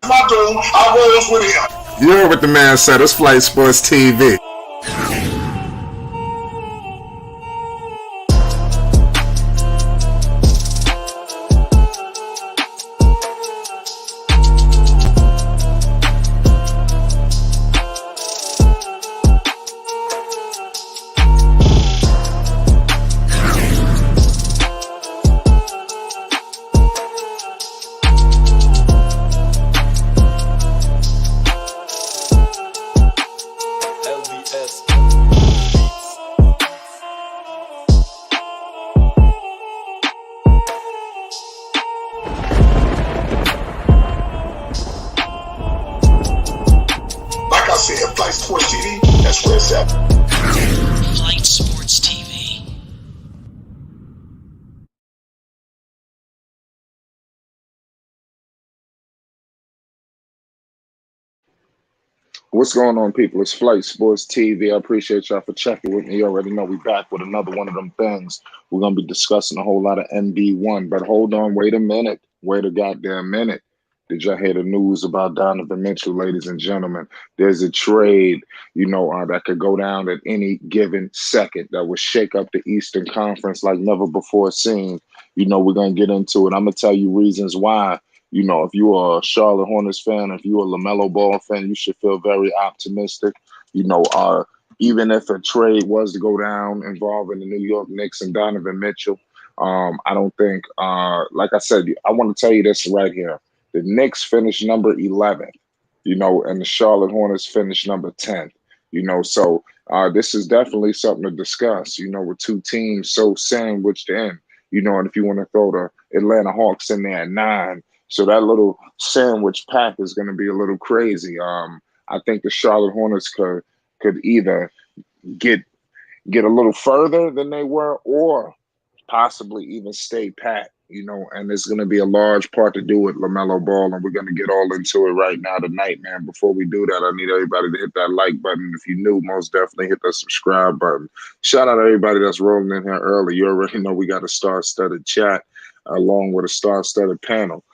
My dude, I rolls with him. You heard what the man said. It's Flight Sports TV. Flight Sports TV, that's where it's at. Flight Sports TV. What's going on, people? It's Flight Sports TV. I appreciate y'all for checking with me. You already know we back with another one of them things. We're going to be discussing a whole lot of NB1. But hold on, wait a minute. Wait a goddamn minute. Did y'all hear the news about Donovan Mitchell, ladies and gentlemen? There's a trade, that could go down at any given second that would shake up the Eastern Conference like never before seen. We're going to get into it. I'm going to tell you reasons why. If you're a Charlotte Hornets fan, if you're a Lamelo Ball fan, you should feel very optimistic. Even if a trade was to go down involving the New York Knicks and Donovan Mitchell, I don't think, like I said, I want to tell you this right here. The Knicks finished number 11, and the Charlotte Hornets finished number 10, so this is definitely something to discuss, with two teams so sandwiched in, and if you want to throw the Atlanta Hawks in there at 9, so that little sandwich pack is going to be a little crazy. I think the Charlotte Hornets could either get a little further than they were or possibly even stay pat. And it's going to be a large part to do with LaMelo Ball, and we're going to get all into it right now tonight, man. Before we do that, I need everybody to hit that like button. If you're new, most definitely hit that subscribe button. Shout out to everybody that's rolling in here early. You already know we got a star-studded chat along with a star-studded panel.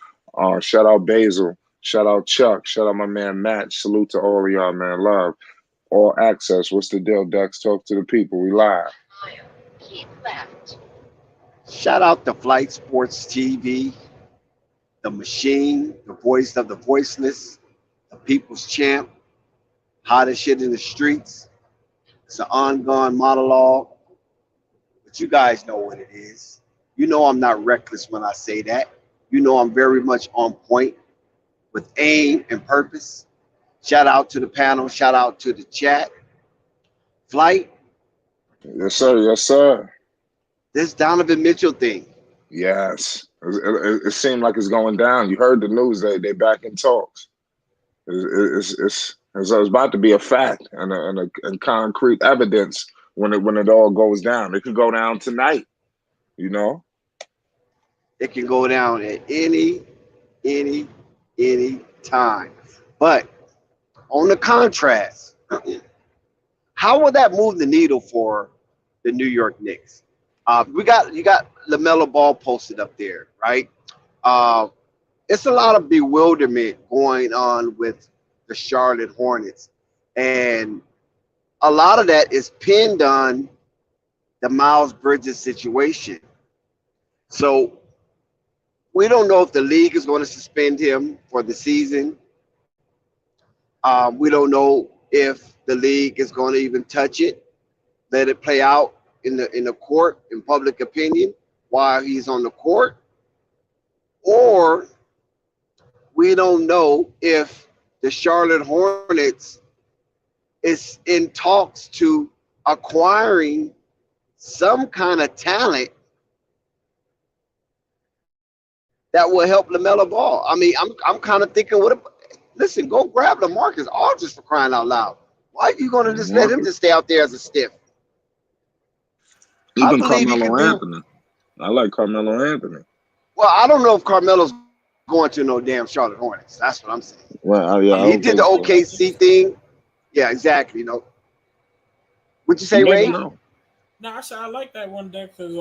Shout out Basil. Shout out Chuck. Shout out my man Matt. Salute to all of y'all, man. Love. All access. What's the deal, Dex? Talk to the people. We live. Keep left. Shout out to Flight Sports TV, the machine, the voice of the voiceless, the people's champ, hottest shit in the streets. It's an ongoing monologue, but you guys know what it is. I'm not reckless when I say that. I'm very much on point with aim and purpose. Shout out to the panel. Shout out to the chat. Flight. Yes, sir. Yes, sir. This Donovan Mitchell thing. Yes. It seemed like it's going down. You heard the news. They back in talks. It's about to be a fact and concrete evidence when it all goes down. It could go down tonight, It can go down at any time. But on the contrast, how will that move the needle for the New York Knicks? You got LaMelo Ball posted up there, right? It's a lot of bewilderment going on with the Charlotte Hornets, and a lot of that is pinned on the Miles Bridges situation. So we don't know if the league is going to suspend him for the season. We don't know if the league is going to even touch it, let it play out in the court, in public opinion, while he's on the court. Or we don't know if the Charlotte Hornets is in talks to acquiring some kind of talent that will help LaMelo Ball. I mean, I'm kind of thinking, listen, go grab LaMarcus Aldridge for crying out loud. Why are you going to just let him just stay out there as a stiff? Even Carmelo Anthony. I like Carmelo Anthony. Well, I don't know if Carmelo's going to no damn Charlotte Hornets. That's what I'm saying. Well, yeah, he did the OKC thing. Yeah, exactly. What'd you say, Ray? No, I said I like that one deck because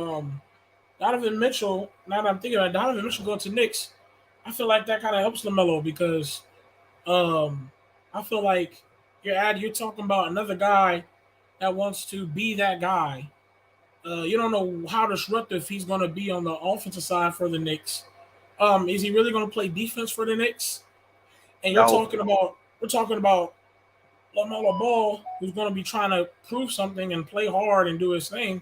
Donovan Mitchell. Now that I'm thinking about it, Donovan Mitchell going to Knicks, I feel like that kind of helps LaMelo because I feel like you're talking about another guy that wants to be that guy. You don't know how disruptive he's going to be on the offensive side for the Knicks. Is he really going to play defense for the Knicks? And No. we're talking about Lamelo Ball, who's going to be trying to prove something and play hard and do his thing,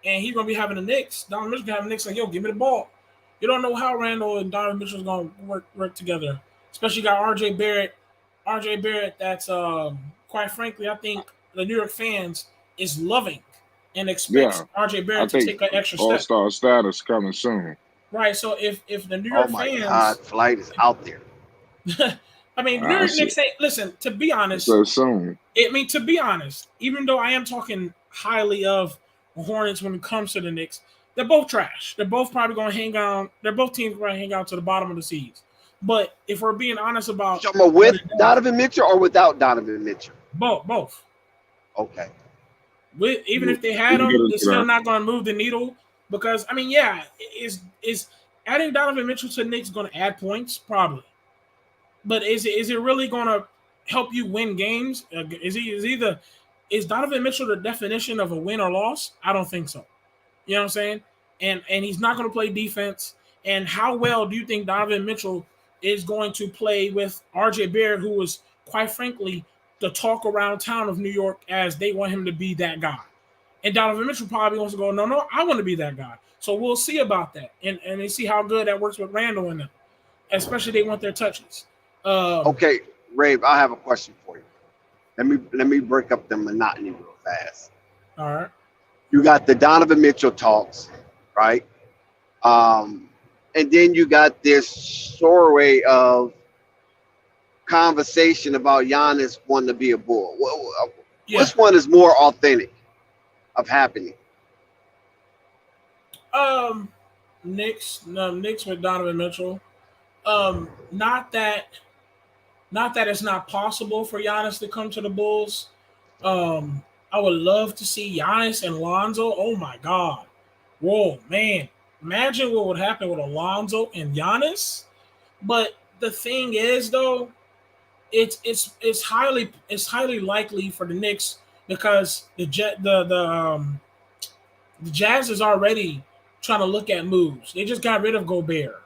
and he's going to be having the Knicks. Donovan Mitchell having the Knicks like, yo, give me the ball. You don't know how Randle and Donovan Mitchell is going to work together. Especially got RJ Barrett. RJ Barrett, that's quite frankly, I think the New York fans is loving and expects RJ Barrett to take an extra step. All-Star status coming soon. Right. So if the New York fans, God, flight is out there. I mean, New York Knicks ain't. Listen, to be honest, so soon. To be honest, even though I am talking highly of the Hornets when it comes to the Knicks, they're both trash. They're both probably going to hang out. They're both teams going to hang out to the bottom of the seeds. But if we're being honest about, you're talking about with Donovan Mitchell or without Donovan Mitchell? Both. Okay. Even if they had him, it's still not going to move the needle because I mean, yeah, is adding Donovan Mitchell to the Knicks going to add points? Probably. But is it really going to help you win games? Is Donovan Mitchell the definition of a win or loss? I don't think so. You know what I'm saying? And he's not going to play defense. And how well do you think Donovan Mitchell is going to play with RJ Barrett, who was, quite frankly, the talk around town of New York as they want him to be that guy? And Donovan Mitchell probably wants to go, no, I want to be that guy. So we'll see about that. And they see how good that works with Randle and them. Especially they want their touches. Okay, Rave, I have a question for you. Let me break up the monotony real fast. All right. You got the Donovan Mitchell talks, right? And then you got this story of conversation about Giannis wanting to be a Bull. Which one is more authentic of happening? Knicks with Donovan Mitchell. Not that it's not possible for Giannis to come to the Bulls. I would love to see Giannis and Lonzo. Oh my God. Whoa, man. Imagine what would happen with Alonzo and Giannis. But the thing is, though, it's highly likely for the Knicks because the Jazz is already trying to look at moves. They just got rid of Gobert.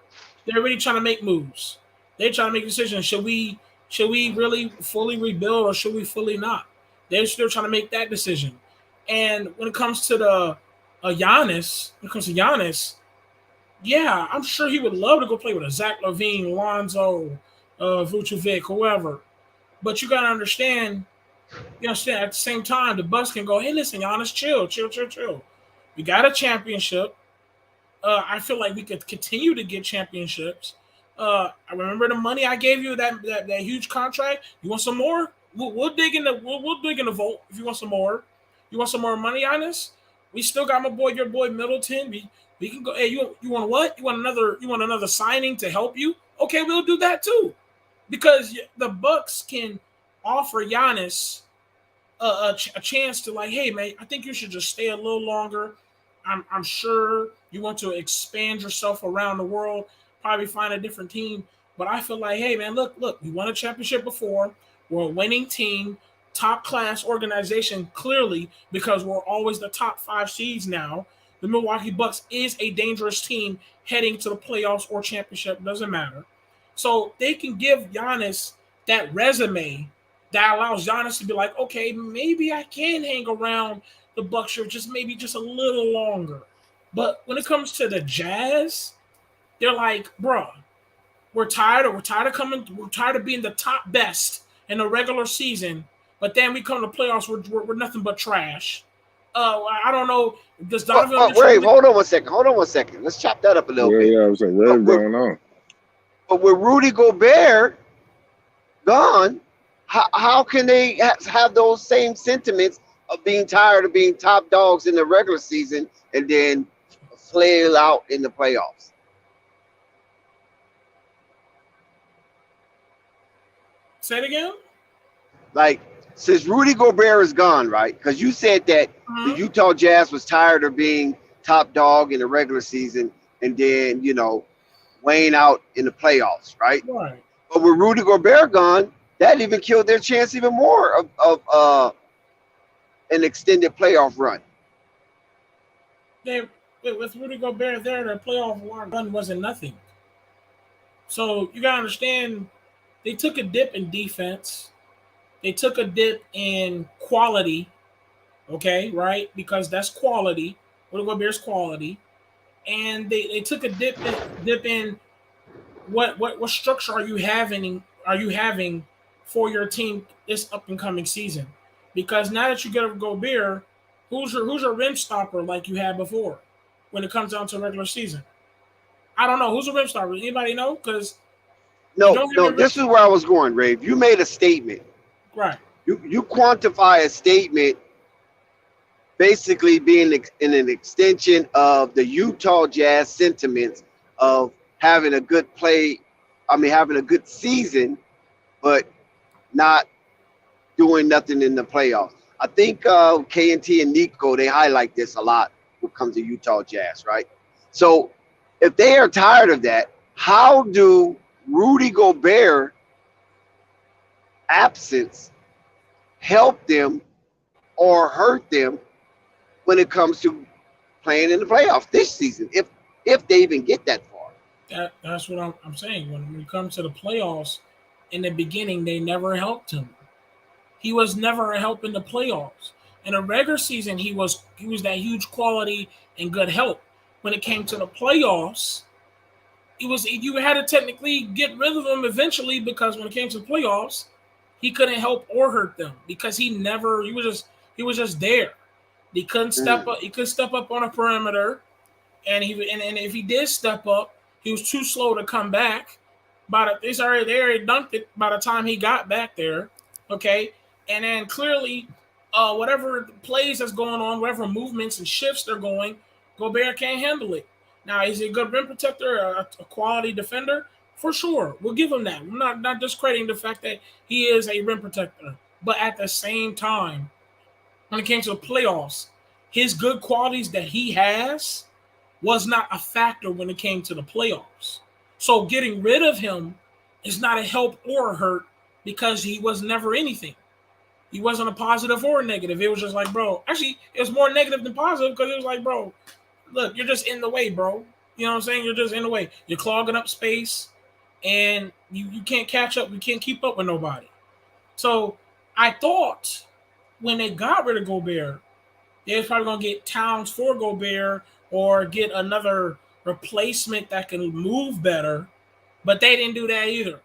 They're already trying to make moves. They're trying to make decisions. Should we really fully rebuild or should we fully not? They're still trying to make that decision. And when it comes to Giannis, yeah, I'm sure he would love to go play with a Zach LaVine, Lonzo, Vucevic, whoever. But you got to understand, at the same time, the Bucks can go, hey, listen, Giannis, chill. We got a championship. I feel like we could continue to get championships. I remember the money I gave you, that huge contract. You want some more? We'll dig in the vault if you want some more. You want some more money, Giannis? We still got your boy Middleton. We can go. Hey, you want what? You want another signing to help you? Okay, we'll do that too, because the Bucks can offer Giannis a chance to like, hey man, I think you should just stay a little longer. I'm sure you want to expand yourself around the world, probably find a different team. But I feel like, hey man, look, we won a championship before. We're a winning team, top class organization, clearly, because we're always the top 5 seeds now. The Milwaukee Bucks is a dangerous team heading to the playoffs or championship, doesn't matter. So they can give Giannis that resume that allows Giannis to be like, okay, maybe I can hang around the Bucks here just a little longer. But when it comes to the Jazz, they're like, bro, we're tired of being the top best in the regular season, but then we come to playoffs, we're nothing but trash. I don't know. Does Donovan? Wait, hold on one second. Let's chop that up a little bit. Yeah, I was like, what's going on? But with Rudy Gobert gone, how can they have those same sentiments of being tired of being top dogs in the regular season and then flail out in the playoffs? Say it again. Like, since Rudy Gobert is gone, right? Because you said that the Utah Jazz was tired of being top dog in the regular season and then, weighing out in the playoffs, right? Right. But with Rudy Gobert gone, that even killed their chance even more of an extended playoff run. With Rudy Gobert there, the playoff run wasn't nothing. So you gotta understand, they took a dip in defense. They took a dip in quality. Okay, right? Because that's quality. Rudy Gobert's quality, and they took a dip in what structure are you having for your team this up and coming season? Because now that you get a Gobert, who's your rim stopper like you had before when it comes down to regular season? I don't know. Who's a rim stopper? Anybody know? Because no, this is where I was going, Rave. You made a statement. Right. You quantify a statement basically being in an extension of the Utah Jazz sentiments of having a good having a good season, but not doing nothing in the playoffs. I think KNT and Nico, they highlight this a lot when it comes to Utah Jazz, right? So if they are tired of that, how do Rudy Gobert absence help them or hurt them when it comes to playing in the playoffs this season, if they even get that far? That's what I'm saying. When it comes to the playoffs, in the beginning, they never helped him. He was never a help in the playoffs. In the regular season, he was that huge quality and good help. When it came to the playoffs, you had to technically get rid of him eventually, because when it came to the playoffs, he couldn't help or hurt them because he was just there. He couldn't step up. He could step up on a perimeter, and if he did step up, he was too slow to come back. They already dunked it by the time he got back there. Okay, and then clearly, whatever plays that's going on, whatever movements and shifts they're going, Gobert can't handle it. Now, is he a good rim protector, a quality defender? For sure, we'll give him that. I'm not discrediting the fact that he is a rim protector, but at the same time, when it came to the playoffs, his good qualities that he has was not a factor when it came to the playoffs. So getting rid of him is not a help or a hurt because he was never anything. He wasn't a positive or a negative. It was just like, bro. Actually, it was more negative than positive because it was like, bro, look, you're just in the way, bro. You know what I'm saying? You're just in the way. You're clogging up space, and you can't catch up. You can't keep up with nobody. So I thought when they got rid of Gobert, they was probably going to get Towns for Gobert or get another replacement that can move better, but they didn't do that either.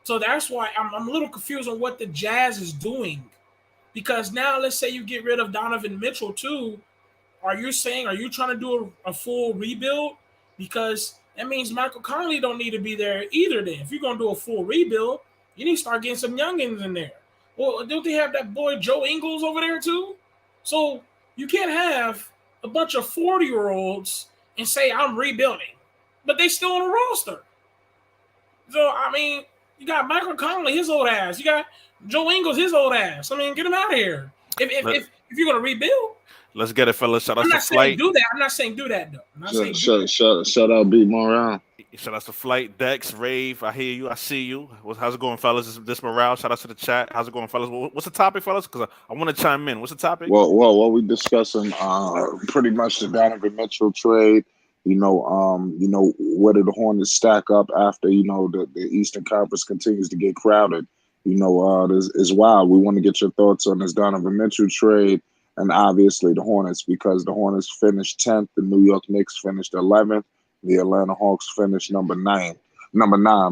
So that's why I'm a little confused on what the Jazz is doing, because now let's say you get rid of Donovan Mitchell too. Are you trying to do a full rebuild? Because that means Michael Conley don't need to be there either then. If you're going to do a full rebuild, you need to start getting some youngins in there. Well, don't they have that boy Joe Ingles over there too? So you can't have a bunch of 40-year-olds and say, I'm rebuilding, but they still on the roster. So, I mean, you got Michael Conley, his old ass. You got Joe Ingles, his old ass. I mean, get him out of here. If you're going to rebuild. Let's get it, fellas. Shout out to Flight. I'm not saying do that, though. Shout out B. Morale. Shout out to Flight, Dex, Rave. I hear you. I see you. How's it going, fellas? This Morale. Shout out to the chat. How's it going, fellas? What's the topic, fellas? Because I want to chime in. What's the topic? Well, what we discussing pretty much the Donovan Mitchell trade. Where did the Hornets stack up after the Eastern Conference continues to get crowded? This is wild. We want to get your thoughts on this Donovan Mitchell trade. And obviously the Hornets, because the Hornets finished 10th, the New York Knicks finished 11th, the Atlanta Hawks finished number 9,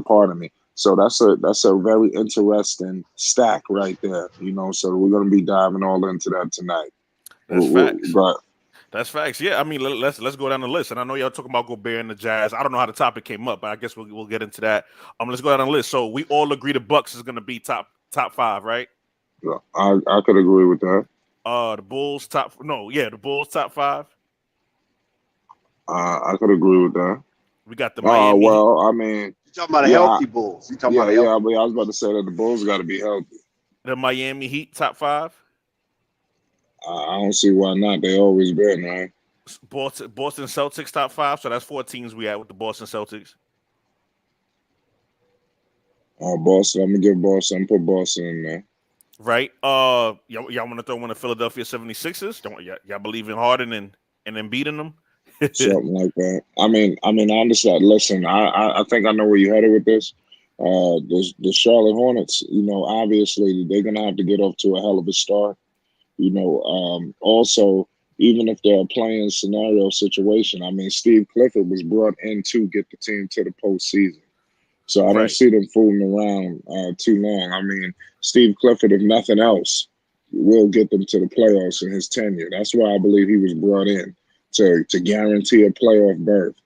pardon me. So that's a very interesting stack right there, so we're going to be diving all into that tonight. That's facts. Yeah, I mean, let's go down the list. And I know y'all talking about Gobert and the Jazz. I don't know how the topic came up, but I guess we'll get into that. Let's go down the list. So we all agree the Bucks is going to be top 5, right? Yeah, I could agree with that. The Bulls the Bulls top 5. I could agree with that. We got the Miami. I mean, you're talking about healthy Bulls. I was about to say that the Bulls got to be healthy. The Miami Heat top 5. I don't see why not. They always been, right? Boston Celtics top 5. So that's 4 teams we had with the Boston Celtics. Boston. I'm gonna give Boston. Put Boston in there. Right. Y'all want to throw one of Philadelphia 76ers? Y'all believe in Harden and then beating them? Something like that. I mean, I understand. Listen, I think I know where you're headed with this. The Charlotte Hornets, obviously they're gonna have to get off to a hell of a start. Also, even if they're a playing scenario situation, I mean, Steve Clifford was brought in to get the team to the postseason. So I don't see them fooling around too long. I mean, Steve Clifford, if nothing else, will get them to the playoffs in his tenure. That's why I believe he was brought in to guarantee a playoff berth.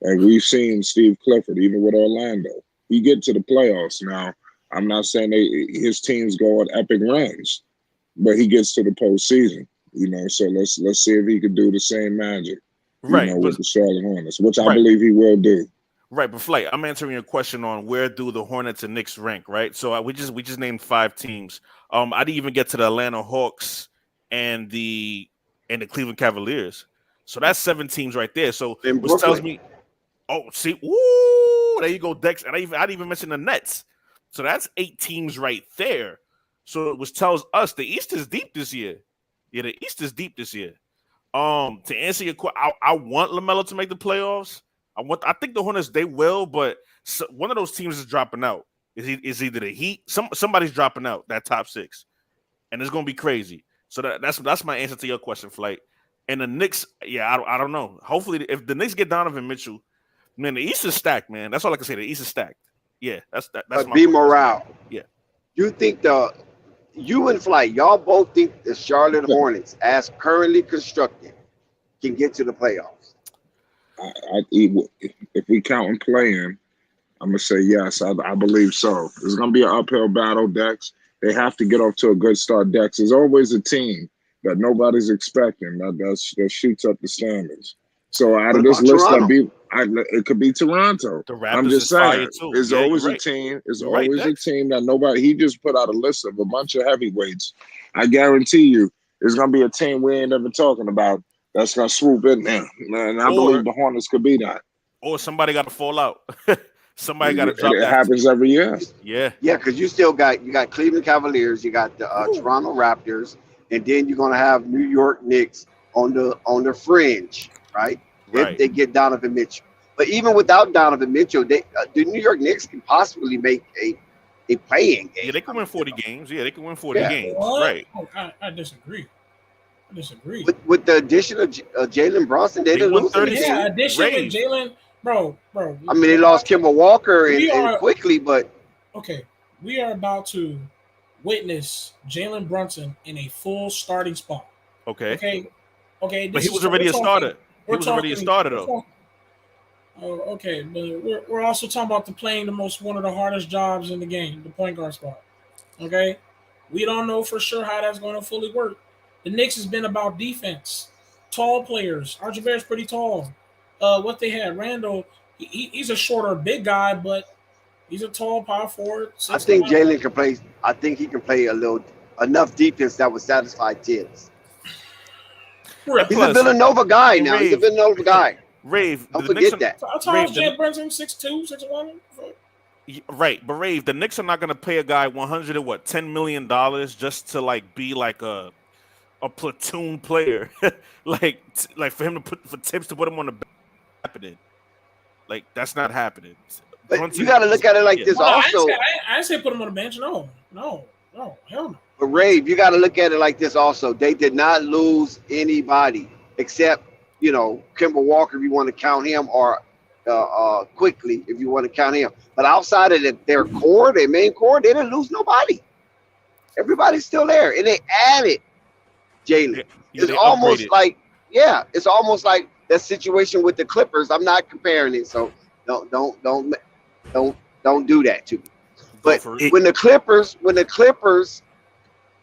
And we've seen Steve Clifford, even with Orlando, he get to the playoffs. Now, I'm not saying his teams go on epic runs, but he gets to the postseason. So let's see if he can do the same magic, with the Charlotte Hornets, which I believe he will do. Right, but Flight, I'm answering your question on where do the Hornets and Knicks rank, right? So we just named 5 teams. I didn't even get to the Atlanta Hawks and the Cleveland Cavaliers. So that's 7 teams right there. So which tells me, there you go, Dex. And I didn't even mention the Nets. So that's 8 teams right there. So which tells us the East is deep this year. Yeah, the East is deep this year. To answer your question, I want LaMelo to make the playoffs. I think the Hornets, they will, but one of those teams is dropping out. Is either the Heat, somebody's dropping out, that top 6, and it's gonna be crazy. So that's my answer to your question, Flight. And the Knicks, I don't know. Hopefully, if the Knicks get Donovan Mitchell, man, the East is stacked, man. That's all I can say. The East is stacked. Yeah, that's my B morale. Yeah, you think you and Flight, y'all both think the Charlotte Hornets, as currently constructed, can get to the playoffs? If we count and playing, I'm gonna say yes. I believe so. It's gonna be an uphill battle, Dex. They have to get off to a good start, Dex. There's always a team that nobody's expecting that shoots up the standards. So out of this list, it could be Toronto. I'm just saying, there's always a team. There's always a team that nobody. He just put out a list of a bunch of heavyweights. I guarantee you, there's gonna be a team we ain't ever talking about that's gonna swoop in there. And I believe the Hornets could be that. Or somebody got to fall out. Somebody got to drop. It happens every year. Yeah, because you got Cleveland Cavaliers, you got the Toronto Raptors, and then you're gonna have New York Knicks on the fringe, right? If they get Donovan Mitchell. But even without Donovan Mitchell, the New York Knicks can possibly make a playing game. Yeah, they can win 40 games. Yeah, they can win 40 games. What? Right. Oh, I disagree. With the addition of Jalen Brunson, they didn't lose 30. Yeah, addition with Jalen, bro. I mean, they lost Kemba Walker and quickly, but okay, we are about to witness Jalen Brunson in a full starting spot. Okay. But he was already a starter. He was already a starter, though. Oh, okay, but we're also talking about playing one of the hardest jobs in the game, the point guard spot. Okay, we don't know for sure how that's going to fully work. The Knicks has been about defense, tall players. Archibald's pretty tall. What they had, Randle, he's a shorter, big guy, but he's a tall power forward. I think Jalen can play. I think he can play enough defense that would satisfy Tibbs. He's a Villanova guy now. He's a Villanova guy. Rave. Don't forget that. I told Jalen Brunson 6'2", 6'1". Right, but Rave, the Knicks are not going to pay a guy $10 million just to be like a platoon player, like for him for Tibbs to put him on the bench. Like that's not happening. But you got to look at it like this also. I didn't say put him on the bench. No, hell no. But Rave, you got to look at it like this also. They did not lose anybody except Kemba Walker, if you want to count him, or Quickly, if you want to count him. But outside of their main core, they didn't lose nobody. Everybody's still there, and they added Jalen. It's almost like that situation with the Clippers. I'm not comparing it, so don't do that to me. But when the Clippers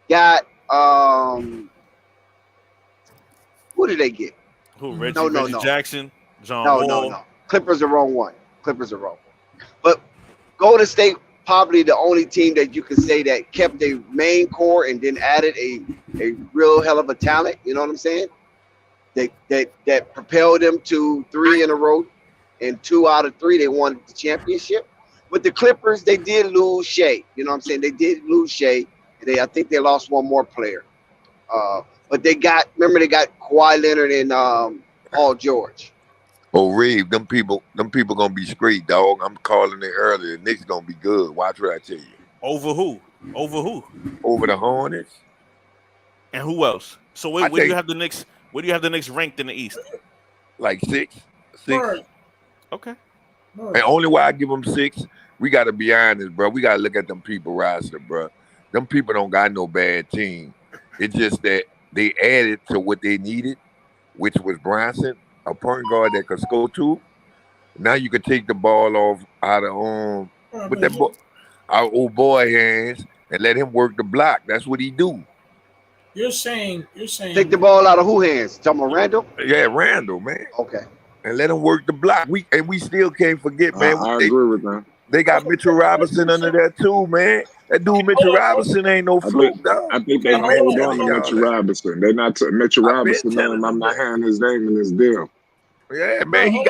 got who did they get? Who? Reggie Jackson, John Wall. No. Clippers are wrong one. But Golden State probably the only team that you can say that kept their main core and then added a real hell of a talent. You know what I'm saying? That propelled them to 3 in a row, and 2 out of 3 they won the championship. with the Clippers, they did lose Shea. You know what I'm saying? They did lose Shea. I think they lost one more player. But they got Kawhi Leonard and Paul George. Oh, Reeve, them people gonna be straight, dog. I'm calling it earlier. Knicks gonna be good. Watch what I tell you. Over who? Over the Hornets. And who else? So where do you have the Knicks? Where do you have the Knicks ranked in the East? Like six. Right. Okay. And only why I give them 6, we got to be honest, bro. We got to look at them people roster, bro. Them people don't got no bad team. It's just that they added to what they needed, which was Brunson, a point guard that could score too. Now you can take the ball off out of our old boy hands and let him work the block. That's what he do. You're saying take the ball out of who hands? Talking about Randle? Yeah, Randle, man. Okay. And let him work the block. We still can't forget, man. I agree with that. They got Mitchell Robinson under there too, man. That dude Mitchell Robinson ain't no fluke, dog. I think they hold on to Mitchell Robinson. They're not Mitchell Robinson. I'm not having his name in this deal. Yeah, man. He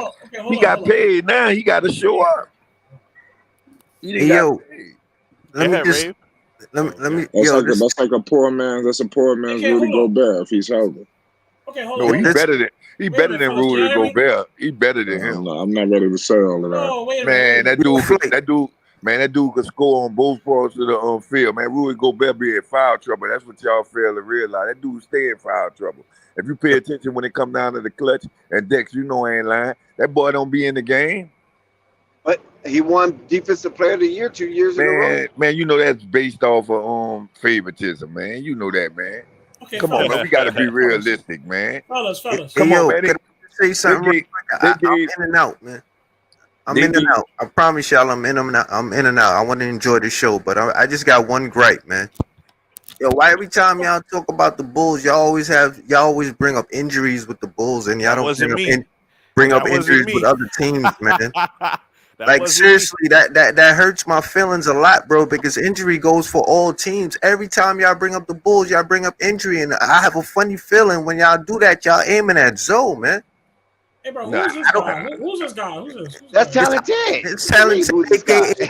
got paid now. He got to show up. Let me. That's like a poor man. That's a poor man's Rudy Gobert if he's healthy. Okay, hold on. He's better than Rudy Gobert. He's better than him. No, I'm not ready to say all of that. Oh, wait a man, minute. that dude could score on both parts of the field. Man, Rudy Gobert be in foul trouble. That's what y'all fail to realize. That dude stay in foul trouble. If you pay attention when it come down to the clutch, and Dex, you know I ain't lying. That boy don't be in the game. But he won Defensive Player of the Year 2 years in a row. Man, you know that's based off of favoritism, man. You know that, man. Okay, come on, man. We got to be realistic, man. Fellas. Come on, man. Can I say something? I'm in and out, man. I'm in and out. I promise y'all I'm in and out. I want to enjoy the show, but I just got one gripe, man. Yo, why every time y'all talk about the Bulls, y'all always bring up injuries with the Bulls, and y'all don't bring up injuries with other teams, man. Like seriously, that hurts my feelings a lot, bro, because injury goes for all teams. Every time y'all bring up the Bulls, y'all bring up injury, and I have a funny feeling when y'all do that, y'all aiming at Zoe, man. Hey, bro, who's this guy? Who's this guy? That's talented. It's talented.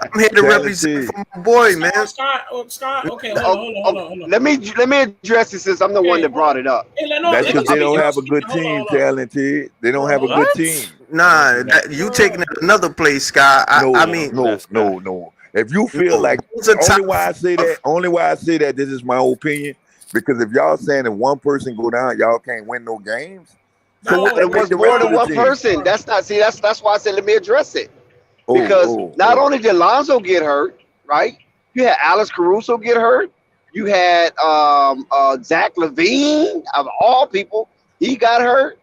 I'm here to represent for my boy, man. Scott. Okay, hold on. Let me address it since I'm the one that brought it up. That's because they don't have a good team, talented. They don't have a good team. Nah, you taking it another place, Scott. I mean, no. If you feel like only why I say that, this is my opinion. Because if y'all saying if one person go down, y'all can't win no games. So it was more than one person. That's why I said let me address it. Because not only did Lonzo get hurt, right? You had Alex Caruso get hurt. You had Zach LaVine, of all people, he got hurt.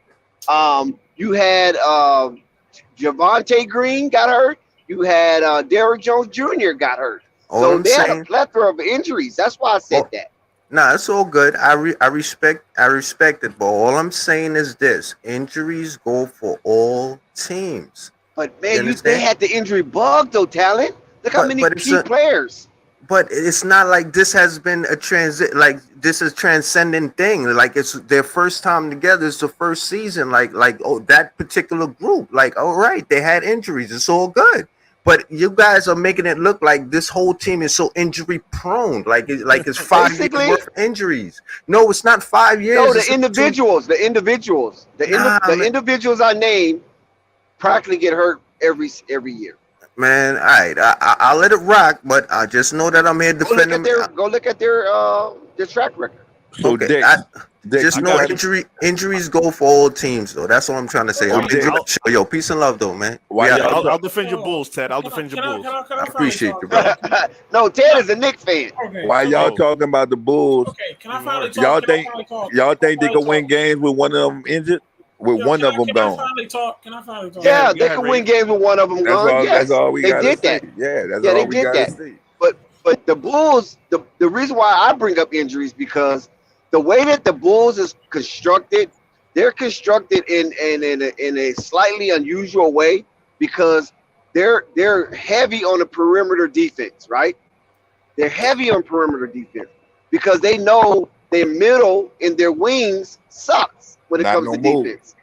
You had Javonte Green got hurt. You had Derrick Jones Jr. got hurt. So they had a plethora of injuries. That's why I said that. Nah, it's all good. I respect it, but all I'm saying is this: injuries go for all teams. But man, they had the injury bug though, talent. Look how many key players. But it's not like this has been a this is transcendent thing. Like it's their first time together. It's the first season. Like that particular group. Like all right, they had injuries. It's all good. But you guys are making it look like this whole team is so injury prone. Like it's 5 years worth of injuries. No, it's not 5 years. No, the individuals I named practically get hurt every year. Man, all right, I'll let it rock, but I just know that I'm here defending. Go look at their track record. So okay, just know injuries go for all teams, though. That's all I'm trying to say. Yo, peace and love, though, man. I'll defend your Bulls, Ted. I'll defend your Bulls. I appreciate you, bro. No, Ted is a Knicks fan. Okay. Why y'all talking about the Bulls? Okay, can I finally talk? Y'all think they can win games with one of them injured? With one of them gone? Can I finally talk? Yeah, they can win games with one of them gone. That's all we got to say. Yeah, that's all we got to say. But the Bulls, the reason why I bring up injuries because the way that the Bulls is constructed, they're constructed in a slightly unusual way because they're heavy on the perimeter defense, right? They're heavy on perimeter defense because they know their middle and their wings sucks when it comes to defense.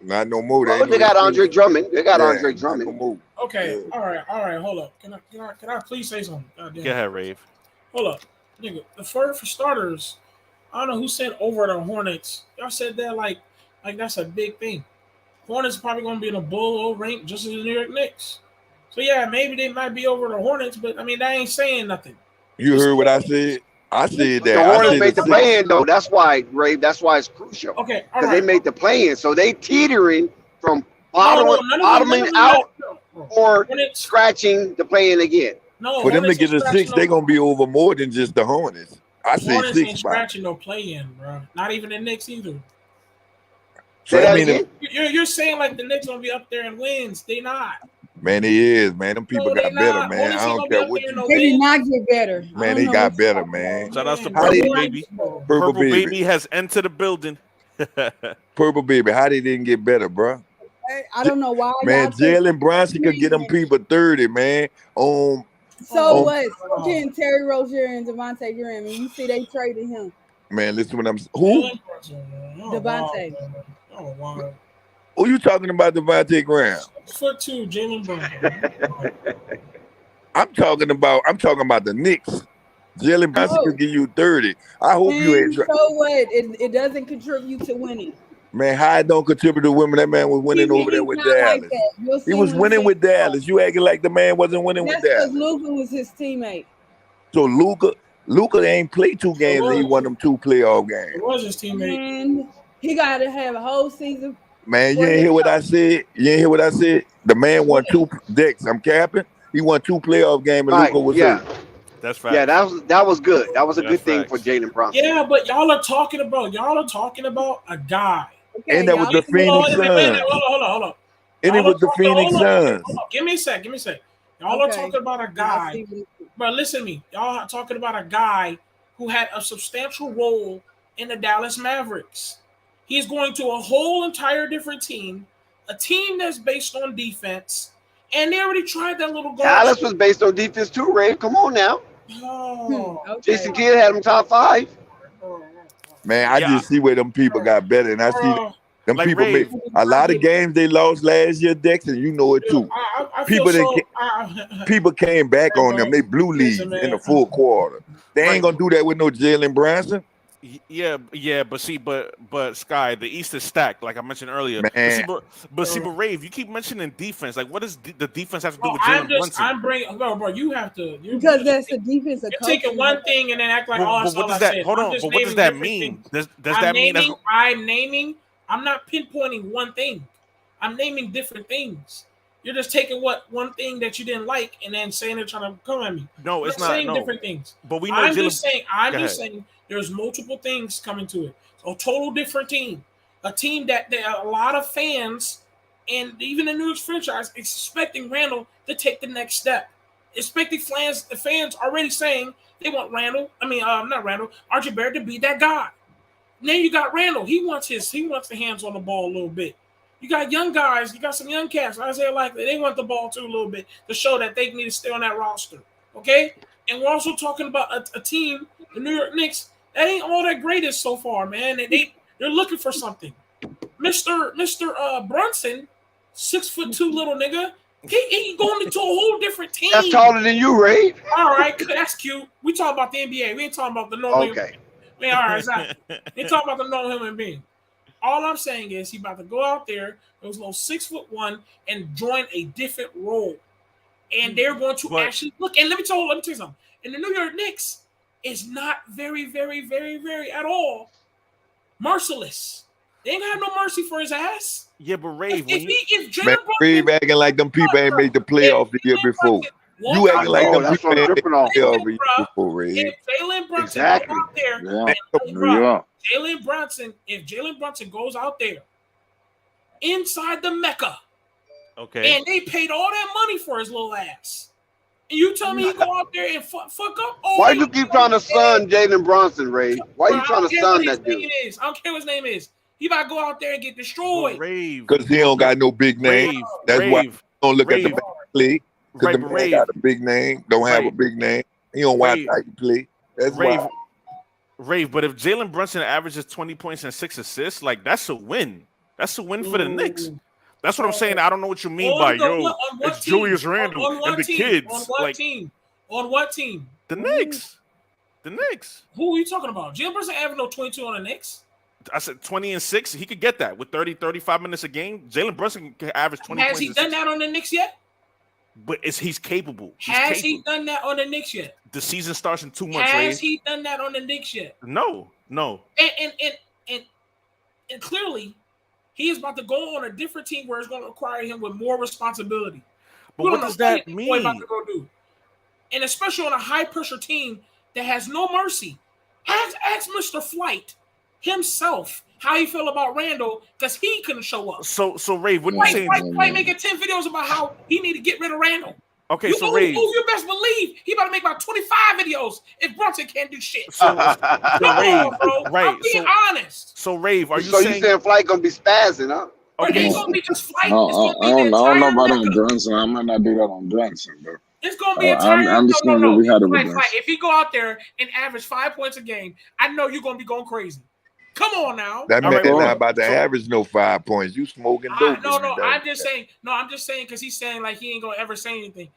Not no more. Oh, they got Andre Drummond. They got Andre Not Drummond. no more. Okay, Yeah. all right. Hold up. Can I please say something? God damn. Go ahead, Rave. Hold up, nigga. The first for starters, I don't know who said over the Hornets. Y'all said that like that's a big thing. Hornets probably gonna be in a bull rank just as the New York Knicks. So yeah, maybe they might be over the Hornets, but I mean that ain't saying nothing. You heard what I said? I said that. The Hornets I said made the six. play-in though. That's why, Ray. That's why it's crucial. Okay, all Because right. they made the play-in, so they teetering from none bottoming of them out or Hornets. scratching the play-in again. No, For them to Hornets get ain't a 6, scratching they're no- gonna be over more than just the Hornets. I say Hornets 6 ain't spot. scratching no play-in, bro. Not even the Knicks either. So Say that that mean, again? You're saying like the Knicks gonna be up there and wins. They not. man, they is, man. Them people No, they got better, not. man. Hornets I ain't don't gonna be care up what there you no They did wins. not get better. I Man, don't they know got what better, you're man. Shout out to Man, How Purple they- Baby. Purple Purple Baby. Baby has entered the building. Purple Baby, how they didn't get better, bro? I don't know why. Man, y'all think- Jalen Brunson could get them people 30, man. So Oh. what? So can Terry Rozier and Devontae Graham, and you see they traded him. Man, listen what I'm who? Jalen Brunson, man. Oh, Devontae. wow, man. Oh wow. Who you talking about, Devontae Graham? 6'2", Jalen Brunson. I'm talking about the Knicks. Jalen Brunson Oh. could give you 30. I hope you And ain't so what? It doesn't contribute to winning. man. How it don't contribute to women? That man was winning over there He's with not like Dallas. that. You'll see He was when winning see- with Dallas. You acting like the man wasn't winning That's with because Dallas. Luka was his teammate. So Luka ain't played 2 games and he won them 2 playoff games. It was his teammate. And he got to have a whole season. Man, you ain't hear what I said? You ain't hear what I said? The man won 2 decks. I'm capping. He won 2 playoff games and Right, Luka was yeah. hurt. That's right. Yeah, that was good. That was a That's good thing facts. for Jalen Brunson. Yeah, but y'all are talking about a guy. Okay, And that was y'all- the Phoenix Hold Suns. on. And it Y'all was are the talking- Phoenix hold on. Suns. Hold on. Give me a sec. Y'all are Okay. talking about a I guy. see what- But listen to me. Y'all are talking about a guy who had a substantial role in the Dallas Mavericks. He's going to a whole entire different team, a team that's based on defense, and they already tried that little guard. Dallas was based on defense too, Ray. Come on now. Oh. Okay. Jason Kidd had him top 5. Man, I Yeah. just see where them people got better. And I see them Like people Rave. make a lot of games they lost last year, Dex, and you know it too. I People feel so, that People came back on them. They blew leads Listen, in the man. full quarter. They Right. ain't gonna do that with no Jalen Brunson. Yeah, but see, but Sky, the East is stacked, like I mentioned earlier. Man. But Rave, you keep mentioning defense. Like, what does the defense have to do No, with Jalen Brunson? I'm bringing, bro. You have to Because that's the defense. You're taking one thing and then act like, oh, that's But what all does I that? said. Hold I'm on. just But what does naming that different mean? things. Does that mean? I'm naming. I'm not pinpointing one thing. I'm naming different things. You're just taking one thing that you didn't like and then saying they're trying to come at me. No, it's I'm not. saying No, different things. but we know I'm Jalen. just saying. Go ahead. Saying there's multiple things coming to it. A total different team. A team that there are a lot of fans and even the New York franchise expecting Randle to take the next step. Expecting the fans already saying they want Randle. Not Randle. Archibald to be that guy. Now you got Randle. He wants the hands on the ball a little bit. You got young guys. You got some young cats. Isaiah Likely. They want the ball too a little bit to show that they need to stay on that roster. Okay, and we're also talking about a team, the New York Knicks, that ain't all that greatest so far, man. And they're looking for something. Mr. Brunson, 6'2" little nigga. He going into a whole different team. That's taller than you, Ray. All right, that's cute. We talking about the NBA. We ain't talking about the normal. Okay. Man, all right, exactly. We talking about the normal human being. All I'm saying is he about to go out there, those little 6'1", and join a different role. And they're going to actually look. And let me tell you something. And the New York Knicks is not very, very, very, very at all merciless. They ain't have no mercy for his ass. Yeah, but Rave, If Jalen Man, Brunson, Reeve acting like them people ain't made the playoff the year before. You acting like them that's people what I'm ain't made the tripping off. playoff the year before, Reeve. if Jalen Brunson Exactly. goes out there, Yeah. and, bro, Yeah. if Jalen Brunson goes out there inside the Mecca, okay, and they paid all that money for his little ass, and you tell me he go out there and fuck up? Oh, Why you keep trying to sun Jalen Brunson, Ray? Why you trying to sun that dude? I don't care what his name is. He about to go out there and get destroyed. Rave, Because he don't got no big name. That's why he don't look at the Rave. back play. Because the man Rave. got a big name, don't have a Rave. big name. He don't watch Rave. how you play. That's Rave, why. Rave. But if Jalen Brunson averages 20 points and 6 assists, like that's a win. That's a win for the Knicks. Ooh. That's what I'm saying. I don't know what you mean On by the- yo. on what It's team? Julius Randle On what and the team? kids. On what Like team? On what team? the Knicks. The Knicks. Who are you talking about? Jalen Brunson averaged no 22 on the Knicks. I said 20 and 6. He could get that with 30, 35 minutes a game. Jalen Brunson can average 20 Has points he and done 6. that on the Knicks yet? But he's capable. Has he done that on the Knicks yet? The season starts in 2 months. Has Ray. he done that on the Knicks yet? No. And clearly, he is about to go on a different team where it's going to require him with more responsibility. But what does that mean? What he's about to go do. And especially on a high pressure team that has no mercy. Ask Mr. Flight himself how he feel about Randle because he couldn't show up. So Ray, what are you saying? Flight making 10 videos about how he need to get rid of Randle. Okay, so Ray, you best believe he about to make about 25 videos if Brunson can't do shit. So Come Rave, on, bro. right? I'm being honest. So Rave, are you So saying? you saying Flight gonna be spazzing, huh? But Okay, it's gonna be just Flight. I It's gonna be don't the know entire about on record. Brunson. I might not do that on Brunson, but It's gonna be I entire. understand No. what we had to Flight. reverse. If he go out there and average 5 points a game, I know you're gonna be going crazy. Come on now. That All man right, is well, not about to so- average no 5 points. You smoking dope. No. every day. I'm just saying. No, I'm just saying because he's saying like he ain't gonna ever say anything.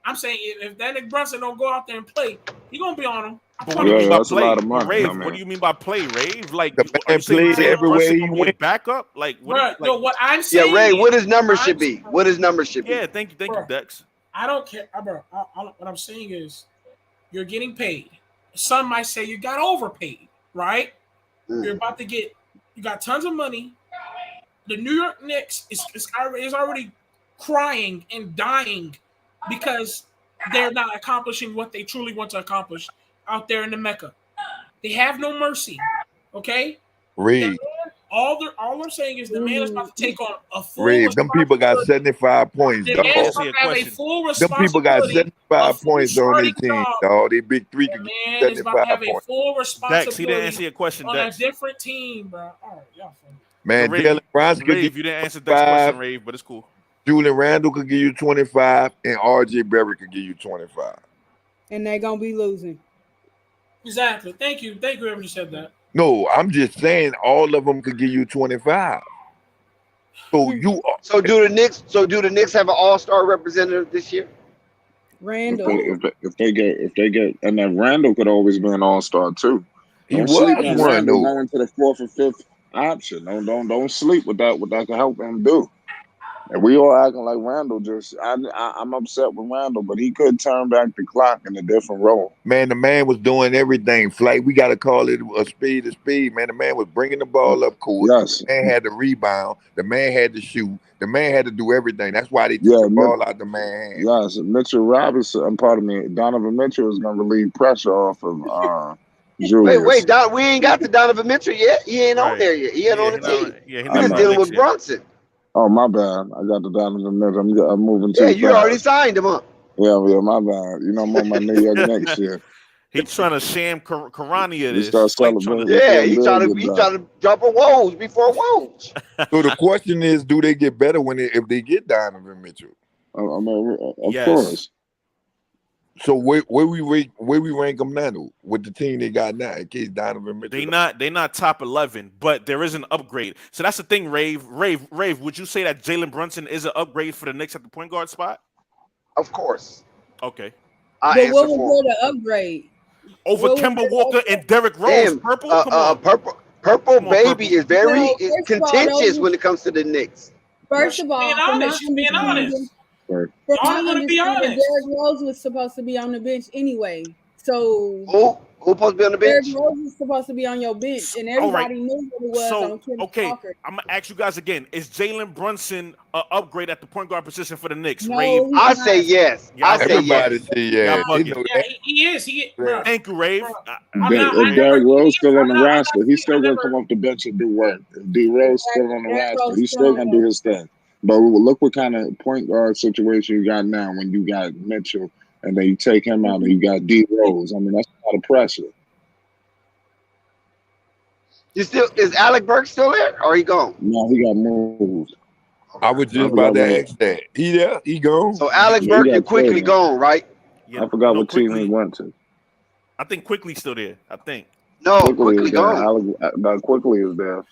I'm saying if that Nick Brunson don't go out there and play, he gonna be on him. But what do you Yeah, mean by that's a play? lot of money, Rave, my man. what do you mean by play, Rave? Like The are man you saying played Jalen everywhere Brunson he gonna be a went. backup? Like what? Bruh, Like, what I'm saying. Yeah, Ray, is- what his number should I'm- be? What his number should be? yeah, thank you, Bruh. Dex. I don't care, bro. What I'm saying is, you're getting paid. Some might say you got overpaid, right? You're about to get. You got tons of money. The New York Knicks is already crying and dying because they're not accomplishing what they truly want to accomplish out there in the Mecca. They have no mercy. Okay. Reed, All I'm saying is the man is about to take on a full. Reed, them people got 75 points, The dog. man is about to have a question. full Them people got responsibility. 75 a full points on their starting team, job. dog. They big three The could man get is about to 75 have a points. full Dex, he responsibility didn't answer your question, on Dex. a different team, bro. All right, y'all funny. Man, Rave, Jalen Brunson could Rave, get you didn't answer Dex's 25. question, Rave, but it's cool. Julian Randle could give you 25, and RJ Berry could give you 25. And they're gonna be losing. Exactly. Thank you, whoever just said that. No, I'm just saying all of them could give you 25. So you are, So do the Knicks have an all-star representative this year? Randall. If they get, and then Randall could always be an all-star too. he Don't was sleep on one Randall though. going to the fourth or fifth option. Don't sleep with that. What that can help him do. And we all acting like Randall just. I'm upset with Randall, but he could turn back the clock in a different role. Man, the man was doing everything. Flight, we got to call it a speed to speed. Man, the man was bringing the ball up court. Yes. The man had to rebound. The man had to shoot. The man had to do everything. That's why they took Yeah, the ball out the man's hand. Yes, Mitchell Robinson. Pardon me, Donovan Mitchell is going to relieve pressure off of Julius. Wait, we ain't got the Donovan Mitchell yet. He ain't on Right. there yet. He ain't on the team. Yeah, We just dealing with Brunson. Oh, my bad. I got the Donovan Mitchell. I'm moving too Yeah, fast. you already signed him up. Yeah, my bad. You know, I'm on my New York Knicks shit. He's trying to sham Karania You this. start Like, trying celebrating. to- Yeah, he trying to jump a Woj before Woj. So the question is, do they get better if they get Donovan Mitchell? I mean, of Yes. course. So where we rank them now though, with the team they got now in case Donovan Mitchell? They not top 11, but there is an upgrade. So that's the thing, Rave. Would you say that Jalen Brunson is an upgrade for the Knicks at the point guard spot? Of course. Okay. I But answer what for was the upgrade? Over What was Kemba the Walker upgrade? and Derrick Rose. Damn, Purple? Come on. Purple Come on, baby Purple. is very No, first of all, contentious those- when it comes to the Knicks. First of all, Being honest, she's being honest. From Y'all my gonna be understanding, honest. Derrick Rose was supposed to be on the bench anyway. So Who supposed to be on the Derrick bench? Rose was supposed to be on your bench, and All right. everybody knew what it was So, on Kemba okay, Walker. I'm going to ask you guys again. Is Jalen Brunson an upgrade at the point guard position for the Knicks? No, Rave? he's I not. say yes. Yeah, I say Everybody yes. say yeah. Y'all They bugging. know Yeah, that. he is. Bro. Thank you, Rave. I'm not- If Derrick Rose still on the I'm not- roster, he's still I'm going never- to come off the bench and do work. If D Rose still on the Derrick roster, Rose he's still still on going to do his thing. But look what kind of point guard situation you got now when you got Mitchell and then you take him out and you got D Rose. I mean, that's a lot of pressure. Is Alec Burks still there, or he gone? No, he got moved. I was just I about to forgot ask that. He there? He gone? So Alec Yeah, Burks he is got quickly traded. gone, right? Yeah, I forgot no, what team Quickly. he went to. I think Quickly's still there. I think. No, Quickly quickly is there. gone. Quickly is there.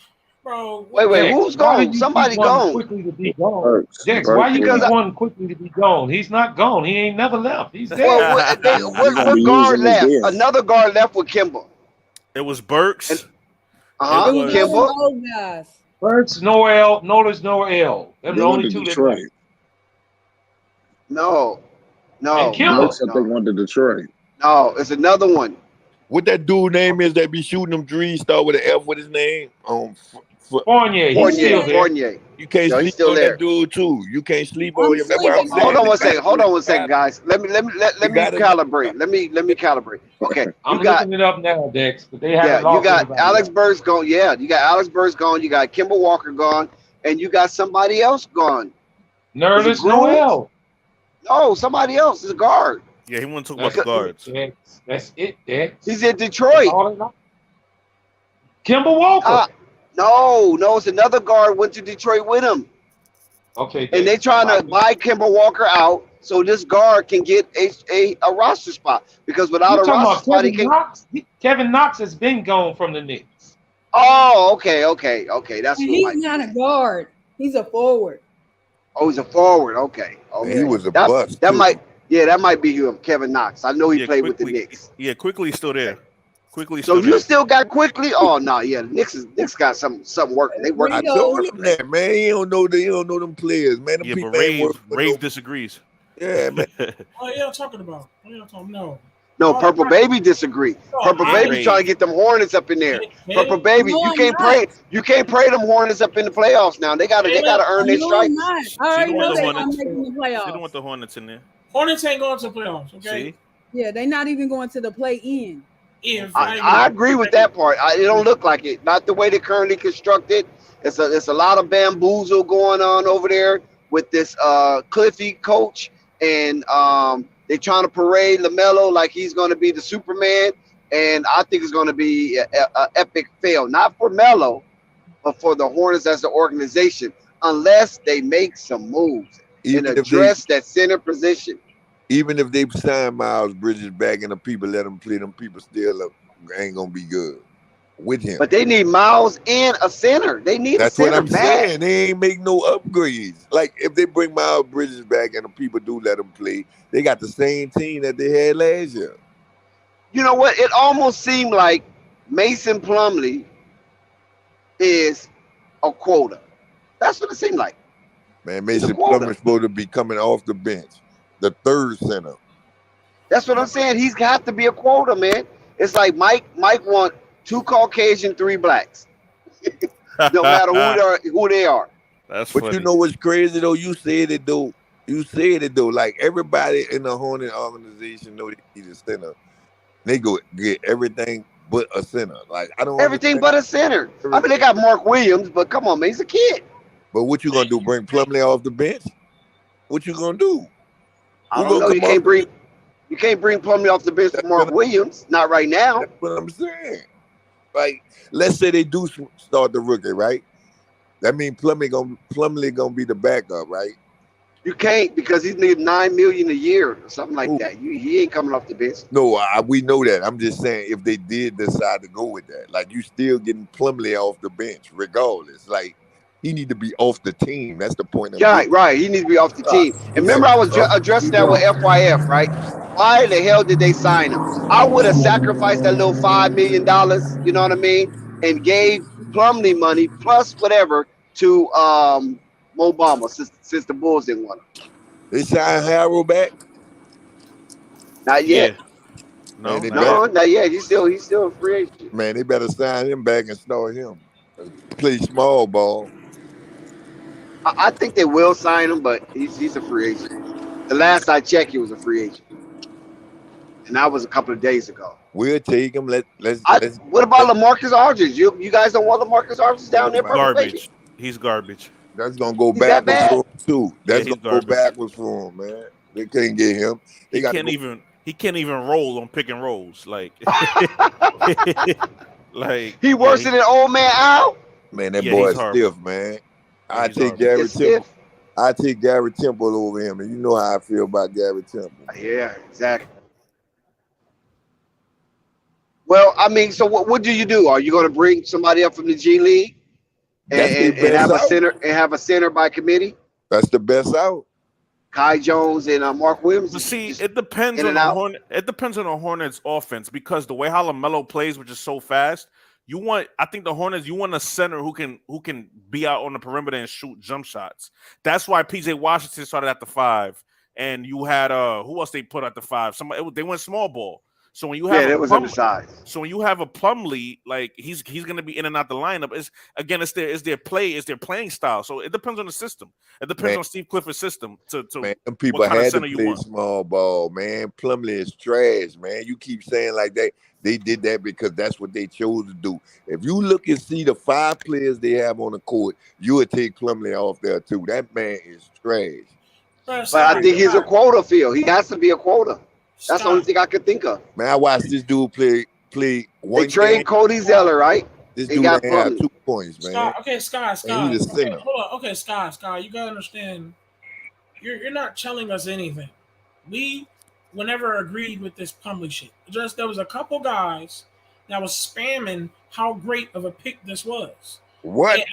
Bro, Wait, Dex, who's why do gone? you Somebody keep wanting gone. quickly to be gone? Burks. Dex, why you Because keep wanting quickly to be gone? He's not gone. He ain't never left. He's there. well, We're gonna what be guard using this left? there. Another guard left with Kimba. It was Burks. And- It Uh-huh. was was- all Kimba. those guys. Burks, Noel, Notice Noel. Them They the went only to two that Detroit. No. And Kimba. Burks said they went to Detroit. No, it's another one. What that dude name is that be shooting them threes? Start with an F. What his name? Fournier. He's still there. Fournier. You can't Yo, he's sleep still on there. that dude too. You can't sleep I'm on him. That's what I'm sleeping saying. Hold on one second, guys. Let me gotta- calibrate. Let me calibrate. Okay, I'm you got looking it up now, Dex, but they haven't yeah, you lost got anybody Alex yet. Burks gone. Yeah, you got Alex Burks gone. You got Kimba Walker gone, and you got somebody else gone. Nerlens Grooms? Noel. No, somebody else is a guard. Yeah, he want to talk about That's the guards. it, Dex. That's it, Dex. He's in Detroit. All in all. Kimba Walker. No, it's another guard went to Detroit with him, Okay. and they trying to buy Kimba Walker out so this guard can get a roster spot because without You a talking roster about spot, he Kevin can't. Knox? Kevin Knox has been gone from the Knicks. Oh, okay. That's And what he's might not a guard. He's a forward. Oh, he's a forward. Okay. He was a that, bust. That too. might be him, Kevin Knox. I know he played with the Knicks. Yeah, quickly still there. Quickly So still you there. still got quickly? Oh no, yeah. The Knicks got something working. They working. I told him that, man. He don't know them players, man. Them Yeah, people but ain't working for Rave no- disagrees. Yeah, man. What y'all talking about? What y'all talking? No. No, Purple Baby disagree. Purple Baby trying to get them Hornets up in there. Purple Baby, No, you I'm can't not. pray. You can't pray them Hornets up in the playoffs now. They gotta earn their No, stripes. I'm not. I already don't know want the they're not Hornets. making the You don't playoffs. want the Hornets in there. Hornets ain't going to playoffs. Okay. See? Yeah, they're not even going to the play-in. If I agree with that part. It don't look like it. Not the way they currently constructed. It's a lot of bamboozle going on over there with this Cliffy coach, and they're trying to parade Lamelo like he's going to be the Superman, and I think it's going to be an epic fail. Not for Melo, but for the Hornets as an organization, unless they make some moves and address that center position. Even if they sign Miles Bridges back and the people let them play, them people still ain't gonna be good with him. But they need Miles and a center. They need That's a center what I'm back. saying. They ain't make no upgrades. Like if they bring Miles Bridges back and the people do let them play, they got the same team that they had last year. You know what? It almost seemed like Mason Plumlee is a quota. That's what it seemed like. Man, Mason Plumlee supposed to be coming off the bench, the third center. That's what I'm saying. He's got to be a quota, man. It's like Mike want 2 Caucasian, 3 blacks. No matter who they are. That's but funny. you know what's crazy though? You said it though. Like everybody in the Hornet organization know they need a center. They go get everything but a center. Like I don't Everything but a center. I mean, they got Mark Williams, but come on, man, he's a kid. But what you gonna do? Bring Plumlee off the bench? What you gonna do? I don't know. You can't bring Plumlee off the bench for Mark Williams. Not right now. That's what I'm saying. Like, let's say they do start the rookie, right? That means Plumlee gonna be the backup, right? You can't because he's needing $9 million a year or something like that. He ain't coming off the bench. No, we know that. I'm just saying if they did decide to go with that, like you still getting Plumlee off the bench regardless. Like he need to be off the team. That's the point. Right. He needs to be off the team. And remember, I was addressing that with FYF, right? Why the hell did they sign him? I would have sacrificed that little $5 million, you know what I mean, and gave Plumlee money plus whatever to Mo Bamba since the Bulls didn't want him. They signed Harold back? Not yet. Yeah. No, not yet. He's still a free agent. Man, they better sign him back and start him. Play small ball. I think they will sign him, but he's a free agent. The last I checked, he was a free agent, and that was a couple of days ago. We'll take him. Let's. What about LaMarcus Aldridge? You guys don't want LaMarcus Aldridge down there? Garbage. He's garbage. That's gonna go He's that backwards bad? for him too. That's he's gonna go garbage. backwards for him, man. They can't get him. They He can't even roll on pick and rolls. Like, he worse than old man Al. Man, that Yeah, boy he's is horrible. stiff, man. I he's take horrible. Gary He's Temple. stiff. I take Gary Temple over him, and you know how I feel about Gary Temple. Yeah, exactly. Well, I mean, so what do you do? Are you going to bring somebody up from the G League? and have a center by committee. That's the best out. Kai Jones and Mark Williams. But see, it depends on the It depends on the Hornets' offense because the way how Lamelo plays, which is so fast, I think the Hornets, you want a center who can be out on the perimeter and shoot jump shots. That's why PJ Washington started at the 5, and you had who else they put at the 5? They went small ball. So when you have that was undersized. So when you have a Plumlee, like he's going to be in and out the lineup. It's their playing style. So it depends on the system. It depends on Steve Clifford's system. Man, people had to play small ball, man. Plumlee is trash, man. You keep saying like that. They did that because that's what they chose to do. If you look and see the 5 players they have on the court, you would take Plumlee off there too. That man is trash. But I think he's a quota field. He has to be a quota. That's the only thing I could think of. Man, I watched this dude play one. They trained Cody Zeller, right? This dude had 2 points, man. Sky. Okay, hold on. Okay, Sky. You gotta understand. You're not telling us anything. We never agreed with this Plumlee shit. Just there was a couple guys that was spamming how great of a pick this was. What? And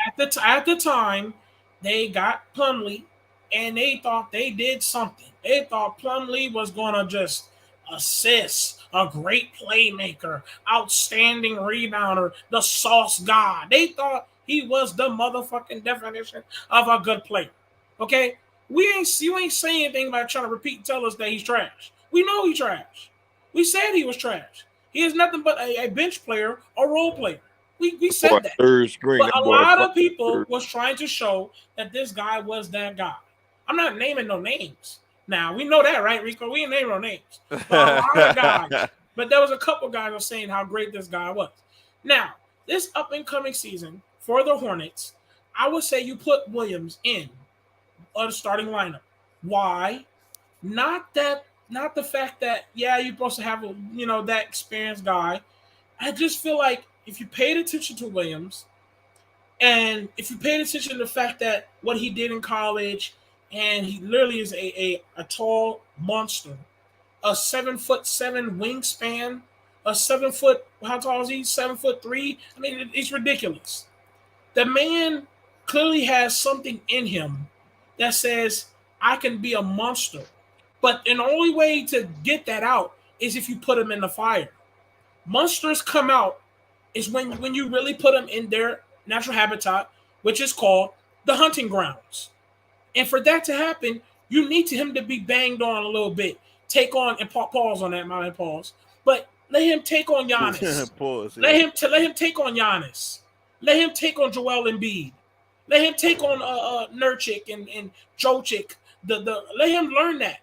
at the time, they got Plumlee, and they thought they did something. They thought Plumlee was gonna just assist, a great playmaker, outstanding rebounder, the sauce god. They thought he was the motherfucking definition of a good player. Okay? You ain't saying anything about trying to repeat and tell us that he's trash. We know he's trash. We said he was trash. He is nothing but a bench player or role player. We said that. Third string. But a lot of people was trying to show that this guy was that guy. I'm not naming no names. Now, we know that, right, Rico? We ain't naming no names. But a lot of guys. But there was a couple guys who were saying how great this guy was. Now, this up-and-coming season for the Hornets, I would say you put Williams in the starting lineup. Why? Not the fact that, you're supposed to have that experienced guy. I just feel like if you paid attention to Williams, and if you paid attention to the fact that what he did in college, and he literally is a tall monster, a 7'7" wingspan, a 7 foot. How tall is he? 7'3". I mean, it's ridiculous. The man clearly has something in him that says I can be a monster. But the only way to get that out is if you put him in the fire. Monsters come out is when you really put them in their natural habitat, which is called the hunting grounds. And for that to happen, you need him to be banged on a little bit. Take on and pause on that, my pause. But let him take on Giannis. Pause, let him take on Giannis. Let him take on Joel Embiid. Let him take on Nurkic and Jokic. Let him learn that,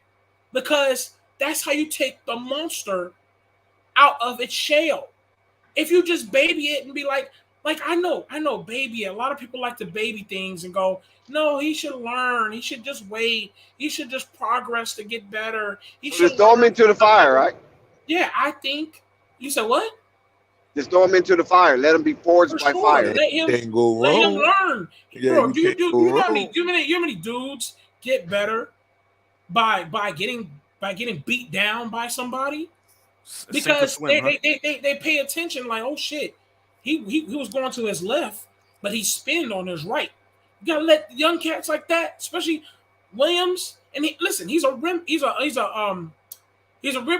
because that's how you take the monster out of its shell. If you just baby it and be like I know baby. A lot of people like to baby things and go, no, he should learn. He should just wait. He should just progress to get better. He should just throw him into the fire, right? Yeah, I think. You said what? Just throw him into the fire. Let him be forged by fire. Let him learn. Yeah, bro, you know how many dudes get better by getting beat down by somebody? Because they pay attention, like, oh shit, he was going to his left, but he spinned on his right. You gotta let young cats like that, especially Williams. And he's a rim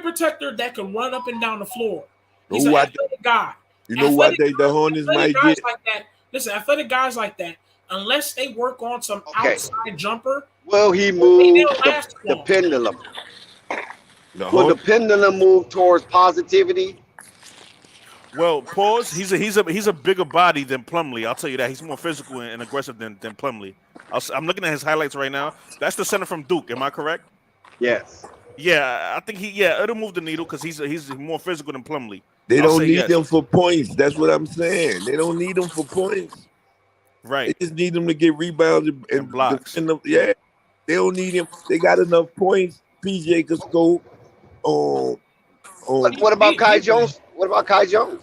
protector that can run up and down the floor. He's an athletic guy. You know what the Hornets might get? Like that, listen, athletic guys like that, unless they work on some outside jumper, will he move the pendulum? Will the pendulum move towards positivity? Well, pause. He's a bigger body than Plumlee. I'll tell you that. He's more physical and aggressive than Plumlee. I'm looking at his highlights right now. That's the center from Duke. Am I correct? Yes. Yeah, I think it'll move the needle because he's more physical than Plumlee. They don't need them for points. That's what I'm saying. They don't need them for points. Right. They just need them to get rebounds and blocks. Yeah. They don't need him. They got enough points. PJ could score. What about Kai Jones? What about Kai Jones?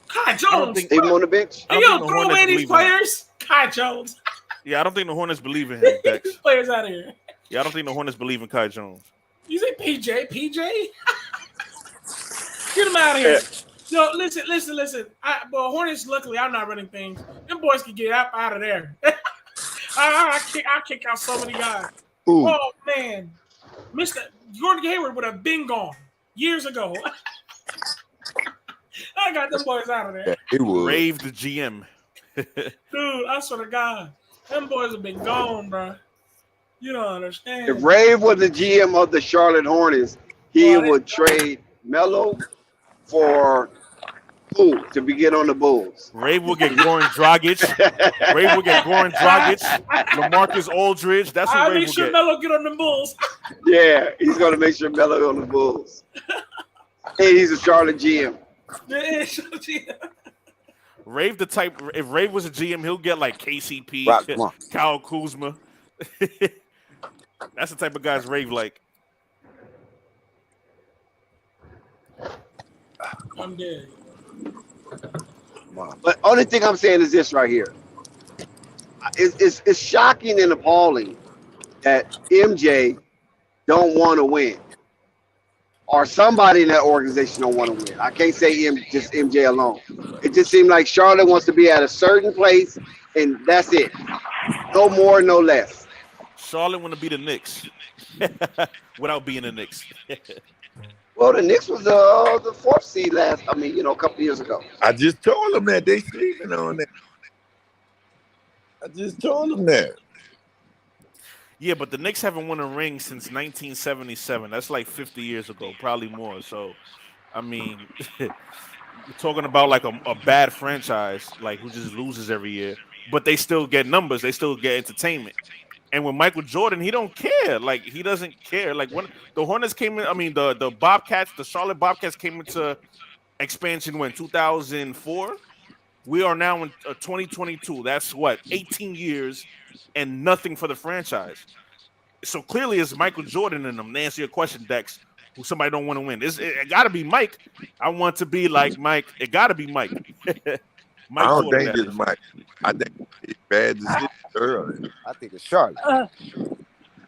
Kai Jones. Leave him on the bench. You don't throw away these players. Kai Jones. Yeah, I don't think the Hornets believe in him. Dex. These players out of here. Yeah, I don't think the Hornets believe in Kai Jones. You say PJ? Get him out of here. No, listen. Hornets, luckily, I'm not running things. Them boys can get out of there. I kick out so many guys. Ooh. Oh man, Mr. Gordon Hayward would have been gone years ago. I got them boys out of there. Yeah, it would. Rave the GM. Dude, I swear to God, them boys have been gone, bro. You don't understand. If Rave was the GM of the Charlotte Hornets, he would trade Melo for who to begin on the Bulls. Rave will get Goran Dragic. Rave will get Goran Dragic. LaMarcus Aldridge. That's what I'll Rave make will sure get. Melo get on the Bulls. Yeah, he's gonna make sure Melo on the Bulls. And he's a Charlotte GM. Rave the type. If Rave was a GM, he'll get like KCP, Rock, come on. Kyle Kuzma. That's the type of guys Rave like. I'm dead. But only thing I'm saying is this right here. It's shocking and appalling that MJ don't want to win, or somebody in that organization don't want to win. I can't say just MJ alone. It just seems like Charlotte wants to be at a certain place, and that's it. No more, no less. Charlotte want to be the Knicks without being the Knicks. Well, the Knicks was the fourth seed a couple years ago. I just told them that they sleeping on that. I just told them that. Yeah, but the Knicks haven't won a ring since 1977. That's like 50 years ago, probably more. So, I mean, you're talking about like a bad franchise, like who just loses every year, but they still get numbers. They still get entertainment. And with Michael Jordan, he don't care. Like, he doesn't care. Like, when the Hornets came in, I mean, the Bobcats, the Charlotte Bobcats came into expansion when 2004. We are now in 2022. That's what, 18 years and nothing for the franchise. So clearly it's Michael Jordan in them. To answer your question, Dex, who somebody don't want to win. It got to be Mike. I want to be like Mike. It got to be Mike. I don't think it's Mike. I think it's bad decision early. I think it's Charlotte.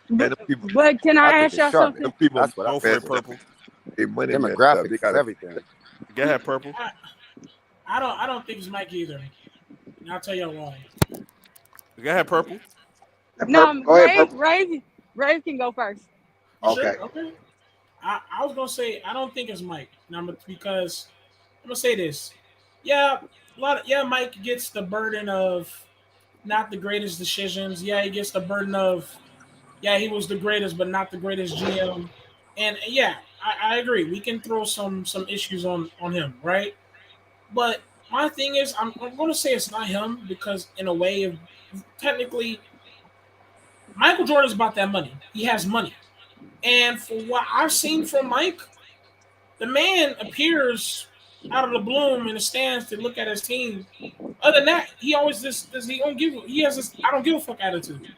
But can I ask y'all something? Them people That's what I Go for it, Purple. Their money Demographics, they got everything. Go ahead, Purple. I don't think it's Mike either. And I'll tell you why. Go ahead, Purple. No, Go ahead, Purple. Ray can go first. Okay. Sure, okay. I was gonna say I don't think it's Mike. Because I'm gonna say this. Yeah, Mike gets the burden of not the greatest decisions. Yeah, he gets the burden of he was the greatest, but not the greatest GM. And yeah, I agree. We can throw some issues on him, right? But my thing is, I'm going to say it's not him because, in a way, technically, Michael Jordan is about that money. He has money. And for what I've seen from Mike, the man appears out of the bloom in the stands to look at his team. Other than that, he always he has this I don't give a fuck attitude.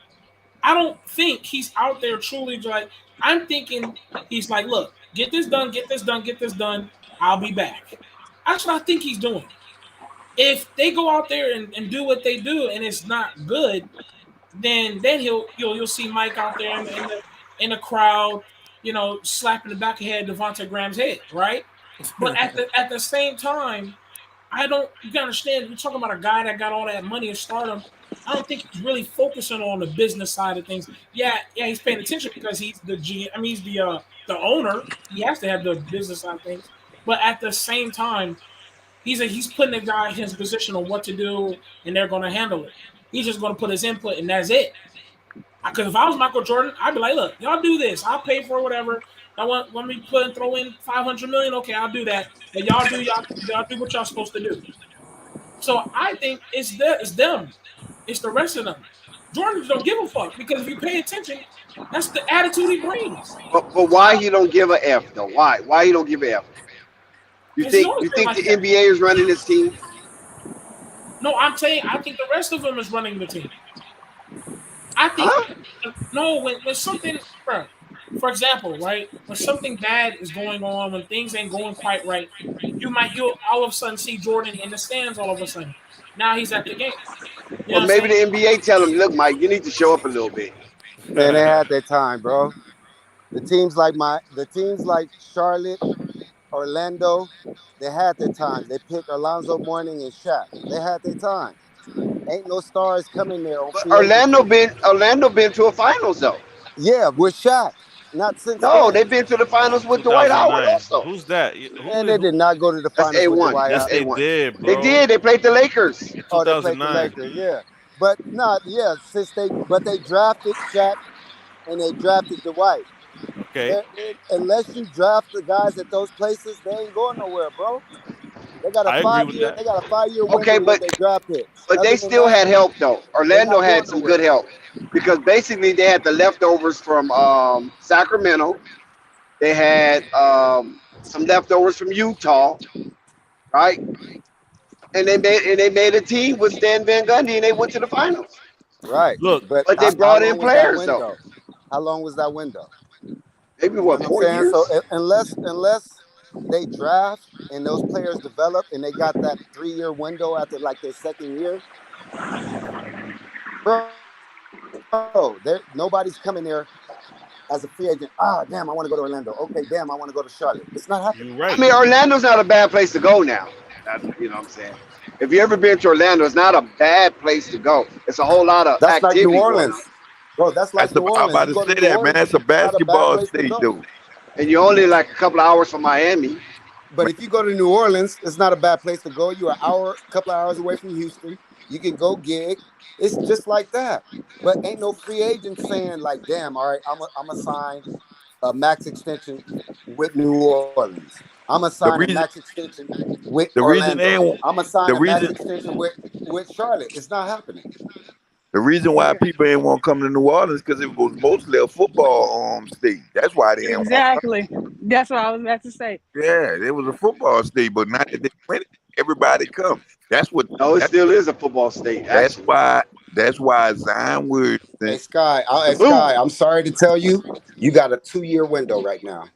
I don't think he's out there truly like, I'm thinking he's like, look, get this done, get this done, get this done. I'll be back. That's what I think he's doing. If they go out there and do what they do and it's not good, then you'll see Mike out there in the crowd, slapping the back of head Devontae Graham's head, right? But at the same time, you gotta understand, we're talking about a guy that got all that money and stardom. I don't think he's really focusing on the business side of things. Yeah, he's paying attention because he's the GM. I mean, he's the owner. He has to have the business side of things. But at the same time, he's putting the guy in his position on what to do, and they're going to handle it. He's just going to put his input, and that's it. Because if I was Michael Jordan, I'd be like, look, y'all do this. I'll pay for whatever. I want me to throw in $500 million. Okay, I'll do that. And y'all do what y'all supposed to do. So I think it's them. It's the rest of them. Jordan don't give a fuck because if you pay attention, that's the attitude he brings. But why he don't give a F though? Why he don't give a F? You think the NBA is running this team? No, I'm saying I think the rest of them is running the team. I think no, when something, for example, right, when something bad is going on, when things ain't going quite right, you'll all of a sudden see Jordan in the stands. All of a sudden, now he's at the game. Well, maybe the NBA tell him, look, Mike, you need to show up a little bit. Man, they had their time, bro. The teams like Charlotte, Orlando, they had their time. They picked Alonzo Mourning and Shaq. They had their time. Ain't no stars coming there. On But free agency. Orlando been to a finals though. Yeah, with Shaq. Not since No, then. they've been to the finals with Dwight Howard 2009. also. Who's that? And they did not go to the That's finals with A1. Dwight Yes, Howard. they A1. did, They bro. did. They played the Lakers. In Oh, they played the 2009. Lakers, yeah. But not, yeah, but they drafted Shaq and they drafted Dwight. Okay. Unless you draft the guys at those places, they ain't going nowhere, bro. They got a I agree with that. They got a 5-year window Okay, with their draft picks. But Other they than still that, had help though. Orlando not had going some nowhere. good help because basically they had the leftovers from Sacramento. They had some leftovers from Utah, right? And they made a team with Stan Van Gundy and they went to the finals. Right. Look, But they brought in long was that players though. window? How long was that window? Maybe You what, know 4 what I'm saying? years? So unless they draft and those players develop and they got that 3-year window after like their second year, bro, nobody's coming there as a free agent. Ah, damn, I want to go to Orlando. Okay, damn, I want to go to Charlotte. It's not happening. You're right. I mean, Orlando's not a bad place to go now. You know what I'm saying? If you ever been to Orlando, it's not a bad place to go. It's a whole lot of That's like activity New going Orleans. on. Bro, that's like New I'm Orleans. about You to go say New that, Orleans, man. It's a it's not bad basketball place to state, go. though. And you're only like a couple of hours from Miami. But if you go to New Orleans, it's not a bad place to go. You're a couple of hours away from Houston. You can go gig. It's just like that. But ain't no free agent saying like, damn, all right, I'm gonna sign a max extension with New Orleans. I'm gonna The sign a reason, max extension with the reason they Orlando. ain't, I'm gonna sign the a max reason, extension with Charlotte. It's not happening. the reason why people ain't want to come to New Orleans because it was mostly a football state. That's why they ain't want to come. Exactly. That's what I was about to say. Yeah, it was a football state, but now that they win it, everybody come. That's what. No, it That's, still is a football state, that's actually. why. That's why Zion Williamson. Hey Sky, I'm sorry to tell you, you got a 2-year window right now.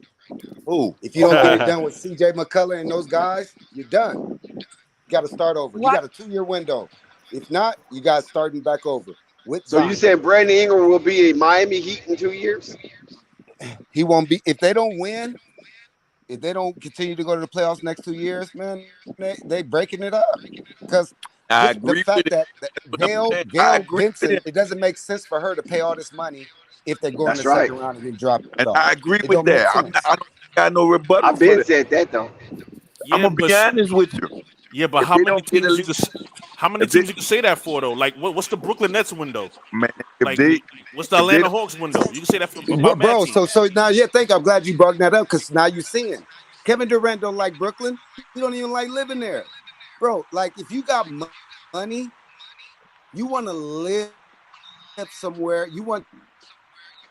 Who? If you don't get it done with CJ McCullough and those guys, you're done. You got to start over. You What? got a 2-year window. If not, you got starting back over with So Zion. you saying Brandon Ingram will be in Miami Heat in 2 years? He won't be if they don't win. If they don't continue to go to the playoffs next 2 years, man, they breaking it up because I the agree with fact it. that But I'm Gail saying, I agree with Benson, it, it doesn't make sense for her to pay all this money if they go in That's the right. second round and get dropped and off. I agree It with don't make that. sense. I don't got no rebuttal I've for been that. said that though. I'm gonna be honest with you. Yeah, but If how they many don't get teams a you could? How many if they, teams you can say that for though? Like, what's the Brooklyn Nets window? man, if Like, they what's the if they Atlanta don't, Hawks window? You can say that for about mad Bro, teams. so now I'm glad you brought that up because now you're seeing Kevin Durant don't like Brooklyn. He don't even like living there, bro. Like if you got money, you want to live somewhere. You want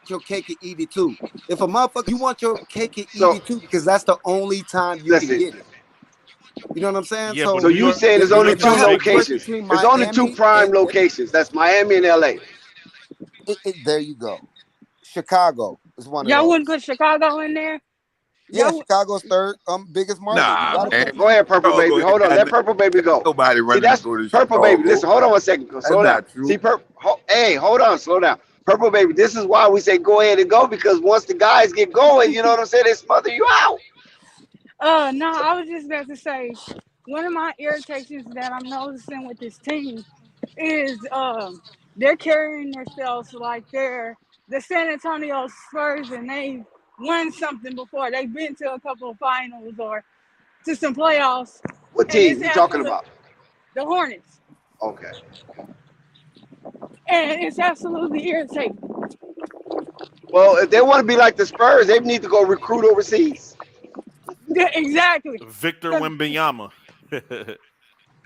your cake and eat it too. If a motherfucker, you want your cake and eat So it too because that's the only time you can listen. get it. You know what I'm saying? Yeah, So but So New you York, saying there's New only York two is a I had a big choice market. locations? between There's only two Miami prime and locations. That's Miami and LA. there you go. Chicago is one of Y'all wouldn't those. put Chicago in there? Yeah, Y'all, Chicago's third biggest market. You nah, gotta man. put Go ahead, Purple Oh, go Baby. ahead, Hold on. guys. Let Purple Baby go. Nobody See, running to that's go to Purple Baby. Listen, Chicago. hold on 1 second. That's Slow down. not true. See, hey, hold on. Slow down. Purple Baby, this is why we say go ahead and go because once the guys get going, you know what I'm saying? They smother you out. no, I was just about to say one of my irritations that I'm noticing with this team is they're carrying themselves like they're the San Antonio Spurs and they won something before. They've been to a couple of finals or to some playoffs, What and it's team you talking absolute about? the Hornets, Okay. and it's absolutely irritating. Well, if they want to be like the Spurs, they need to go recruit overseas. Yeah, exactly. Victor Wembanyama.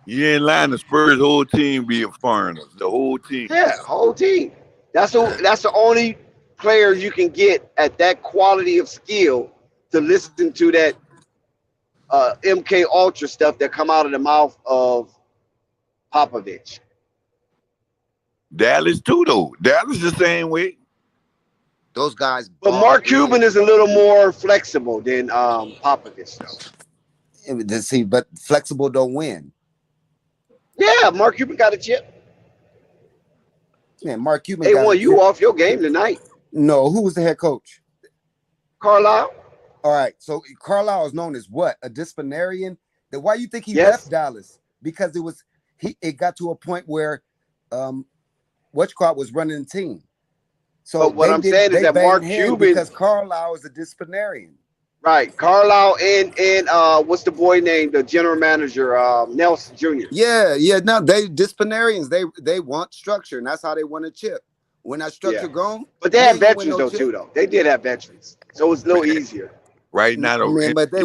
You ain't lying. The Spurs whole team be foreigners. The whole team. Yeah, whole team. That's the only players you can get at that quality of skill to listen to that MK Ultra stuff that come out of the mouth of Popovich. Dallas too, though. Dallas the same way. those guys. But Mark Cuban is a little more flexible than Popovich, though. See, but flexible don't win. Yeah, Mark Cuban got a chip. Man, Mark Cuban They got won a you chip. off your game tonight. No, who was the head coach? Carlisle. All right, so Carlisle is known as what? A disciplinarian. Then why you think he Yes. left Dallas? Because it got to a point where was running the team. So but what I'm saying is that Mark Cuban, because Carlisle is a disciplinarian. Right, Carlisle and what's the boy named the general manager, Nelson Jr. Yeah. No, they disciplinarians. They want structure, and that's how they won a chip. When that structure gone, but they had veterans too. Though they did have veterans, so it was a little easier. Right now, but they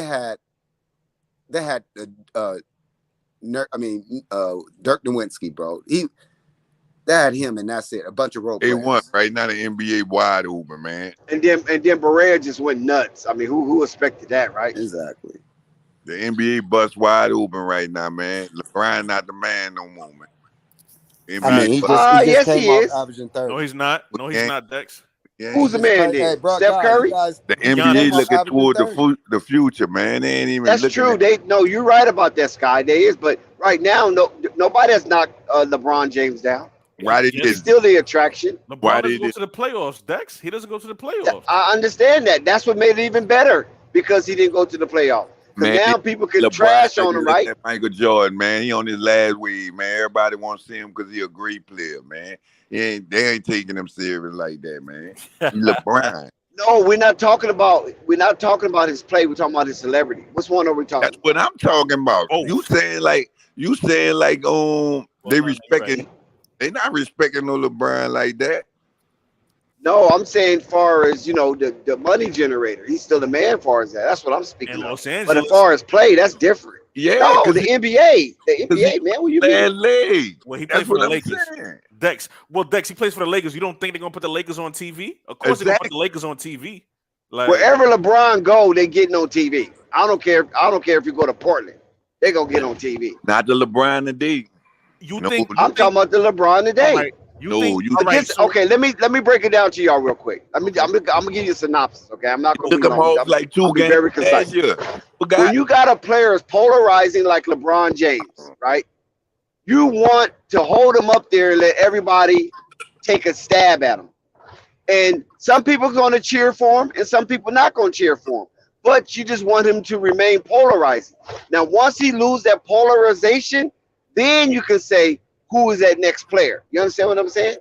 had Dirk Nowitzki, bro. They had him, and that's it. A bunch of role players. They won right now. The NBA wide open, man. And then Berea just went nuts. I mean, who expected that, right? Exactly. The NBA bus wide open right now, man. LeBron not the man no more, man. He yes, he is. No, he's not. No, he's not, Dex. Yeah. Who's the man then? Steph Curry? The NBA looking toward the future, man. They ain't even. That's true. You're right about that, Sky. They is, but right now, nobody has knocked LeBron James down. Why did he's still the attraction? LeBron doesn't go to the playoffs, Dex. He doesn't go to the playoffs. I understand that. That's what made it even better because he didn't go to the playoffs. Because now people can trash on him, right? Michael Jordan, man, he on his last wave, man. Everybody wants to see him because he a great player, man. They ain't taking him serious like that, man. LeBron. No, we're not talking about his play. We're talking about his celebrity. Which one are we talking? That's what I'm talking about. Oh. You saying like they respecting. They not respecting no LeBron like that. No, I'm saying far as the money generator. He's still the man far as that. That's what I'm speaking of. Los Angeles. But as far as play, that's different. Yeah. No, the NBA. The NBA, man. What you mean? Well, he plays for the Lakers. Dex. Well, Dex, he plays for the Lakers. You don't think they're gonna put the Lakers on TV? Of course they're gonna put the Lakers on TV. Like, wherever LeBron go, they getting on TV. I don't care if you go to Portland. They gonna get on TV. Not the LeBron today. I'm talking about the LeBron today. Right. Okay, let me break it down to y'all real quick. I'm gonna give you a synopsis. Okay, I'm not gonna like 2 games. Very concise. When you got a player as polarizing like LeBron James, right? You want to hold him up there and let everybody take a stab at him. And some people are going to cheer for him, and some people not going to cheer for him. But you just want him to remain polarizing. Now, once he loses that polarization, then you can say, who is that next player? You understand what I'm saying?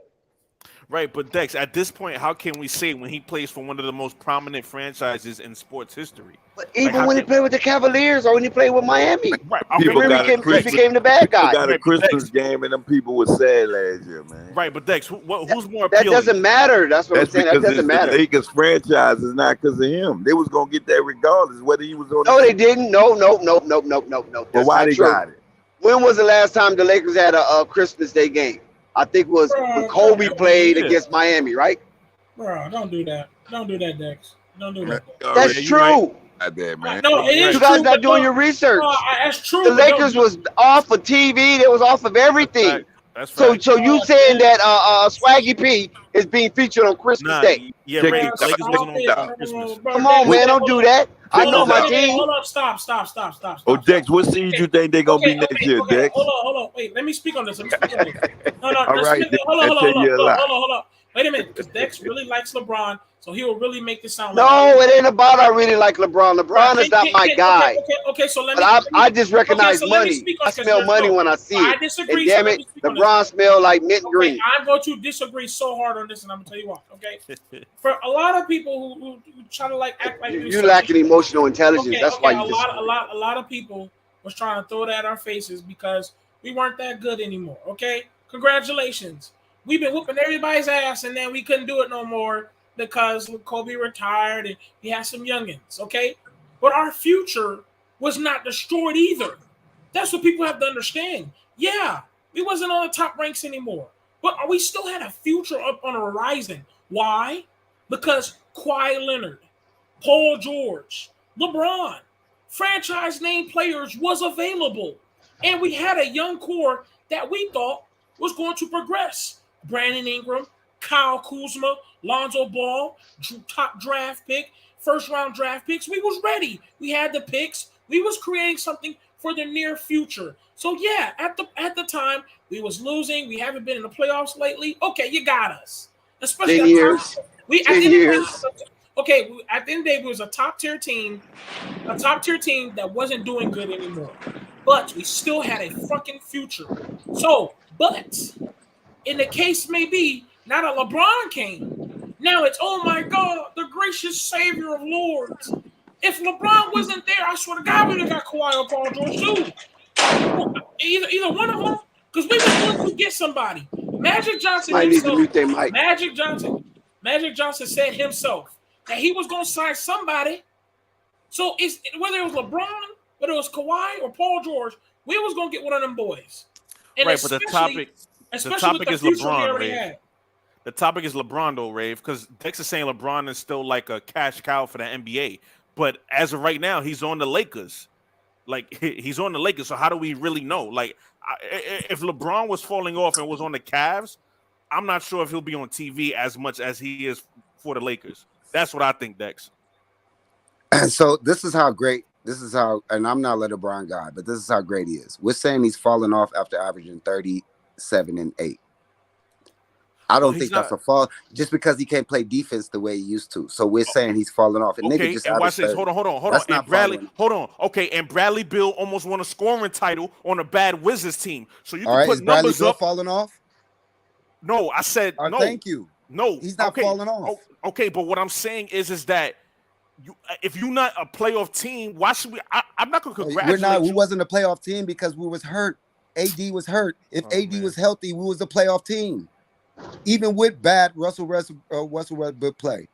Right, but Dex, at this point, how can we say when he plays for one of the most prominent franchises in sports history? But even when he played with the Cavaliers or when he played with Miami, right? He became the bad guy. He got a Christmas game and them people were sad last year, man. Right, but Dex, who's more appealing? That doesn't matter. That's what I'm saying. That doesn't matter. The Lakers franchise is not because of him. They was gonna get that regardless whether he was on. No, they didn't. No. But why they got it? When was the last time the Lakers had a Christmas Day game? I think it was when Kobe played against Miami, right? Bro, don't do that. Don't do that, Dex. Don't do that. That's true. Man. No, it is you guys true, not doing your research. That's true. The Lakers was off of TV. They was off of everything. That's so you saying that Swaggy P is being featured on Christmas Day? Yeah, man, Lakers wasn't on Christmas. Come on, man, don't do that. I know my team. Hold up, stop. Oh, Dex, what seed you think they're gonna be next year, Dex? Hold on. Wait, let me speak on this. No. All right, Hold on. Wait a minute, because Dex really likes LeBron, so he will really make this sound. It ain't about I really like LeBron. LeBron is not my guy. Okay. So I just recognize money. I smell money when I see it. I disagree. And damn it, LeBron smell like mint green. I'm going to disagree so hard on this, and I'm gonna tell you why. Okay, for a lot of people who try to act like you lacking emotional intelligence. That's why you disagree. A lot of people was trying to throw that at our faces because we weren't that good anymore. Okay, congratulations. We've been whooping everybody's ass, and then we couldn't do it no more because Kobe retired and he had some youngins, okay? But our future was not destroyed either. That's what people have to understand. Yeah, we wasn't on the top ranks anymore, but we still had a future up on the horizon. Why? Because Kawhi Leonard, Paul George, LeBron, franchise name players was available, and we had a young core that we thought was going to progress. Brandon Ingram, Kyle Kuzma, Lonzo Ball, top draft pick, first-round draft picks. We was ready. We had the picks. We was creating something for the near future. So, yeah, at the time, we was losing. We haven't been in the playoffs lately. Okay, you got us. Especially 10 years. 10 years. Okay, at the end of the day, we was a top-tier team that wasn't doing good anymore. But we still had a fucking future. So, But in the case may be, now that LeBron came, now it's, oh my God, the gracious savior of lords. If LeBron wasn't there, I swear to God, we would have got Kawhi or Paul George too. Either one of them, because we were going to get somebody. Magic Johnson himself. Magic Johnson said himself that he was going to sign somebody. So it's whether it was LeBron, whether it was Kawhi or Paul George, we was going to get one of them boys. And right, but the topic is LeBron, Rave. The topic is LeBron, though, Rave, because Dex is saying LeBron is still like a cash cow for the NBA. But as of right now, he's on the Lakers. Like, he's on the Lakers, so how do we really know? Like, if LeBron was falling off and was on the Cavs, I'm not sure if he'll be on TV as much as he is for the Lakers. That's what I think, Dex. And so this is how, and I'm not a LeBron guy, but this is how great he is. We're saying he's falling off after averaging 37 and 8. I don't think that's a fall, just because he can't play defense the way he used to. So we're saying he's falling off. And okay, and watch this. Hold on. And Bradley, and Bradley Beal almost won a scoring title on a bad Wizards team. So you can put numbers Bradley up. Falling off? No, I said no. Thank you. No, he's not falling off. Okay, but what I'm saying is that if you're not a playoff team, why should we? I'm not going to congratulate We wasn't a playoff team because we was hurt. AD was hurt. If AD was healthy, we was a playoff team. Even with bad Russell Westbrook play,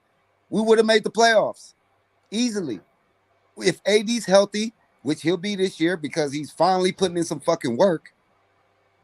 we would have made the playoffs easily. If AD's healthy, which he'll be this year because he's finally putting in some fucking work,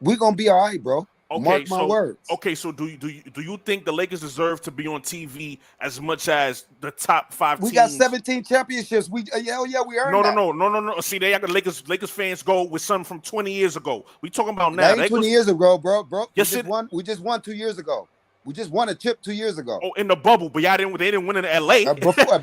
we're gonna be all right, bro. Okay, Mark my words. Okay, so do you think the Lakers deserve to be on TV as much as the top 5 teams? We got 17 championships. We we earned that. No. See, they got the Lakers fans go with something from 20 years ago. We talking about now. That ain't 20 years ago, bro. Yes, we just won 2 years ago. We just won a chip 2 years ago. Oh, in the bubble, but they didn't win in LA. Before that,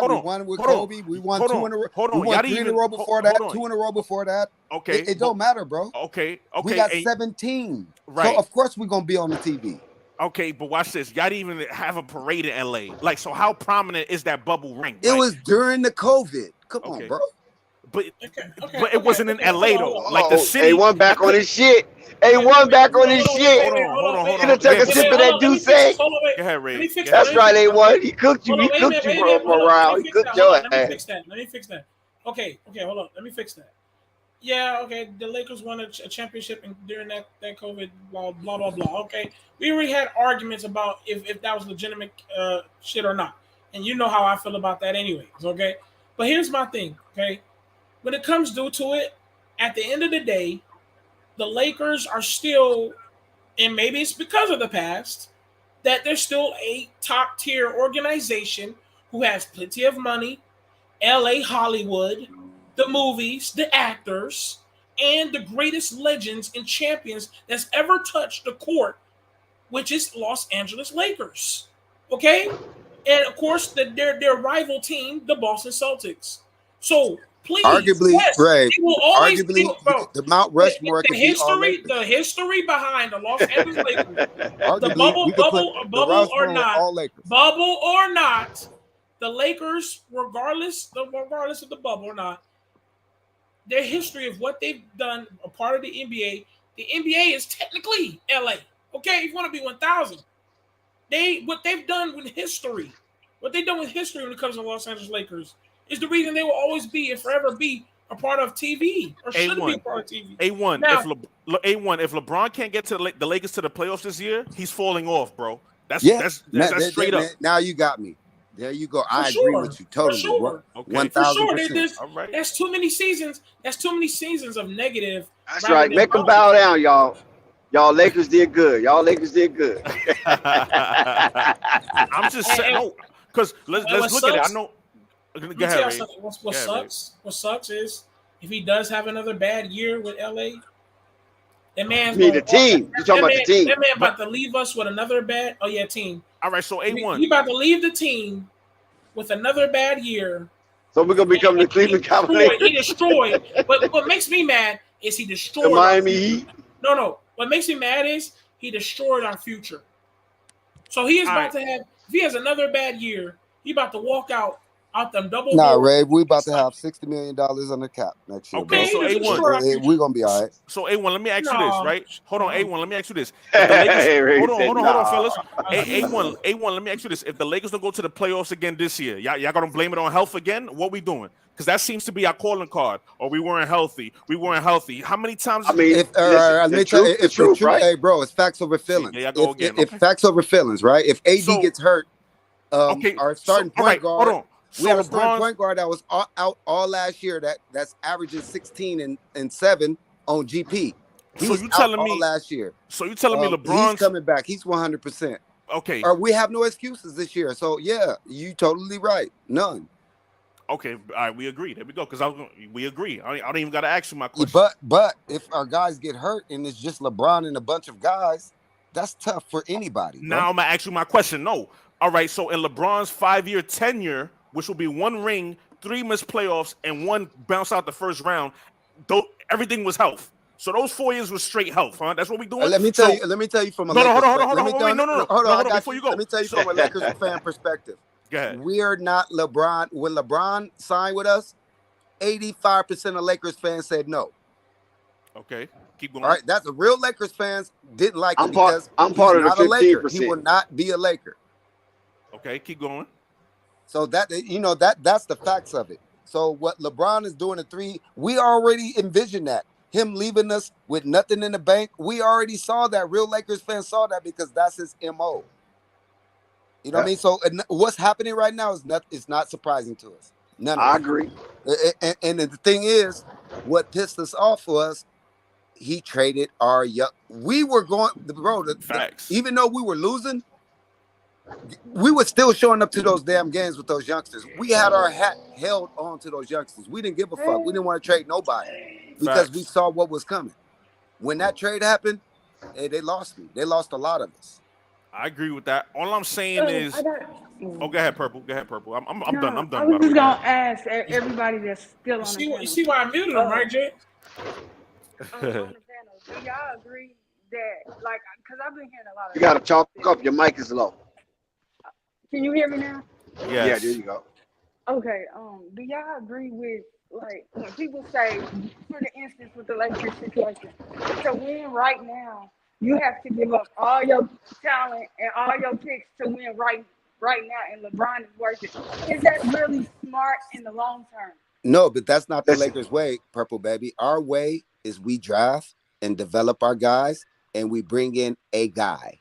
we won with Kobe. We won 2 in a row. We won 3 in a row before that. 2 in a row before that. Okay, it don't matter, bro. Okay. We got 17. Right. So of course we're gonna be on the TV. Okay, but watch this. Y'all didn't even have a parade in LA. Like, so how prominent is that bubble ring? It was during the COVID. Come on, bro. But it wasn't in LA though. Like the city. A1 back on his shit. A1 back on his shit. Hold on. You gonna take a sip of that Douce? Go ahead, Ray. That's right, A1. He cooked you. He cooked you for a round. He cooked your ass. Let me fix that. Okay, hold on. Let me fix that. Yeah, okay. The Lakers won a championship during that COVID blah blah blah. Okay, we already had arguments about if that was legitimate shit or not, and you know how I feel about that, anyways. Okay, but here's my thing. Okay, when it comes due to it, at the end of the day, the Lakers are still, and maybe it's because of the past, that they're still a top tier organization who has plenty of money, LA Hollywood, the movies, the actors, and the greatest legends and champions that's ever touched the court, which is Los Angeles Lakers. Okay? And of course, their rival team, the Boston Celtics. So please, arguably, yes, the Mount Rushmore. The history behind the Los Angeles Lakers, the bubble or not, the Lakers, regardless of the bubble or not, their history of what they've done, a part of the NBA is technically LA. Okay, if you want to be 1,000, what they've done with history when it comes to the Los Angeles Lakers is the reason they will always be and forever be a part of TV or should be a part of TV. A1, now, if LeBron can't get to the Lakers to the playoffs this year, he's falling off, bro. That's straight up. Now you got me. There you go. I agree with you totally. Sure. 1,000%. All right. That's too many seasons. That's too many seasons of negative. That's right. Make them bow down, y'all. Y'all Lakers did good. I'm just saying, because let's look at it. I know. Go ahead, Ray. What sucks is if he does have another bad year with LA, that man's the team. You're talking about the team. That man about to leave us with another bad. Oh yeah, team. All right, so A1. He about to leave the team with another bad year. So we're gonna become the Cleveland Cavaliers. He destroyed. But what makes me mad is he destroyed the Miami Heat. No. What makes me mad is he destroyed our future. So he is about to have. If he has another bad year, he about to walk out out them double. Nah, goals. Ray, we about to have $60 million on the cap next year. Okay, bro. so A1. We're gonna be all right. So A1, let me ask you this, right? Hold on, A1, let me ask you this. Hey, Hold on, fellas. Hey, A1, let me ask you this. If the Lakers don't go to the playoffs again this year, y'all gonna blame it on health again? What we doing? Because that seems to be our calling card. Or we weren't healthy. How many times? I mean, let me tell you, the truth, right? Hey, bro, it's facts over feelings. Yeah, go again. If facts over feelings, right? If AD gets hurt, our starting point guard. Hold on. We had a starting point guard that was out all last year. That's averaging 16 and 7 on GP. He was out all last year. So you telling me LeBron's he's coming back? He's 100%. Okay. We have no excuses this year. So yeah, you totally right. None. Okay, all right, we agree. There we go. Because we agree. I don't even got to ask you my question. But if our guys get hurt and it's just LeBron and a bunch of guys, that's tough for anybody. Now I'm gonna ask you my question. No. All right. So in LeBron's 5-year tenure, which will be 1 ring, 3 missed playoffs, and 1 bounce out the first round, everything was health. So those 4 years was straight health, huh? That's what we doing. Let me tell you from a Lakers hold on, before you go. Let me tell you from a Lakers fan perspective. Go ahead. We are not LeBron. When LeBron signed with us, 85% of Lakers fans said no. Okay, keep going. All right, that's the real Lakers fans didn't like it I'm part of the 15%. He will not be a Laker. Okay, keep going. So that's the facts of it. So what LeBron is doing at 3, we already envisioned that. Him leaving us with nothing in the bank, we already saw that. Real Lakers fans saw that because that's his MO. You know what I mean? So what's happening right now is not surprising to us. I agree. And the thing is, what pissed us off was he traded our young. We were going, facts. Even though we were losing, we were still showing up to those damn games with those youngsters. We had our hat held on to those youngsters. We didn't give a fuck. We didn't want to trade nobody because we saw what was coming. When that trade happened, they lost me. They lost a lot of us. I agree with that. All I'm saying is, go ahead, Purple. Go ahead, Purple. I'm done. I'm done. I was just gonna ask everybody that's still on the panel. You see why I muted him, right, Jay? On the panel, do y'all agree that, like, because I've been hearing a lot of. You gotta chalk up. Your mic is low. Can you hear me now? Yes. Yeah, there you go. Okay. Do y'all agree with, like, when people say, for the instance, with the Lakers situation, to win right now, you have to give up all your talent and all your picks to win right now, and LeBron is worth it. Is that really smart in the long term? No, but that's not the Lakers' way, Purple Baby. Our way is we draft and develop our guys, and we bring in a guy.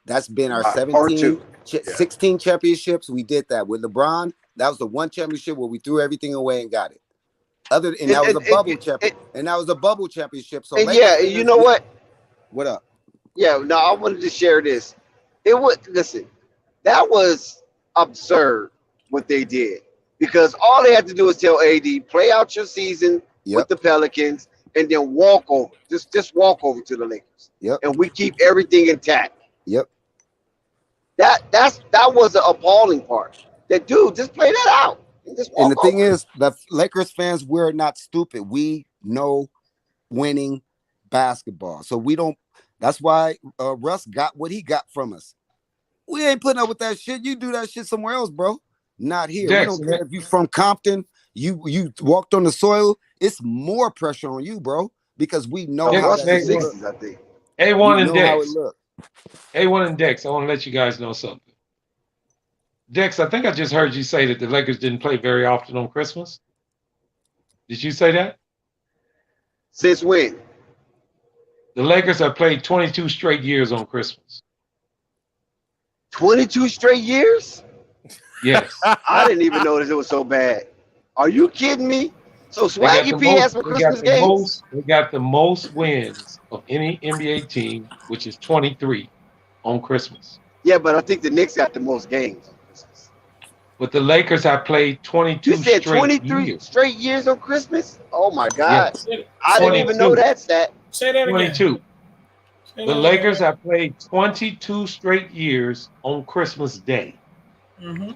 That's been our 16 championships. We did that with LeBron. That was the one championship where we threw everything away and got it. That was a bubble championship. And that was a bubble championship. So you know what? What up? Yeah, no, I wanted to share this. That was absurd what they did, because all they had to do was tell AD, play out your season with the Pelicans, and then walk over. Just walk over to the Lakers. And we keep everything intact. That was the appalling part. That dude, just play that out. And the thing is, the Lakers fans, we're not stupid. We know winning basketball. So we don't. That's why Russ got what he got from us. We ain't putting up with that shit. You do that shit somewhere else, bro. Not here. We don't care if you from Compton. You walked on the soil. It's more pressure on you, bro, because we know how that is. I think. A1 and Dex. A1 and Dex. I want to let you guys know something. Dex, I think I just heard you say that the Lakers didn't play very often on Christmas. Did you say that? Since when? The Lakers have played 22 straight years on Christmas. 22 straight years? Yes. I didn't even notice it was so bad. Are you kidding me? So Swaggy P has for Christmas games? They got the most wins of any NBA team, which is 23 on Christmas. Yeah, but I think the Knicks got the most games on Christmas. But the Lakers have played 22 You said straight 23 years. straight years on Christmas? Oh my God. Yes. I didn't even know that stat. Say that again. 22. The Lakers have played 22 straight years on Christmas Day. Mm-hmm.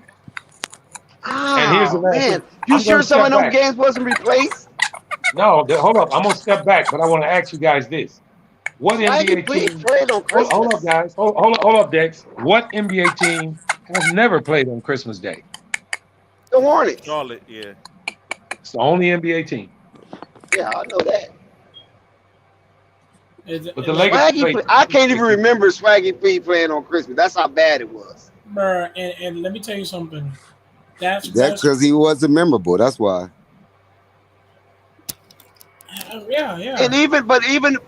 And here's the last man. thing. You I'm sure gonna some of step them back. games wasn't replaced? No, hold up. I'm going to step back, but I want to ask you guys this. What NBA team? Hold up, guys. Hold up, Dex. What NBA team has never played on Christmas Day? The Hornets. Charlotte, yeah. It's the only NBA team. Yeah, I know that. But the Lakers I can't even remember Swaggy P playing on Christmas. That's how bad it was. Bruh, and let me tell you something. That's because he wasn't memorable. That's why. Yeah. And even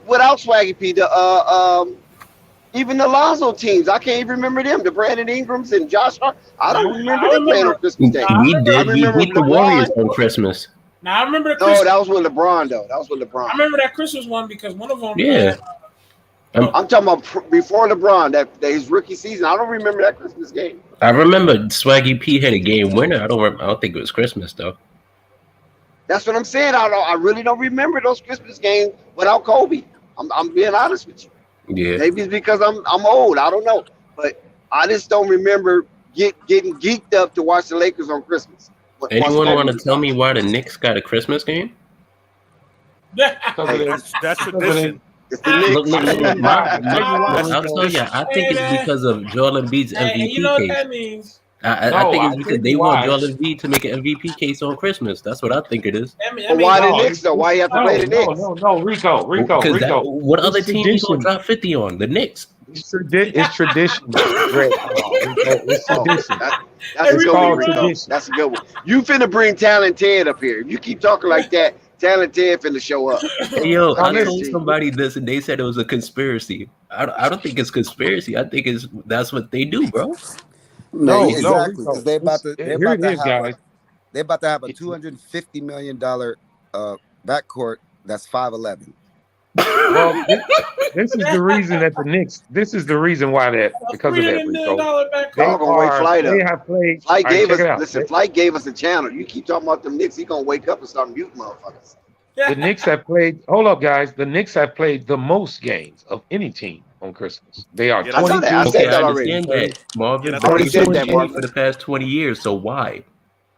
without Swaggy P, even the Lonzo teams, I can't even remember them. The Brandon Ingrams and Josh Hart. I don't remember them playing on Christmas Day. We did. We beat the Warriors on Christmas. Now I remember. No, that was with LeBron though. That was with LeBron. I remember that Christmas one because one of them. Yeah. I'm talking about before LeBron, that his rookie season. I don't remember that Christmas game. I remember Swaggy P had a game winner. I don't think it was Christmas though. That's what I'm saying. I really don't remember those Christmas games without Kobe. I'm being honest with you. Yeah. Maybe it's because I'm old. I don't know, but I just don't remember getting geeked up to watch the Lakers on Christmas. Anyone want to tell me why the Knicks got a Christmas game? That's tradition. It's the Knicks. Look, I'll tell you. I think it's because of Joel Embiid's MVP you know what case. that means? I think it's because they want Joel Embiid to make an MVP case on Christmas. That's what I think it is. But why the Knicks though? Why you have to play the Knicks? No, Rico. What other team you gonna drop 50 on? The Knicks. It's tradition. It's tradition. That's a good one, Rico. That's a good one. You finna bring Talent Ted up here. If you keep talking like that, Talent Ted finna show up. Hey, yo, I told somebody this and they said it was a conspiracy. I don't think it's conspiracy. I think that's what they do, bro. No, exactly. Because they're about to have a $250 million backcourt that's 5'11". Well, this is the reason that the Knicks. This is the reason why because of that, Rico. They have played. Flight gave us a channel. You keep talking about them Knicks, he gonna wake up and start muting motherfuckers. The Knicks have played. Hold up, guys. The Knicks have played the most games of any team on Christmas. They are 22. I understand that. Marvin Barnes for the past 20 years. So why?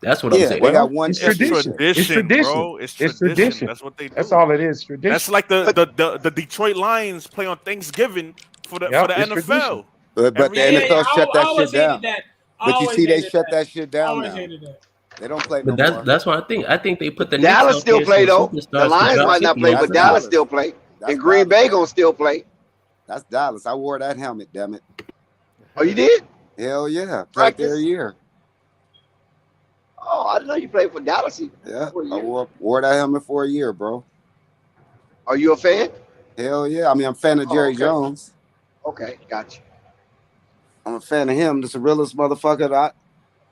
That's what I'm saying. They got one. It's tradition, bro. It's tradition. That's what they do. That's all it is. Tradition. That's like the Detroit Lions play on Thanksgiving for the NFL. But the NFL shut that shit down. But you see, they shut that shit down now. They don't play. But that's what I think. I think they put the Dallas still play though. The Lions might not play, but Dallas still play. And Green Bay gonna still play. That's Dallas. I wore that helmet. Damn it. Oh, you did? Hell yeah. Played there a year. Oh, I didn't know you played for Dallas. Yeah, I wore that helmet for a year, bro. Are you a fan? Hell yeah. I mean, I'm a fan of Jerry Jones. Okay, gotcha. I'm a fan of him. That's the realest motherfucker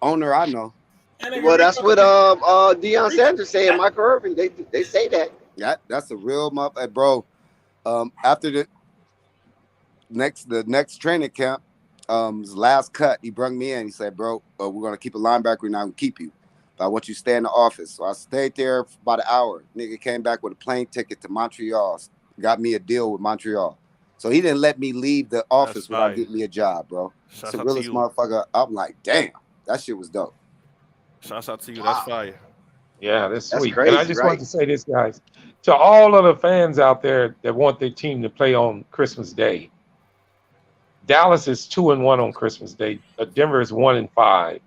owner I know. Well, that's what Deion Sanders said, Michael Irvin. They say that. Yeah, that's a real motherfucker, bro. After the next training camp, his last cut, he brought me in. He said, bro, we're gonna keep a linebacker, we're not gonna keep you. But I want you to stay in the office. So I stayed there for about an hour. Nigga came back with a plane ticket to Montreal, got me a deal with Montreal. So he didn't let me leave the office without getting me a job, bro. It's the realest motherfucker. I'm like, damn, that shit was dope. Shouts out to you. That's fire. Yeah, that's sweet. Crazy, and I just want to say this, guys, to all of the fans out there that want their team to play on Christmas Day. Dallas is 2-1 on Christmas Day. Denver is 1-5.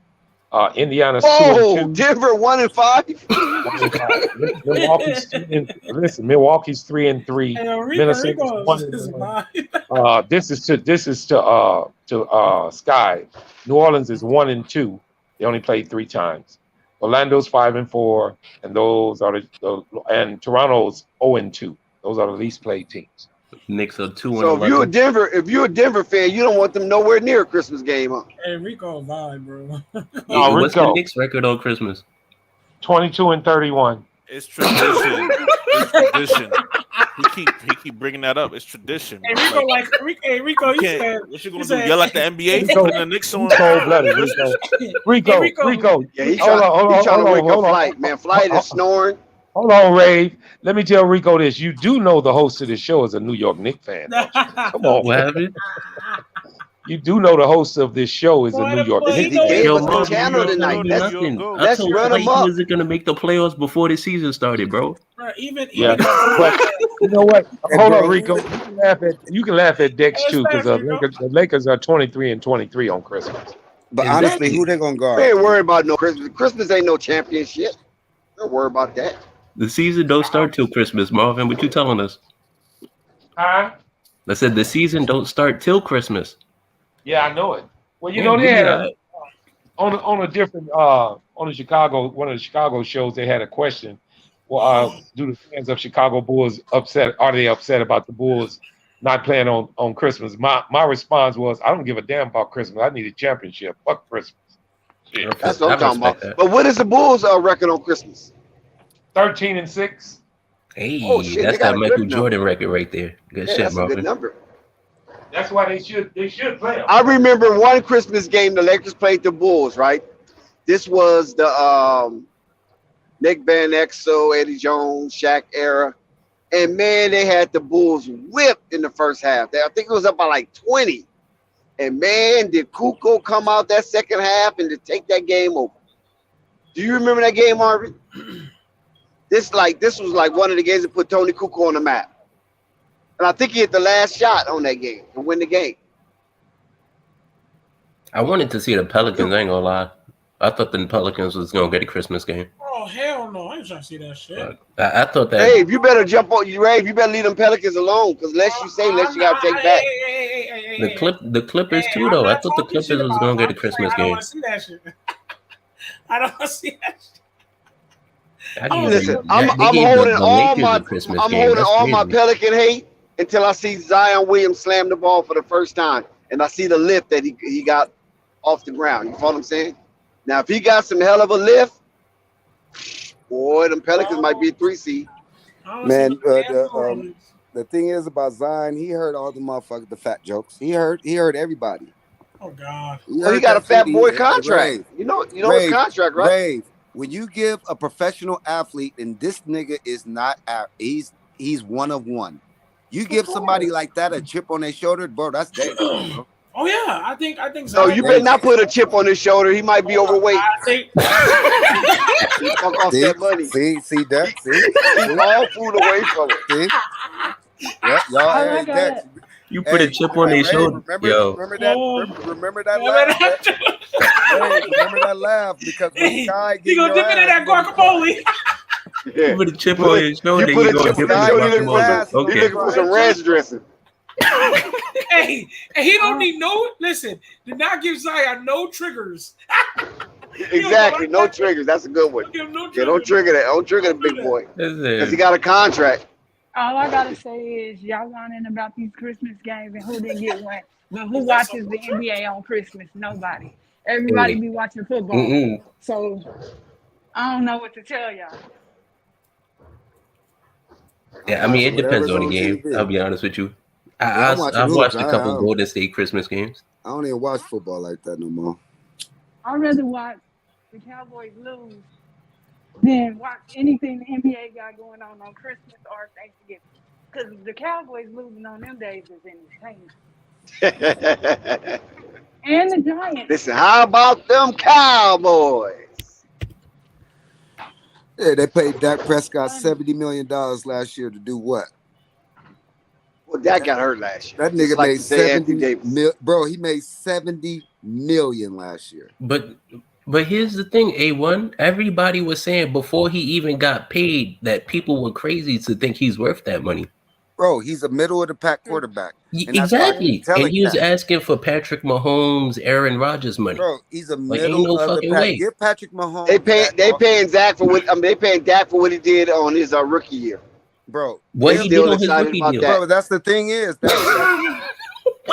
Indiana's 2-2. Denver 1-5. Milwaukee's 3-3. Minnesota's 1-1. This is to Sky. New Orleans is 1-2. They only played 3 times. Orlando's 5-4, and and Toronto's 0-2. Those are the least played teams. Knicks are 2-1. So if you're a Denver fan, you don't want them nowhere near a Christmas game, huh? Hey, Rico vibe, bro. What's the Knicks record on Christmas? 22-31. It's tradition. It's tradition. He keep bringing that up. It's tradition. Hey, Rico, you said what you gonna do? Yell at the NBA? Putting the Knicks on. Rico. Yeah, he's trying to wake up Flight, man. Flight is snoring. Hold on, Ray. Let me tell Rico this. You do know the host of this show is a New York Knicks fan. Come on. What happened? You do know the host of this show is a New York Knicks fan. He gave us the channel tonight. Let's run him up. He wasn't gonna make the playoffs before the season started, bro. But you know what? Hold on, Rico. You can laugh at Dex too, because the Lakers are 23-23 on Christmas. But Exactly. honestly, who they gonna We guard? ain't worried about no Christmas. Christmas ain't no championship. Don't worry about that. The season don't start till Christmas, Marvin. What you telling us? Huh? I said the season don't start till Christmas. Yeah, I know it. Well, you Yeah, know, they we had got it. on a different on the Chicago, one of the Chicago shows, they had a question. Well, do the fans of Chicago Bulls upset? Are they upset about the Bulls not playing on Christmas? My response was, I don't give a damn about Christmas. I need a championship. Fuck Christmas. Shit. That's what I'm I talking respect about. that. But what is the Bulls record on Christmas? 13-6. Hey, Oh shit, that's they got that a Michael good number. Jordan record right there. Good Yeah, shit, that's a good Marvin. number. That's why they should play them. I remember one Christmas game the Lakers played the Bulls, right? This was the Nick Van Exel, Eddie Jones, Shaq era. And man, they had the Bulls whipped in the first half. I think it was up by like 20. And man, did Kukoc come out that second half and to take that game over. Do you remember that game, Marvin? This was like one of the games that put Tony Kukoc on the map. And I think he hit the last shot on that game to win the game. I wanted to see the Pelicans. I ain't gonna lie. I thought the Pelicans was gonna get a Christmas game. Oh hell no! I ain't trying to see that shit. I thought that. Rave, you better jump on you, Rave. You better leave them Pelicans alone, because unless you say, unless you gotta take back. The Clippers too, though. I thought the Clippers was gonna get a Christmas I don't game. want to see that shit. I don't want to see that shit. Listen, I'm holding all my Pelican hate until I see Zion Williams slam the ball for the first time, and I see the lift that he got off the ground. You follow what I'm saying? Now, if he got some hell of a lift, boy, them Pelicans might be a 3 seed. Man, the thing is about Zion, he heard all the motherfuckers, the fat jokes. He heard everybody. Oh God. He got a fat boy contract. You know his contract, right? Rave, when you give a professional athlete, and this nigga is not he's one of one. You give somebody like that a chip on their shoulder, bro, that's dangerous, bro. Oh yeah, I think so. You better not put a chip on his shoulder. He might be overweight. I think. Fuck off that money. See that? Keep all food away from it. See? Yep, y'all ain't that. You put a chip on their shoulder. Remember that laugh? Remember that laugh? Because when Sky he gonna dip into that guacamole. You put a chip on his shoulder. You put a chip on his shoulder. He looking for some ranch dressing. Hey, he don't need no. Listen, do not give Zion no triggers. Exactly, no triggers. That's a good one. Yeah, don't trigger that. Don't trigger the big boy because he got a contract. All I gotta say is y'all whining about these Christmas games and who didn't get one. But who watches the NBA on Christmas? Nobody. Everybody be watching football. So I don't know what to tell y'all. Yeah, I mean it depends on the game. I'll be honest with you. I've watched a couple Golden State Christmas games. I don't even watch football like that no more. I'd rather watch the Cowboys lose than watch anything the NBA got going on Christmas or Thanksgiving. Because the Cowboys losing on them days is entertaining. And the Giants. Listen, how about them Cowboys? Yeah, they paid Dak Prescott $70 million last year to do what? Well, Dak got hurt last year. That nigga like made 70 bro, he made $70 million last year. But here's the thing, A1. Everybody was saying before he even got paid that people were crazy to think he's worth that money. Bro, he's a middle of the pack quarterback. Exactly. And he was asking for Patrick Mahomes, Aaron Rodgers money. Bro, he's a like, middle of the pack. Way. Give Patrick Mahomes. They paying Dak for what they paying Dak for what he did on his rookie year. Bro, what he did on his rookie deal. Bro, that's the thing is. That's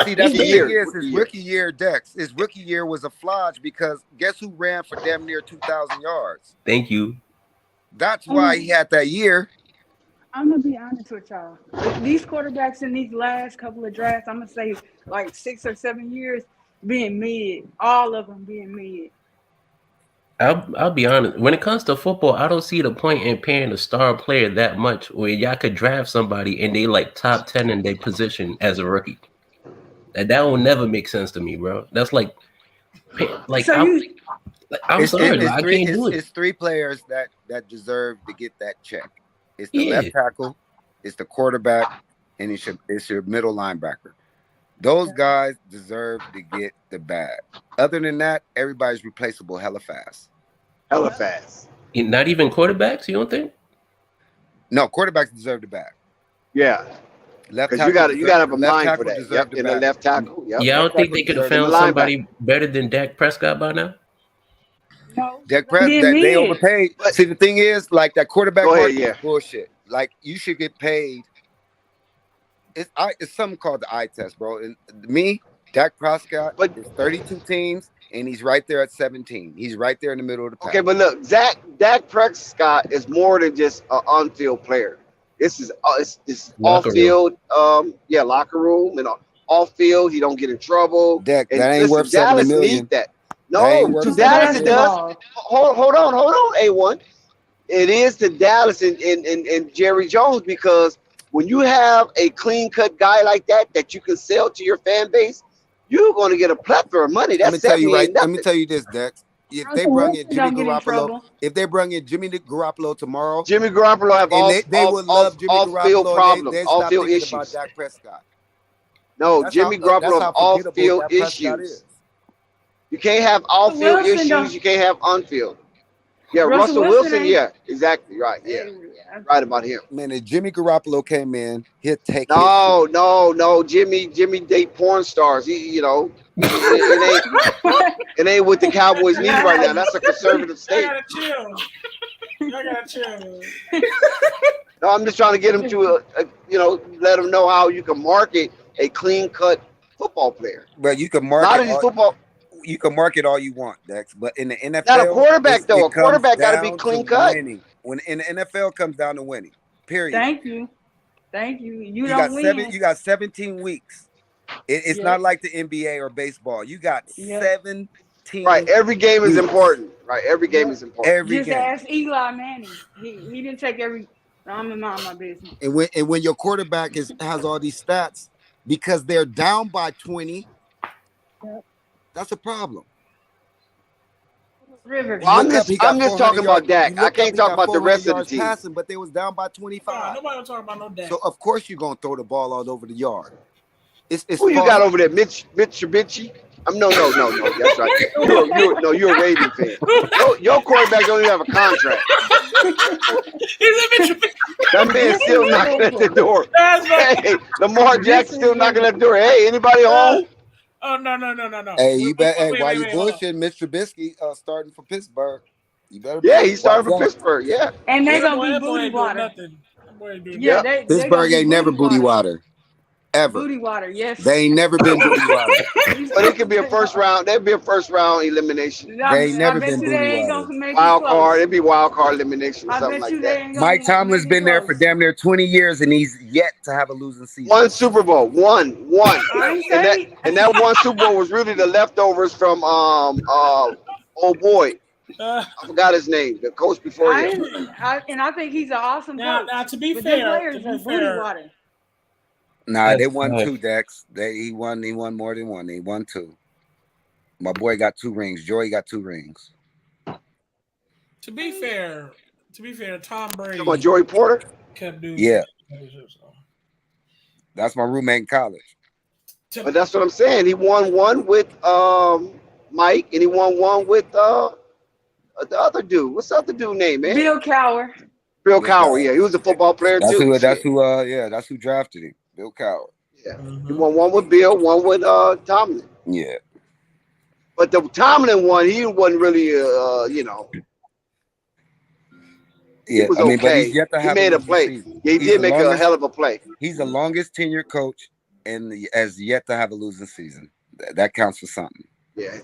the thing is, his rookie year, Dex. His rookie year was a flodge because guess who ran for damn near 2,000 yards? Thank you. That's why he had that year. I'm gonna be honest with y'all. These quarterbacks in these last couple of drafts, I'm gonna say like 6 or 7 years, being mid. All of them being mid. I'll be honest. When it comes to football, I don't see the point in paying a star player that much where y'all could draft somebody and they like top 10 in their position as a rookie. That will never make sense to me, bro. That's like I'm sorry, I can't do it. It's 3 players that deserve to get that check. It's the left tackle, it's the quarterback, and it's your middle linebacker. Those guys deserve to get the bag. Other than that, everybody's replaceable hella fast. Hella fast. Not even quarterbacks, you don't think? No, quarterbacks deserve the bag. Yeah. Left Because you got to have a mind for that. Yep, in the left tackle. Yep. Yeah, I don't think they could have found somebody better than Dak Prescott by now. No. Dak Prescott, they overpaid. See, the thing is, like that quarterback market is bullshit. Like you should get paid. It's something called the eye test, bro. And me, Dak Prescott, is 32 teams, and he's right there at 17. He's right there in the middle of the pack. Okay, but look, Dak Prescott is more than just an on-field player. This is it's off-field, locker room and off-field. He don't get in trouble. That ain't worth $70 million. Need that. No, to Dallas it does. Hold on, A1. It is to Dallas and Jerry Jones, because when you have a clean-cut guy like that you can sell to your fan base, you're going to get a plethora of money. That's let me tell you this, Dex. If they bring in Jimmy Garoppolo tomorrow, Jimmy Garoppolo have they would love Jimmy Garoppolo. Problems, they off stop field thinking issues. about Dak Prescott. No, That's Jimmy Garoppolo have off field issues. You can't have off field issues. You can't have on field. Yeah, Russell Wilson. Yeah, exactly right. Yeah, right about him. Man, if Jimmy Garoppolo came in, he'd take. No. Jimmy date porn stars. It ain't what the Cowboys need right now. That's a conservative state. I gotta chill. No, I'm just trying to get him to let him know how you can market a clean cut football player. But you can market not only football. You can market all you want, Dex, but in the NFL, not a quarterback though. A quarterback got to be clean cut. When in the NFL comes down to winning, period. Thank you. You got don't win. You got 17 weeks. It's not like the NBA or baseball. You got 17. Right. Every game is important. Right. Every game is important. Just ask Eli Manning. He didn't take every. I'm in my business. And when your quarterback has all these stats because they're down by 20. Yep. That's a problem. Rivers. Well, I'm just talking about Dak. I can't talk about the rest of the team. Passing, but they was down by 25. Nobody talking about no Dak. So of course you're gonna throw the ball all over the yard. Who you got over there, Mitch Trubisky? No. That's right. You're a Raven fan. Your quarterback don't even have a contract. That man's still knocking at the door. Hey, Lamar Jackson still knocking at the door. Hey, anybody home? Oh no. Hey, you bet. Hey, why you bullshitting? Mr. Trubisky starting for Pittsburgh. You better. Yeah, he's starting for Pittsburgh. Yeah, and they're gonna be booty water. Yeah, Pittsburgh ain't never booty water. Ever. Booty water, yes. They ain't never been booty water. But it could be a first round. There'd be a first round elimination. They ain't never been booty water. Wild card. It'd be wild card elimination or something like that. Mike Tomlin's been there for damn near 20 years, and he's yet to have a losing season. One Super Bowl. One. And that one Super Bowl was really the leftovers from old boy. I forgot his name. The coach before him. And I think he's an awesome coach. Now, to be fair, booty water. Nah, they won 2, Dex. He won more than one. He won 2. My boy got 2 rings. Joey got 2 rings. To be fair, Tom Brady. Come on, Joey Porter. Kept doing. Yeah. That's my roommate in college. But that's what I'm saying. He won one with Mike, and he won one with the other dude. What's the other dude name, man? Bill Cowher. Bill Cowher. Yeah, he was a football player too. That's who drafted him. Bill Cowher. Yeah, he won one with Bill, one with Tomlin. Yeah, but the Tomlin one, he wasn't really, Yeah, was but okay. he's yet to have he made a play. Yeah, he did make a hell of a play. He's the longest tenured coach and has yet to have a losing season. That counts for something. Yeah,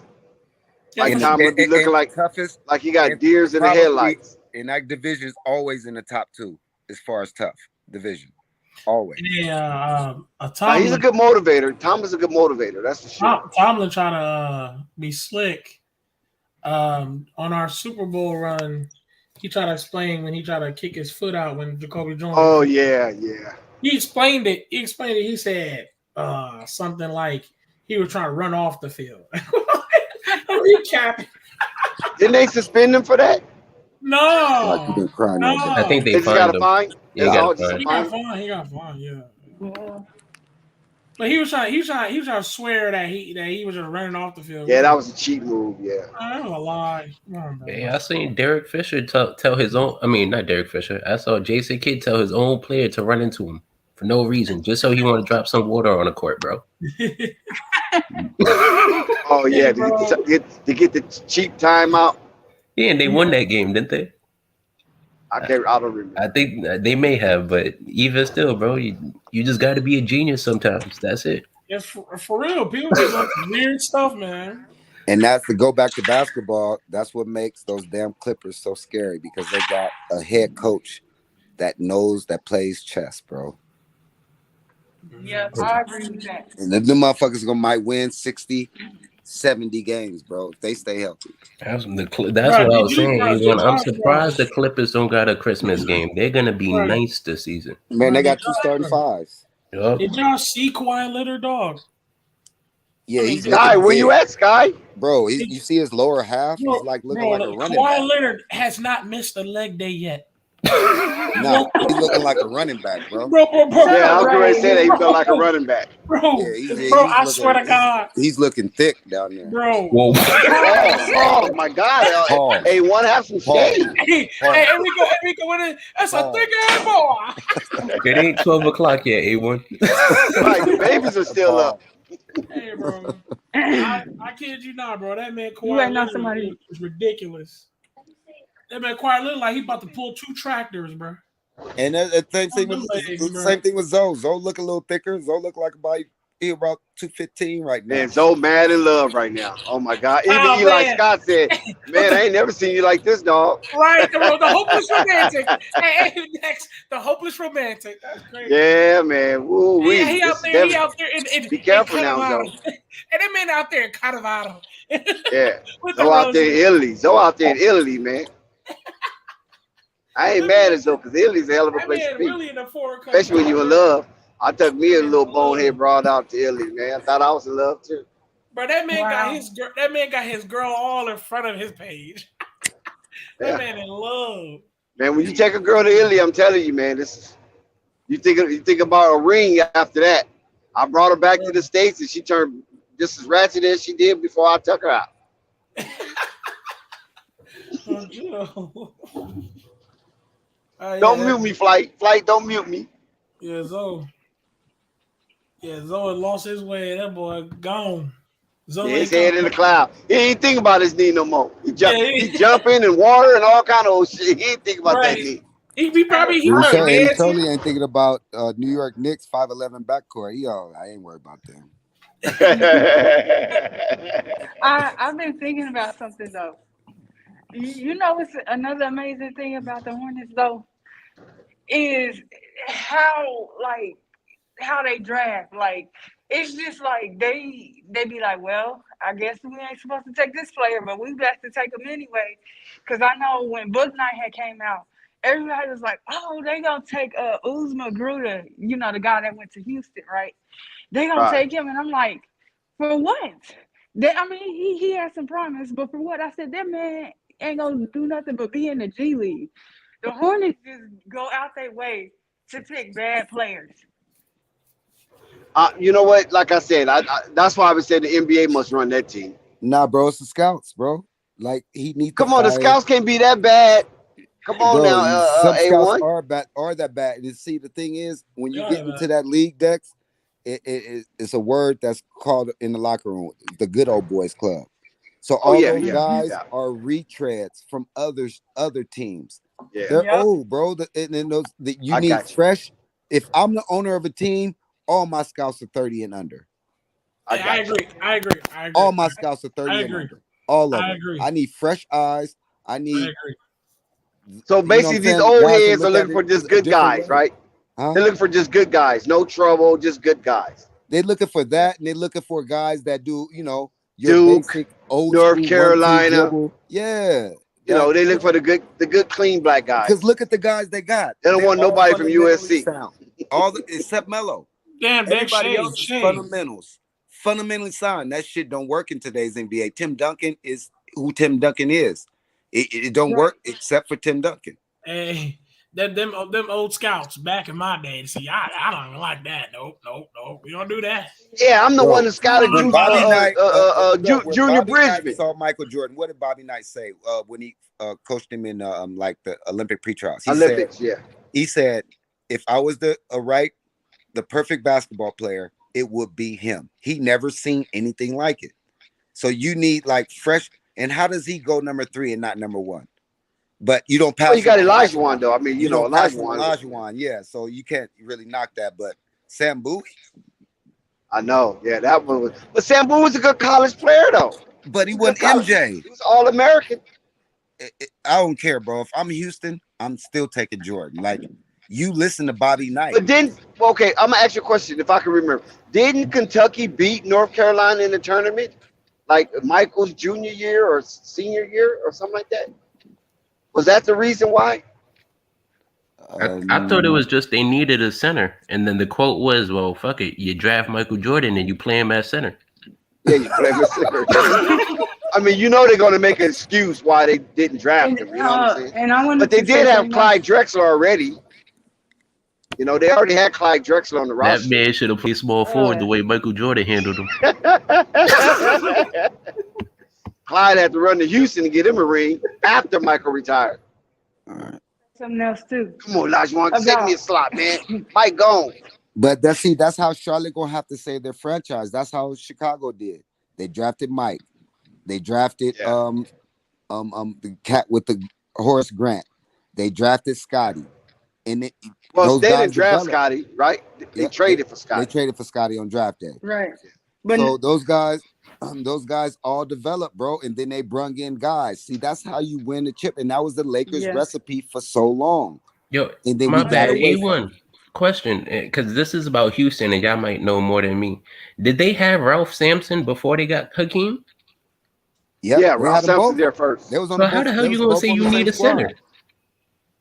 like Tomlin be looking like toughest, like he got deers in the headlights. And that division is always in the top 2 as far as tough division. Always. Yeah, he's a good motivator. Tom is a good motivator. That's for sure. Tomlin trying to be slick. On our Super Bowl run, he tried to explain when he tried to kick his foot out when Jacoby Jones. Oh yeah. He explained it. He said something like he was trying to run off the field. Recap. Didn't they suspend him for that? No. I think they got a fine. He got fined. Yeah. But he was trying to swear that he was just running off the field. Yeah, that was a cheap move. Yeah, that was a lie. Come on, bro. Yeah, I seen Derek Fisher tell his own. I mean, not Derek Fisher. I saw Jason Kidd tell his own player to run into him for no reason, just so he want to drop some water on the court, bro. Oh yeah, to get the cheap timeout. Yeah, and they won that game, didn't they? I don't remember. I think they may have, but even still, bro, you just got to be a genius sometimes. That's it. Yeah, for real. People do like weird stuff, man. And that's to go back to basketball. That's what makes those damn Clippers so scary because they got a head coach that plays chess, bro. Yeah, I agree with that. And the motherfuckers might win 60, 70 games, bro, if they stay healthy. That's what I was saying. I'm surprised the Clippers don't got a Christmas game. They're gonna be nice this season. Man, they got 2 starting fives. Yep. Did y'all see Kawhi Leonard, dog? Yeah, he's Sky. Where you at, Sky? Bro, you see his lower half? He's like looking like a running Kawhi back. Leonard has not missed a leg day yet. No, he's looking like a running back, bro. Bro. Yeah, I was going to say that he felt like a running back. Bro, Yeah, bro, I swear to God. He's looking thick down there. Bro. Whoa. Oh my God. Pause. Hey, one have some shade. Hey, Enrico, that's a thick ass boy. It ain't 12 o'clock yet, A1. Right, the babies are still up. Hey, bro. I kid you not, bro. That man You ain't know Kawhi somebody. Leonard is ridiculous. That man Kawhi Leonard like he about to pull 2 tractors, bro. And the same thing with Zoe. Zoe look a little thicker. Zoe look like about 215 right now. Man, Zoe mad in love right now. Oh my God. Even Oh, Eli man. Scott said, man, I ain't never seen you like this, dog. Right, the hopeless romantic. Hey, next, the hopeless romantic. That's crazy. Yeah, man. Woo, Yeah, he out there. Be careful now, Colorado. Zoe. And that man out there in Colorado. Yeah. With the Zoe out there in roses. Italy. Zoe out there in Italy, man. I ain't mad at Zoe because Italy's a hell of a That place to man be. really in the foreign country. Especially when you're in love. I took me a little bonehead broad out to Italy, man. I thought I was in love too. Bro, that man got his girl all in front of his page. That man in love. Man, when you take a girl to Italy, I'm telling you, man, you think about a ring after that. I brought her back to the States and she turned just as ratchet as she did before I took her out. Don't mute me, Flight. Flight, don't mute me. Yeah, Zoe. Yeah, Zoe lost his way. That boy gone. Zoe His head in the cloud. He ain't think about his knee no more. He jumping and water and all kind of old shit. He ain't think about that knee. He probably He totally ain't thinking about New York Knicks 5'11" backcourt. I ain't worried about them. I've been thinking about something though. You know, it's another amazing thing about the Hornets though is how they draft. Like it's just like they be like, well, I guess we ain't supposed to take this player, but we got to take him anyway. Because I know when Book Night had came out, everybody was like, oh, they gonna take Uzma Gruder, you know, the guy that went to Houston, right? They gonna take him, and I'm like, for what? He had some promise, but for what? I said that man ain't gonna do nothing but be in the G League. The Hornets just go out their way to pick bad players. You know what? Like I said, that's why I would say the NBA must run that team. Nah, bro, it's the scouts, bro. Like he needs. Come on, the scouts can't be that bad. Come on now, some A1. scouts are that bad. And see, the thing is, when you get into that league, Dex, it's a word that's called in the locker room, the good old boys club. So all those guys are retreads from other teams. Yeah. They're old, bro. You need fresh. If I'm the owner of a team, all my scouts are 30 and under. I agree. All my scouts are 30 and under. All of them. Agree. I need fresh eyes. I need. So basically, these old heads are looking for just good guys, right? They're looking for just good guys. No trouble, just good guys. They're looking for that, and they're looking for guys that do, your Duke, basic old North Carolina. Yeah. You know, they look for the good, clean black guys. Because look at the guys they got. They don't want nobody from USC. Except Melo. Damn, everybody else is fundamentals. Fundamentally sound. That shit don't work in today's NBA. Tim Duncan is who Tim Duncan is. It don't work except for Tim Duncan. Hey, them old scouts back in my day. See, I don't even like that. Nope. We don't do that. Yeah, I'm the one that scouted When Bobby Knight, Junior Bobby Knight Bridgman. saw Michael Jordan. What did Bobby Knight say when he coached him in like the Olympic pre-trials? Olympics, He said, if I was the perfect basketball player, it would be him. He never seen anything like it. So you need like fresh. And how does he go number 3 and not number 1? But you don't pass. Well, you got Elijah though. I mean, you know, Elijah, yeah. So you can't really knock that. But Sam Bowie, I know. Yeah, that one was. But Sam Bowie was a good college player though. But he wasn't MJ. He was All American. I don't care, bro. If I'm Houston, I'm still taking Jordan. Like you listen to Bobby Knight. But okay, I'm gonna ask you a question if I can remember. Didn't Kentucky beat North Carolina in the tournament? Like Michael's junior year or senior year or something like that? Was that the reason why? I thought it was just they needed a center. And then the quote was, well, fuck it. You draft Michael Jordan and you play him at center. Yeah, you play him at center. I mean, you know they're going to make an excuse why they didn't draft him. You know what I'm saying? But they did have Clyde Drexler already. You know, they already had Clyde Drexler on the roster. That man should have played small forward the way Michael Jordan handled him. Clyde had to run to Houston to get him a ring after Michael retired. Something else too. Come on, Elijah, take me a slot, man. Mike gone. But that's how Charlotte gonna have to save their franchise. That's how Chicago did. They drafted Mike. They drafted the cat with the Horace Grant. They drafted Scotty. And they didn't draft Scotty, right? They traded for Scotty. They traded for Scotty on draft day. Right. But so those guys all developed, bro, and then they brung in guys. See, that's how you win the chip, and that was the Lakers' recipe for so long. Yo, and then my bad. A1 question, because this is about Houston, and y'all might know more than me. Did they have Ralph Sampson before they got Hakeem? Yeah, Ralph Sampson there first. They was on so how the hell you gonna say you need a center?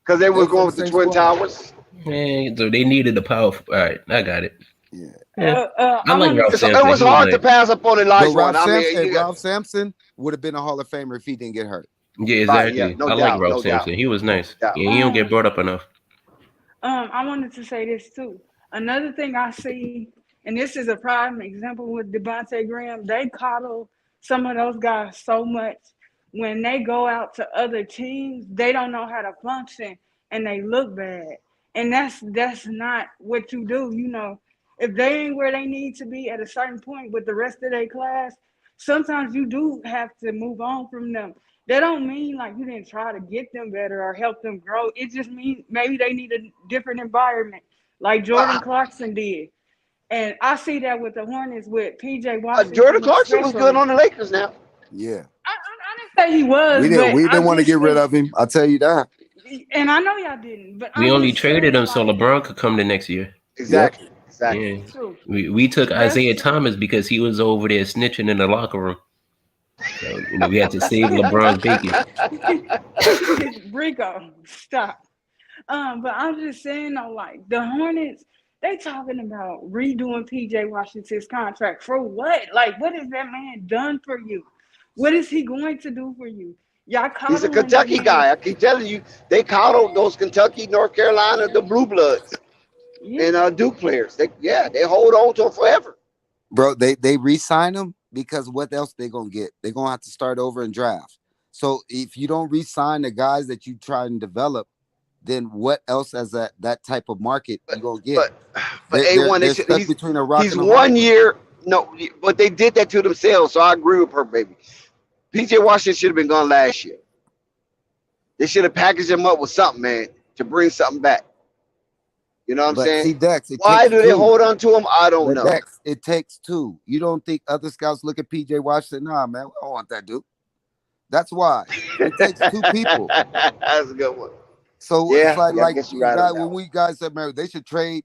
Because they were going with the Twin Towers. Man, so they needed the power. All right, I got it. Yeah. I like Ralph Sampson. It was hard to pass up on Elijah. Ralph Sampson would have been a Hall of Famer if he didn't get hurt. Yeah, exactly. I like Ralph Sampson. He was nice. Yeah, he don't get brought up enough. I wanted to say this too. Another thing I see, and this is a prime example with Devontae Graham, they coddle some of those guys so much. When they go out to other teams, they don't know how to function and they look bad. And that's not what you do. You know, if they ain't where they need to be at a certain point with the rest of their class, sometimes you do have to move on from them. That don't mean like you didn't try to get them better or help them grow. It just means maybe they need a different environment, like Jordan Clarkson did. And I see that with the Hornets with PJ Washington. Jordan Clarkson was good on the Lakers now. Yeah. I didn't say he was. We didn't want to get rid of him. I'll tell you that. And I know y'all didn't. But we only traded him so LeBron could come the next year. Exactly. Yep. Exactly. Yeah. We took Isaiah Thomas because he was over there snitching in the locker room. So, we had to save LeBron's bacon. Rico, stop. But I'm just saying though, like the Hornets, they talking about redoing PJ Washington's contract for what? Like, what has that man done for you? What is he going to do for you? Y'all He's a Kentucky guy. I keep telling you, they coddled those Kentucky, North Carolina, the Blue Bloods, and Duke players. They hold on to him forever. Bro, they re-sign him because what else they gonna get? They're gonna have to start over and draft. So if you don't re-sign the guys that you try and develop, then what else as that type of market you gonna get? But A1, he's between a rock he's and a 1 year. No, but they did that to themselves. So I agree with her, baby. PJ Washington should have been gone last year. They should have packaged him up with something, man, to bring something back. You know what I'm saying? See, Dex, why do they hold on to him? I don't know. Dex, it takes two. You don't think other scouts look at PJ Washington? Nah, man, we don't want that dude. That's why. It takes two people. That's a good one. So it's like when we guys said, man, they should trade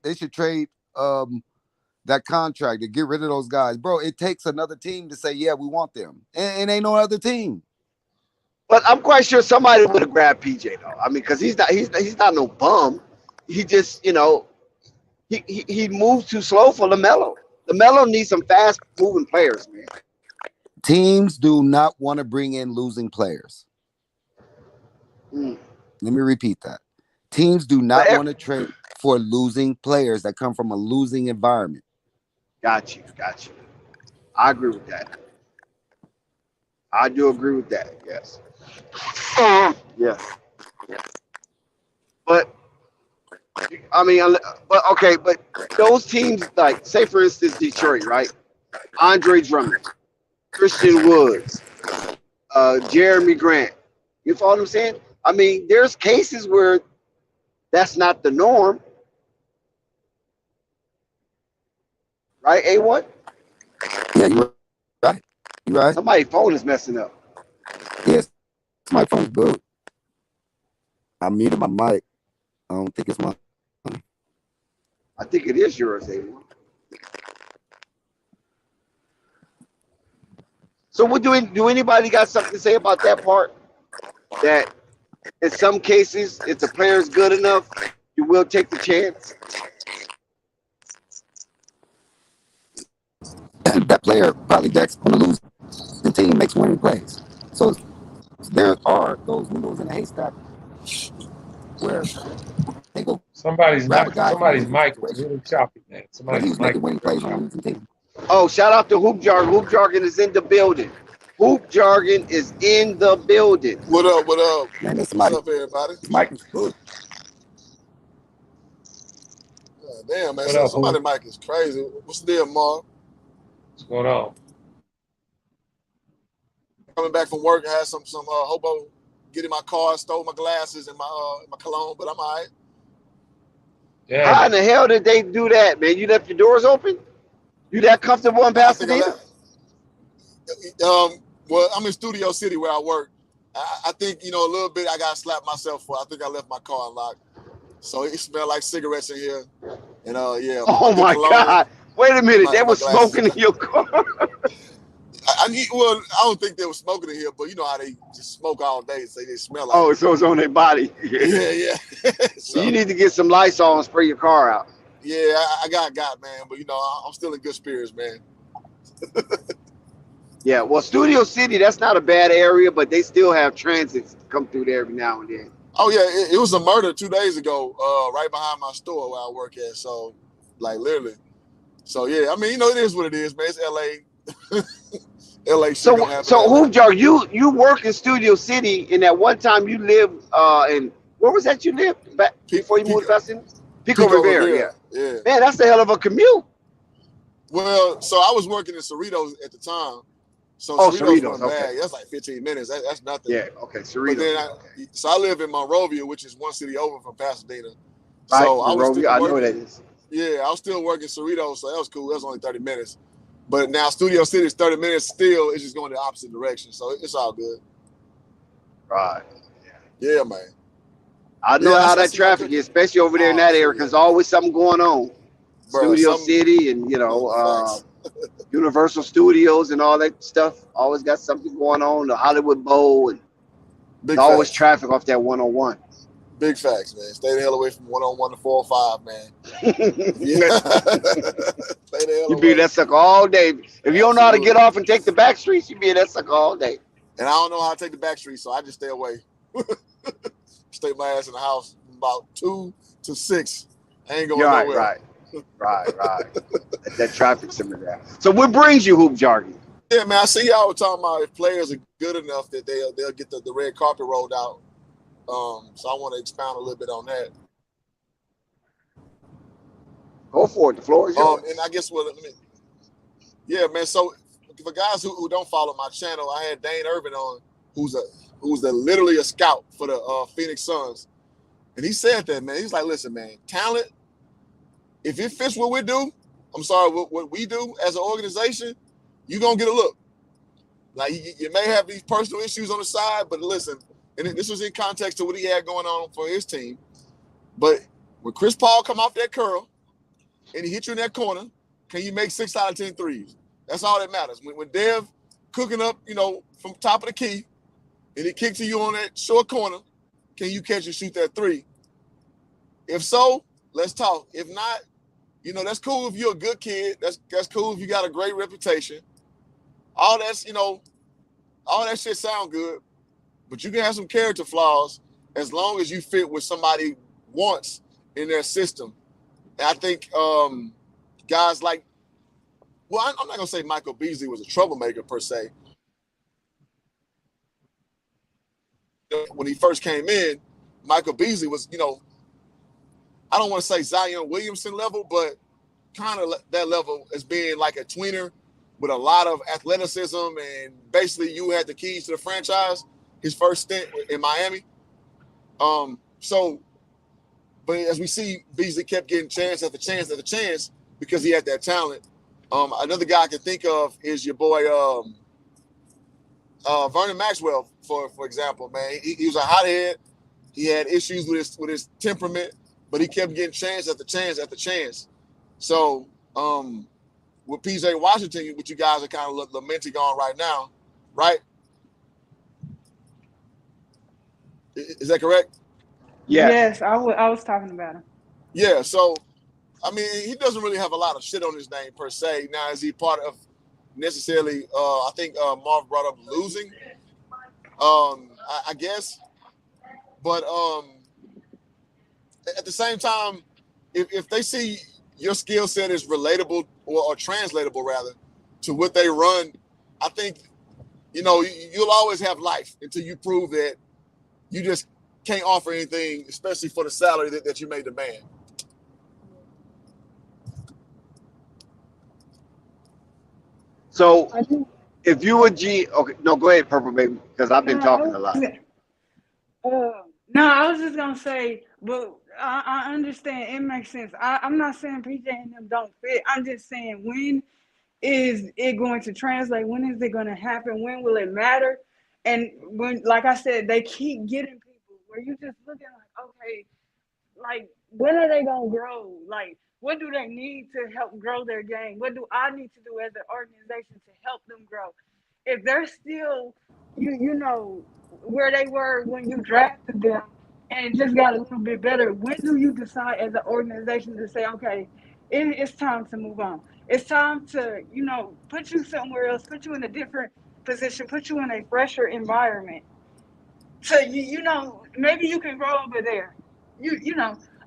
that contract to get rid of those guys. Bro, it takes another team to say, yeah, we want them. And ain't no other team. But I'm quite sure somebody would have grabbed PJ though. I mean, because he's not no bum. He just, he moves too slow for Lamelo. Lamelo needs some fast moving players, man. Teams do not want to bring in losing players. Let me repeat that. Teams do not But- want to trade for losing players that come from a losing environment. Got you. I agree with that. I do agree with that. Yes. Yes. But I mean, but okay, but those teams, like, say for instance, Detroit, right? Andre Drummond, Christian Woods, Jeremy Grant. You follow what I'm saying? I mean, there's cases where that's not the norm, right? A1? Yeah, you're right. You're right. Somebody's phone is messing up. Yes, my phone's good. I muted my mic. I don't think it's my. I think it is yours, A1. So what do anybody got something to say about that part? That in some cases, if the player's good enough, you will take the chance. That player probably Dex on the losing team makes winning plays. So there are those needles in the haystack where they go. Somebody's grab a guy from a somebody's losing mic is situation, really choppy, man. but Somebody's he's mic making winning is really plays on a choppy. losing team. Oh, shout out to Hoop Jargon. Hoop Jargon is in the building. Hoop Jargon is in the building. What up? What up? Man, What's somebody, up, everybody? Mike is good. Damn, man. What up, Somebody Hoop? mic is crazy. What's the deal, Mark? What's going on? Coming back from work, I had some hobo get in my car, stole my glasses and my cologne, but I'm all right. How in the hell did they do that, man? You left your doors open? You that comfortable in Pasadena? Well, I'm in Studio City where I work. I think, a little bit I got to slap myself for. I think I left my car unlocked. So it smelled like cigarettes in here. And, yeah. Oh, my God. Wait a minute. They were smoking in your car. I don't think they were smoking in here, but you know how they just smoke all day, so they smell like Oh, so it's on their body. Yeah. So you need to get some Lysol and spray your car out. Yeah, I got, man. But, I'm still in good spirits, man. Yeah, well, Studio City, that's not a bad area, but they still have transits come through there every now and then. Oh, yeah, it was a murder 2 days ago right behind my store where I work at. So, like, literally. So, yeah, I mean, it is what it is, man. It's L.A. LA shit gonna happen. So Hoop Jar, you work in Studio City, and at one time you lived in, where was that you lived back before you moved to Pasadena? Pico Rivera, yeah. Man, that's a hell of a commute. Well, so I was working in Cerritos at the time. So Cerritos, wasn't bad. okay. That's like 15 minutes. That's nothing. Yeah, okay, Cerritos. But then I live in Monrovia, which is one city over from Pasadena. Right, So Monrovia, I know what that is. Yeah, I was still working Cerritos, so that was cool. That was only 30 minutes. But now Studio City is 30 minutes still. It's just going the opposite direction. So it's all good. Right. Yeah, man. I know how that traffic is, especially over there in that area, because always something going on. Studio City and, Universal Studios and all that stuff. Always got something going on. The Hollywood Bowl. And there's always traffic off that 101. Big facts, man. Stay the hell away from 101 to 405, man. You be that sucker all day. If you don't know how to get off and take the back streets, you be that sucker all day. And I don't know how to take the back streets, so I just stay away. Stay my ass in the house from about 2 to 6. I ain't going nowhere. Right. that traffic simmer there. So what brings you Hoop Jargon? Yeah, man. I see y'all were talking about if players are good enough that they'll get the red carpet rolled out. So I want to expound a little bit on that. Go for it. The floor is yours. And I guess yeah, man. So for guys who don't follow my channel, I had Dane Irvin on, who's literally a scout for the Phoenix Suns, and he said that, man. He's like, listen, man, talent. If it fits what we do, what we do as an organization, you're gonna get a look. Like you may have these personal issues on the side, but listen. And this was in context to what he had going on for his team. But when Chris Paul come off that curl and he hit you in that corner, can you make 6 out of 10 threes? That's all that matters. When Dev cooking up, from top of the key and he kicks to you on that short corner, can you catch and shoot that 3? If so, let's talk. If not, that's cool if you're a good kid. That's cool if you got a great reputation. All that shit sound good. But you can have some character flaws as long as you fit with somebody wants in their system. And I think guys like, well, I'm not going to say Michael Beasley was a troublemaker per se. When he first came in, Michael Beasley was, I don't want to say Zion Williamson level, but kind of that level as being like a tweener with a lot of athleticism, and basically you had the keys to the franchise his first stint in Miami. But as we see, Beasley kept getting chance after chance after chance because he had that talent. Another guy I can think of is your boy Vernon Maxwell, for example, man. He was a hothead. He had issues with his temperament, but he kept getting chance after chance after chance. So with PJ Washington, which you guys are kind of lamenting on right now, right? Is that correct? Yes, I was talking about him. Yeah, so, I mean, he doesn't really have a lot of shit on his name per se. Now, is he part of necessarily, I think Marv brought up losing, I guess. But at the same time, if they see your skill set is relatable or translatable, rather, to what they run, I think, you'll always have life until you prove that you just can't offer anything, especially for the salary that you may demand. So if you were okay, no, go ahead, Purple Baby, because I've been talking a lot. No, I was just gonna say, but I understand, it makes sense. I'm not saying PJ and them don't fit. I'm just saying, when is it going to translate? When is it going to happen? When will it matter? And when, like I said, they keep getting people where you just looking like, okay, like, when are they gonna grow? Like, what do they need to help grow their game? What do I need to do as an organization to help them grow? If they're still, where they were when you drafted them and just got a little bit better, when do you decide as an organization to say, okay, it's time to move on? It's time to, put you somewhere else, put you in a different position, put you in a fresher environment. So, maybe you can grow over there.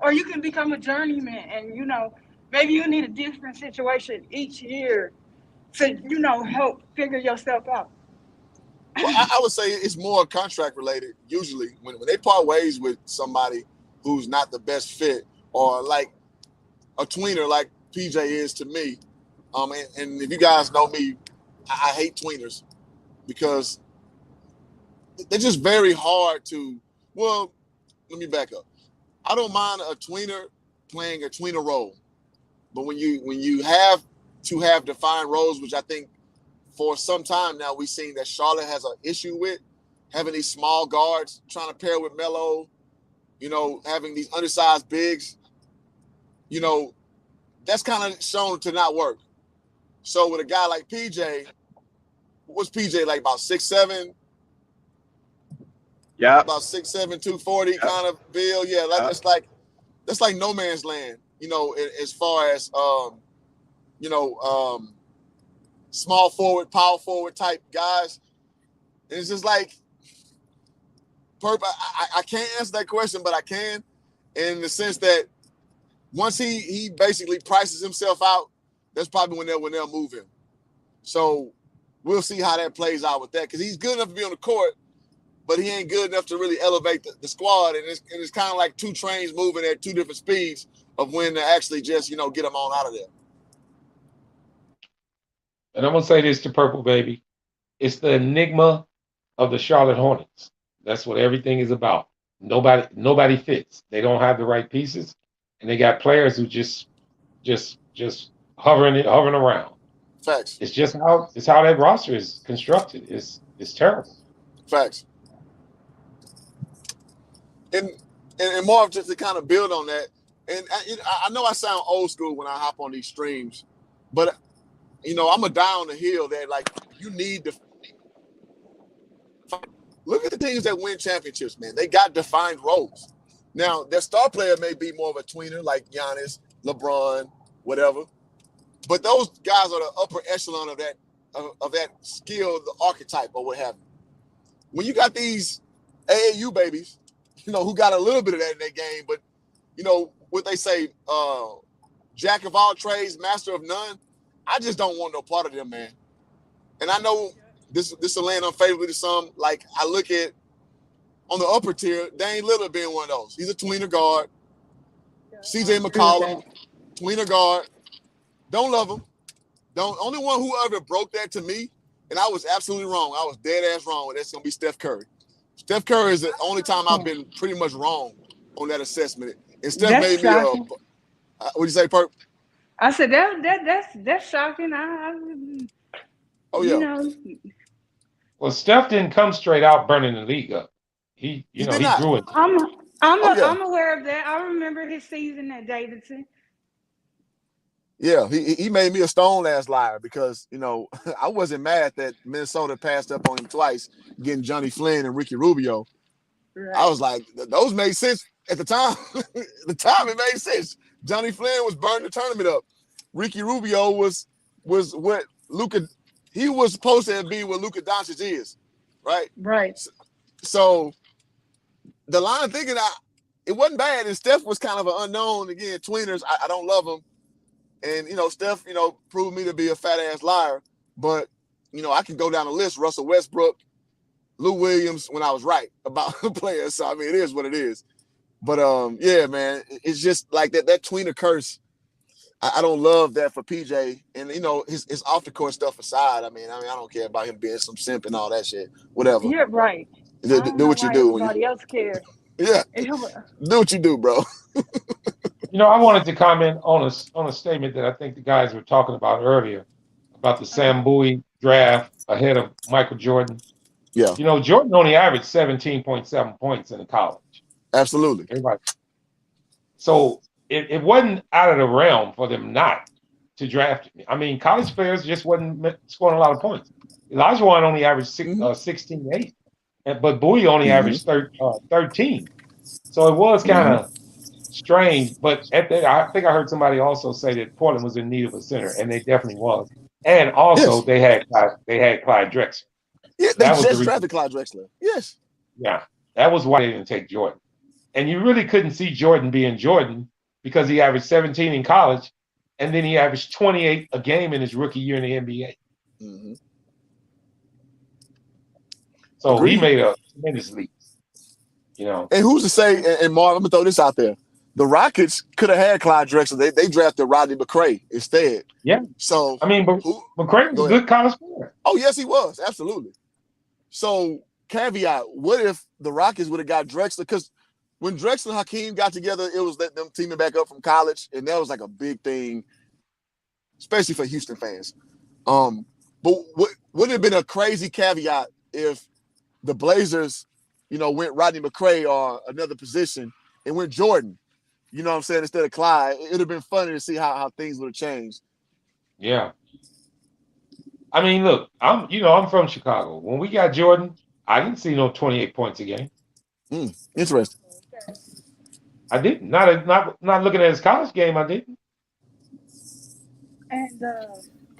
Or you can become a journeyman, and maybe you need a different situation each year to help figure yourself out. Well, I would say it's more contract related. Usually, when they part ways with somebody who's not the best fit, or like a tweener like PJ is to me, and if you guys know me, I hate tweeners because they're just very hard to. Well, let me back up. I don't mind a tweener playing a tweener role, but when you have to have defined roles, which I think for some time now we've seen that Charlotte has an issue with, having these small guards trying to pair with Melo, having these undersized bigs, that's kind of shown to not work. So with a guy like PJ, what's PJ like, about 6'7"? Yeah, about 6'7", 240 kind of build. Yeah, that's like no man's land. As far as small forward, power forward type guys. And it's just like, I can't answer that question, but I can, in the sense that once he basically prices himself out, that's probably when they'll move him. So we'll see how that plays out with that, because he's good enough to be on the court, but he ain't good enough to really elevate the squad. And it's kind of like two trains moving at two different speeds of when to actually just, get them on out of there. And I'm going to say this to Purple Baby. It's the enigma of the Charlotte Hornets. That's what everything is about. Nobody fits. They don't have the right pieces, and they got players who just hovering around. Facts. It's just how that roster is constructed. It's terrible. Facts. And Marv, just to kind of build on that, and I know I sound old school when I hop on these streams, but I'm a die on the hill that, like, you need to look at the teams that win championships, man. They got defined roles. Now, their star player may be more of a tweener, like Giannis, LeBron, whatever, but those guys are the upper echelon of that skill, the archetype, or what have you. When you got these AAU babies, who got a little bit of that in their game, but what they say, jack of all trades, master of none. I just don't want no part of them, man. And I know this will land unfavorably to some. Like, I look at on the upper tier, Dame Lillard being one of those. He's a tweener guard. CJ McCollum, tweener guard. Don't love him. Only one who ever broke that to me, and I was absolutely wrong. I was dead ass wrong. That's gonna be Steph Curry. Steph Curry is the only time I've been pretty much wrong on that assessment. And Steph That's made me shocking. What do you say, Perp? I said that's shocking. Oh yeah. You know, Well, Steph didn't come straight out burning the league up. He grew it. I'm aware of that. I remember his season at Davidson. Yeah, he made me a stone ass liar because, I wasn't mad that Minnesota passed up on him twice, getting Johnny Flynn and Ricky Rubio. Right. I was like, those made sense at the time. At the time, it made sense. Johnny Flynn was burning the tournament up. Ricky Rubio was what Luka. He was supposed to be what Luka Doncic is, right? Right. So the line of thinking, it wasn't bad, and Steph was kind of an unknown. Again, tweeners, I don't love him. And, Steph, proved me to be a fat-ass liar. But, I can go down the list. Russell Westbrook, Lou Williams, when I was right about the players. So, I mean, it is what it is. But, yeah, man, it's just like that tweener curse. I don't love that for PJ. And, his off-the-court stuff aside, I mean, I don't care about him being some simp and all that shit. Whatever. Yeah, right. Do what you do. Everybody else cares. Yeah. Do what you do, bro. I wanted to comment on a statement that I think the guys were talking about earlier about the Sam Bowie draft ahead of Michael Jordan. Yeah. Jordan only averaged 17.7 points in college. Absolutely. Everybody. So it wasn't out of the realm for them not to draft him. I mean, college players just wasn't scoring a lot of points. Elijah Wan only averaged 16.8, but Bowie only averaged 13. So it was kind of strange, but I think I heard somebody also say that Portland was in need of a center, and they definitely was. And also they had Clyde Drexler. Yeah, they just drafted Clyde Drexler. Yes. Yeah, that was why they didn't take Jordan. And you really couldn't see Jordan being Jordan because he averaged 17 in college, and then he averaged 28 a game in his rookie year in the NBA. Mm-hmm. So he made a tremendous leap. And who's to say? And Mark, I'm gonna throw this out there. The Rockets could have had Clyde Drexler. They drafted Rodney McCray instead. Yeah. So McCray was a good college player. Oh yes, he was absolutely. So caveat: what if the Rockets would have got Drexler? Because when Drexler and Hakeem got together, it was them teaming back up from college, and that was like a big thing, especially for Houston fans. But would it have been a crazy caveat if the Blazers, went Rodney McCray or another position and went Jordan? You know what I'm saying? Instead of Clyde, it would have been funny to see how things would have changed. Yeah. I mean, look, I'm from Chicago. When we got Jordan, I didn't see no 28 points a game. Interesting. I didn't. Not looking at his college game, I didn't. And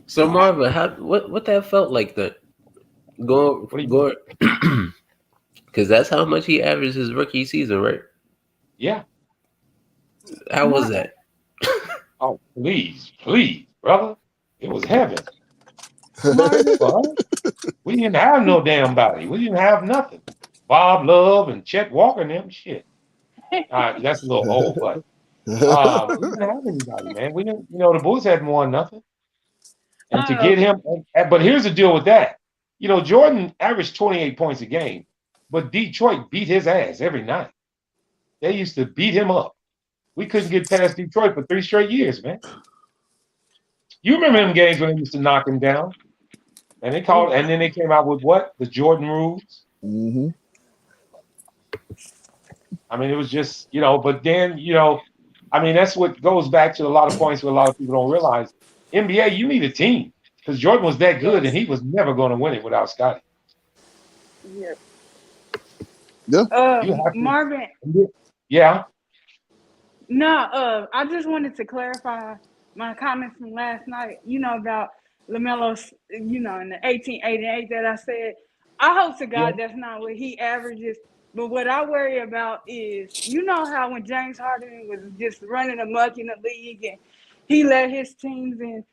so Marvin, what that felt like that? Go because that's how much he averaged his rookie season, right? Yeah. How was that? Oh, please, brother. It was heaven. We didn't have no damn body. We didn't have nothing. Bob Love and Chet Walker and them shit. That's a little old, but we didn't have anybody, man. We didn't, the Bulls hadn't won nothing. And to get him, but here's the deal with that. Jordan averaged 28 points a game, but Detroit beat his ass every night. They used to beat him up. We couldn't get past Detroit for 3 straight years, man. You remember them games when they used to knock him down? And then they came out with what? The Jordan rules. Mm-hmm. I mean, it was just, but then, that's what goes back to a lot of points where a lot of people don't realize. NBA, you need a team because Jordan was that good and he was never going to win it without Scottie. Yeah. Yeah. Marvin. Yeah. No, I just wanted to clarify my comments from last night, about LaMelo's, in the 1888 that I said. I hope to God that's not what he averages. But what I worry about is, you know how when James Harden was just running amok in the league and he led his teams in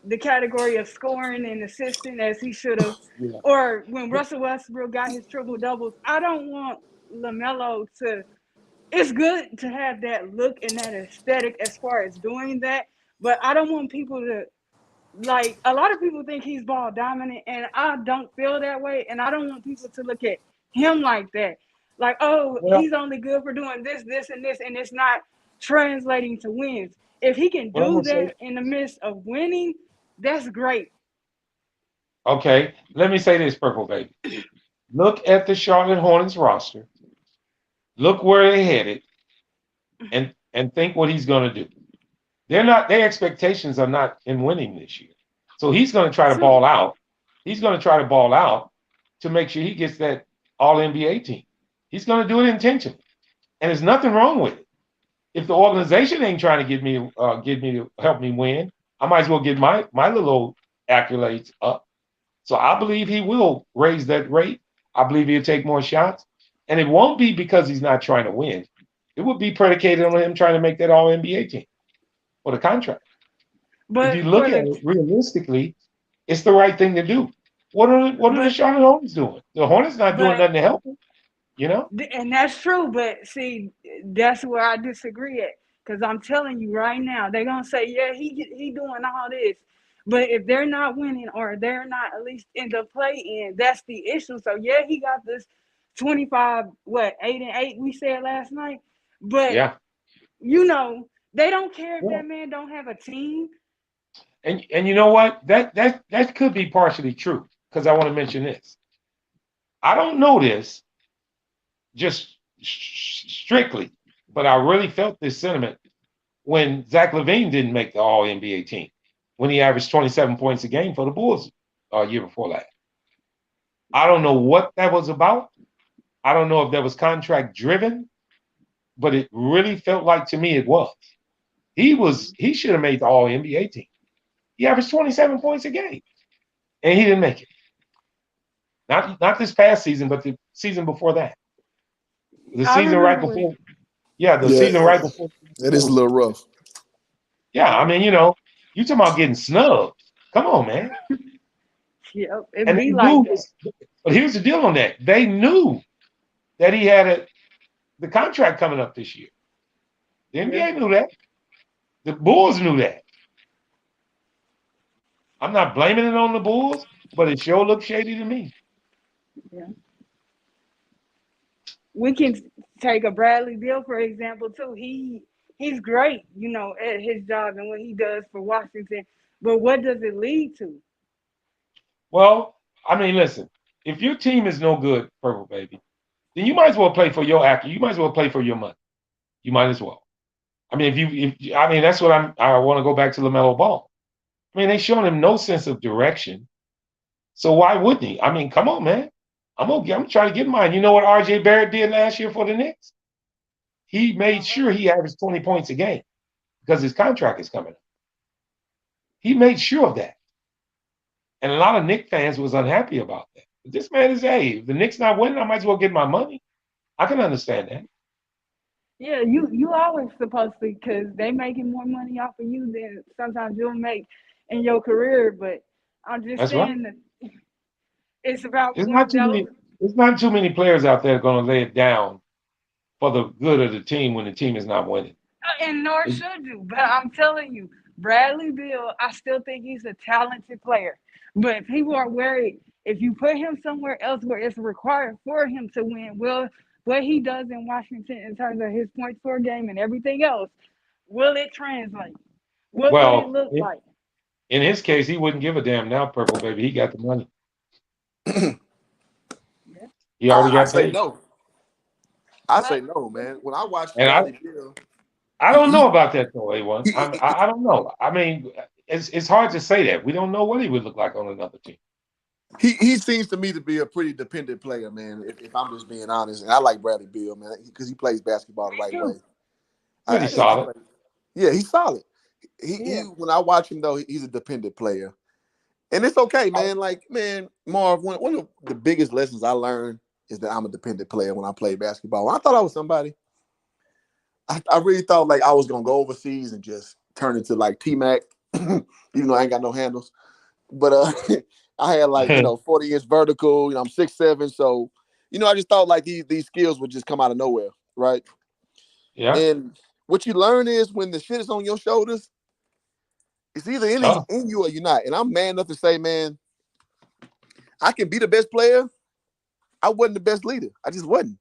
the category of scoring and assisting as he should have, Yeah. or when Russell Westbrook got his triple doubles. I don't want LaMelo to. It's good to have that look and that aesthetic as far as doing that, but I don't want people to, like, a lot of people think he's ball dominant, and I don't feel that way, and I don't want people to look at him like that. Like, oh, Well, he's only good for doing this, this, and this, and it's not translating to wins. If he can what I'm do gonna say. that in the midst of winning, that's great. Okay, let me say this, Purple Baby. Look at the Charlotte Hornets roster. Look where they headed, and think what he's going to do. Their expectations are not in winning this year. So he's going to try to ball out. He's going to try to ball out to make sure he gets that all NBA team. He's going to do it intentionally. And there's nothing wrong with it. If the organization ain't trying to get me to help me win, I might as well get my little accolades up. So I believe he will raise that rate. I believe he'll take more shots. And it won't be because he's not trying to win. It would be predicated on him trying to make that all NBA team for the contract. But if you look at it realistically, it's the right thing to do. What are the Charlotte Hornets doing? The Hornets not doing nothing to help him, you know? And that's true, but see, that's where I disagree at. Because I'm telling you right now, they're going to say, yeah, he doing all this. But if they're not winning or they're not at least in the play-in, that's the issue. So, yeah, he got this 25, 8-8 we said last night. But, you know, they don't care if that man don't have a team. And you know what? That could be partially true, because I want to mention this. I don't know this just strictly, but I really felt this sentiment when Zach LaVine didn't make the All-NBA team, when he averaged 27 points a game for the Bulls a year before that. I don't know what that was about. I don't know if that was contract driven, but it really felt like to me it was. He should have made the All-NBA team. He averaged 27 points a game, and he didn't make it. Not this past season, but the season before that. The season right before. Season right before. That is a little rough. Yeah, I mean, you know, you talking about getting snubbed. Come on, man. Yep, and they knew this, but here's the deal on that. They knew that he had the contract coming up this year. The NBA knew that. The Bulls knew that. I'm not blaming it on the Bulls, but it sure looks shady to me. Yeah. We can take a Bradley Beal, for example, too. He's great, you know, at his job and what he does for Washington. But what does it lead to? Well, I mean, listen, if your team is no good, Purple Baby, then you might as well play for your actor. You might as well play for your money. You might as well. I mean, that's what I want to go back to LaMelo Ball. I mean, they showing him no sense of direction. So why wouldn't he? I mean, come on, man. I'm trying to get mine. You know what RJ Barrett did last year for the Knicks? He made sure he averaged 20 points a game because his contract is coming up. He made sure of that. And a lot of Knicks fans was unhappy about that. But this man is, hey, if the Knicks not winning, I might as well get my money. I can understand that. Yeah, you always supposed to, because they making more money off of you than sometimes you'll make in your career. But I'm just saying that it's about There's not too many players out there going to lay it down for the good of the team when the team is not winning. And nor should you. But I'm telling you, Bradley Beal, I still think he's a talented player. But people are worried if you put him somewhere else where it's required for him to win, well, what he does in Washington in terms of his points per game and everything else, will it translate? What will it look like? In his case, he wouldn't give a damn now, Purple Baby. He got the money. He already got paid. No. I say no, man. When I watch Bradley Beal, I don't know about that though, A1. I don't know. I mean, it's hard to say that. We don't know what he would look like on another team. He seems to me to be a pretty dependent player, man, if I'm just being honest. And I like Bradley Beal, man, because he plays basketball the right way. Pretty solid. Yeah, he's solid. He when I watch him, though, he's a dependent player. And it's okay, man. Like, man, Marv, one of the biggest lessons I learned is that I'm a dependent player when I play basketball. When I thought I was somebody, I really thought like I was gonna go overseas and just turn into like T-Mac, even though I ain't got no handles. But I had like 40-inch vertical. I'm 6'7", so I just thought like these skills would just come out of nowhere, right? Yeah. And what you learn is when the shit is on your shoulders, it's either in you or you're not. And I'm man enough to say, man, I can be the best player. I wasn't the best leader. I just wasn't.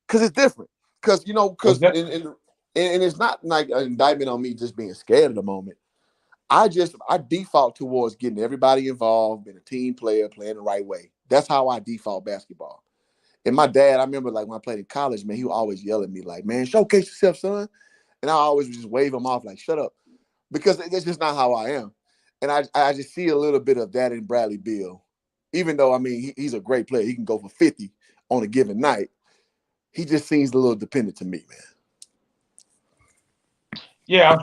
Because it's different. Because, and it's not like an indictment on me just being scared of the moment. I default towards getting everybody involved, being a team player, playing the right way. That's how I default basketball. And my dad, I remember like when I played in college, man, he would always yell at me like, man, showcase yourself, son. And I always would just wave him off like, shut up. Because that's just not how I am. And I just see a little bit of that in Bradley Beal. Even though, I mean, he's a great player. He can go for 50 on a given night. He just seems a little dependent to me, man. Yeah.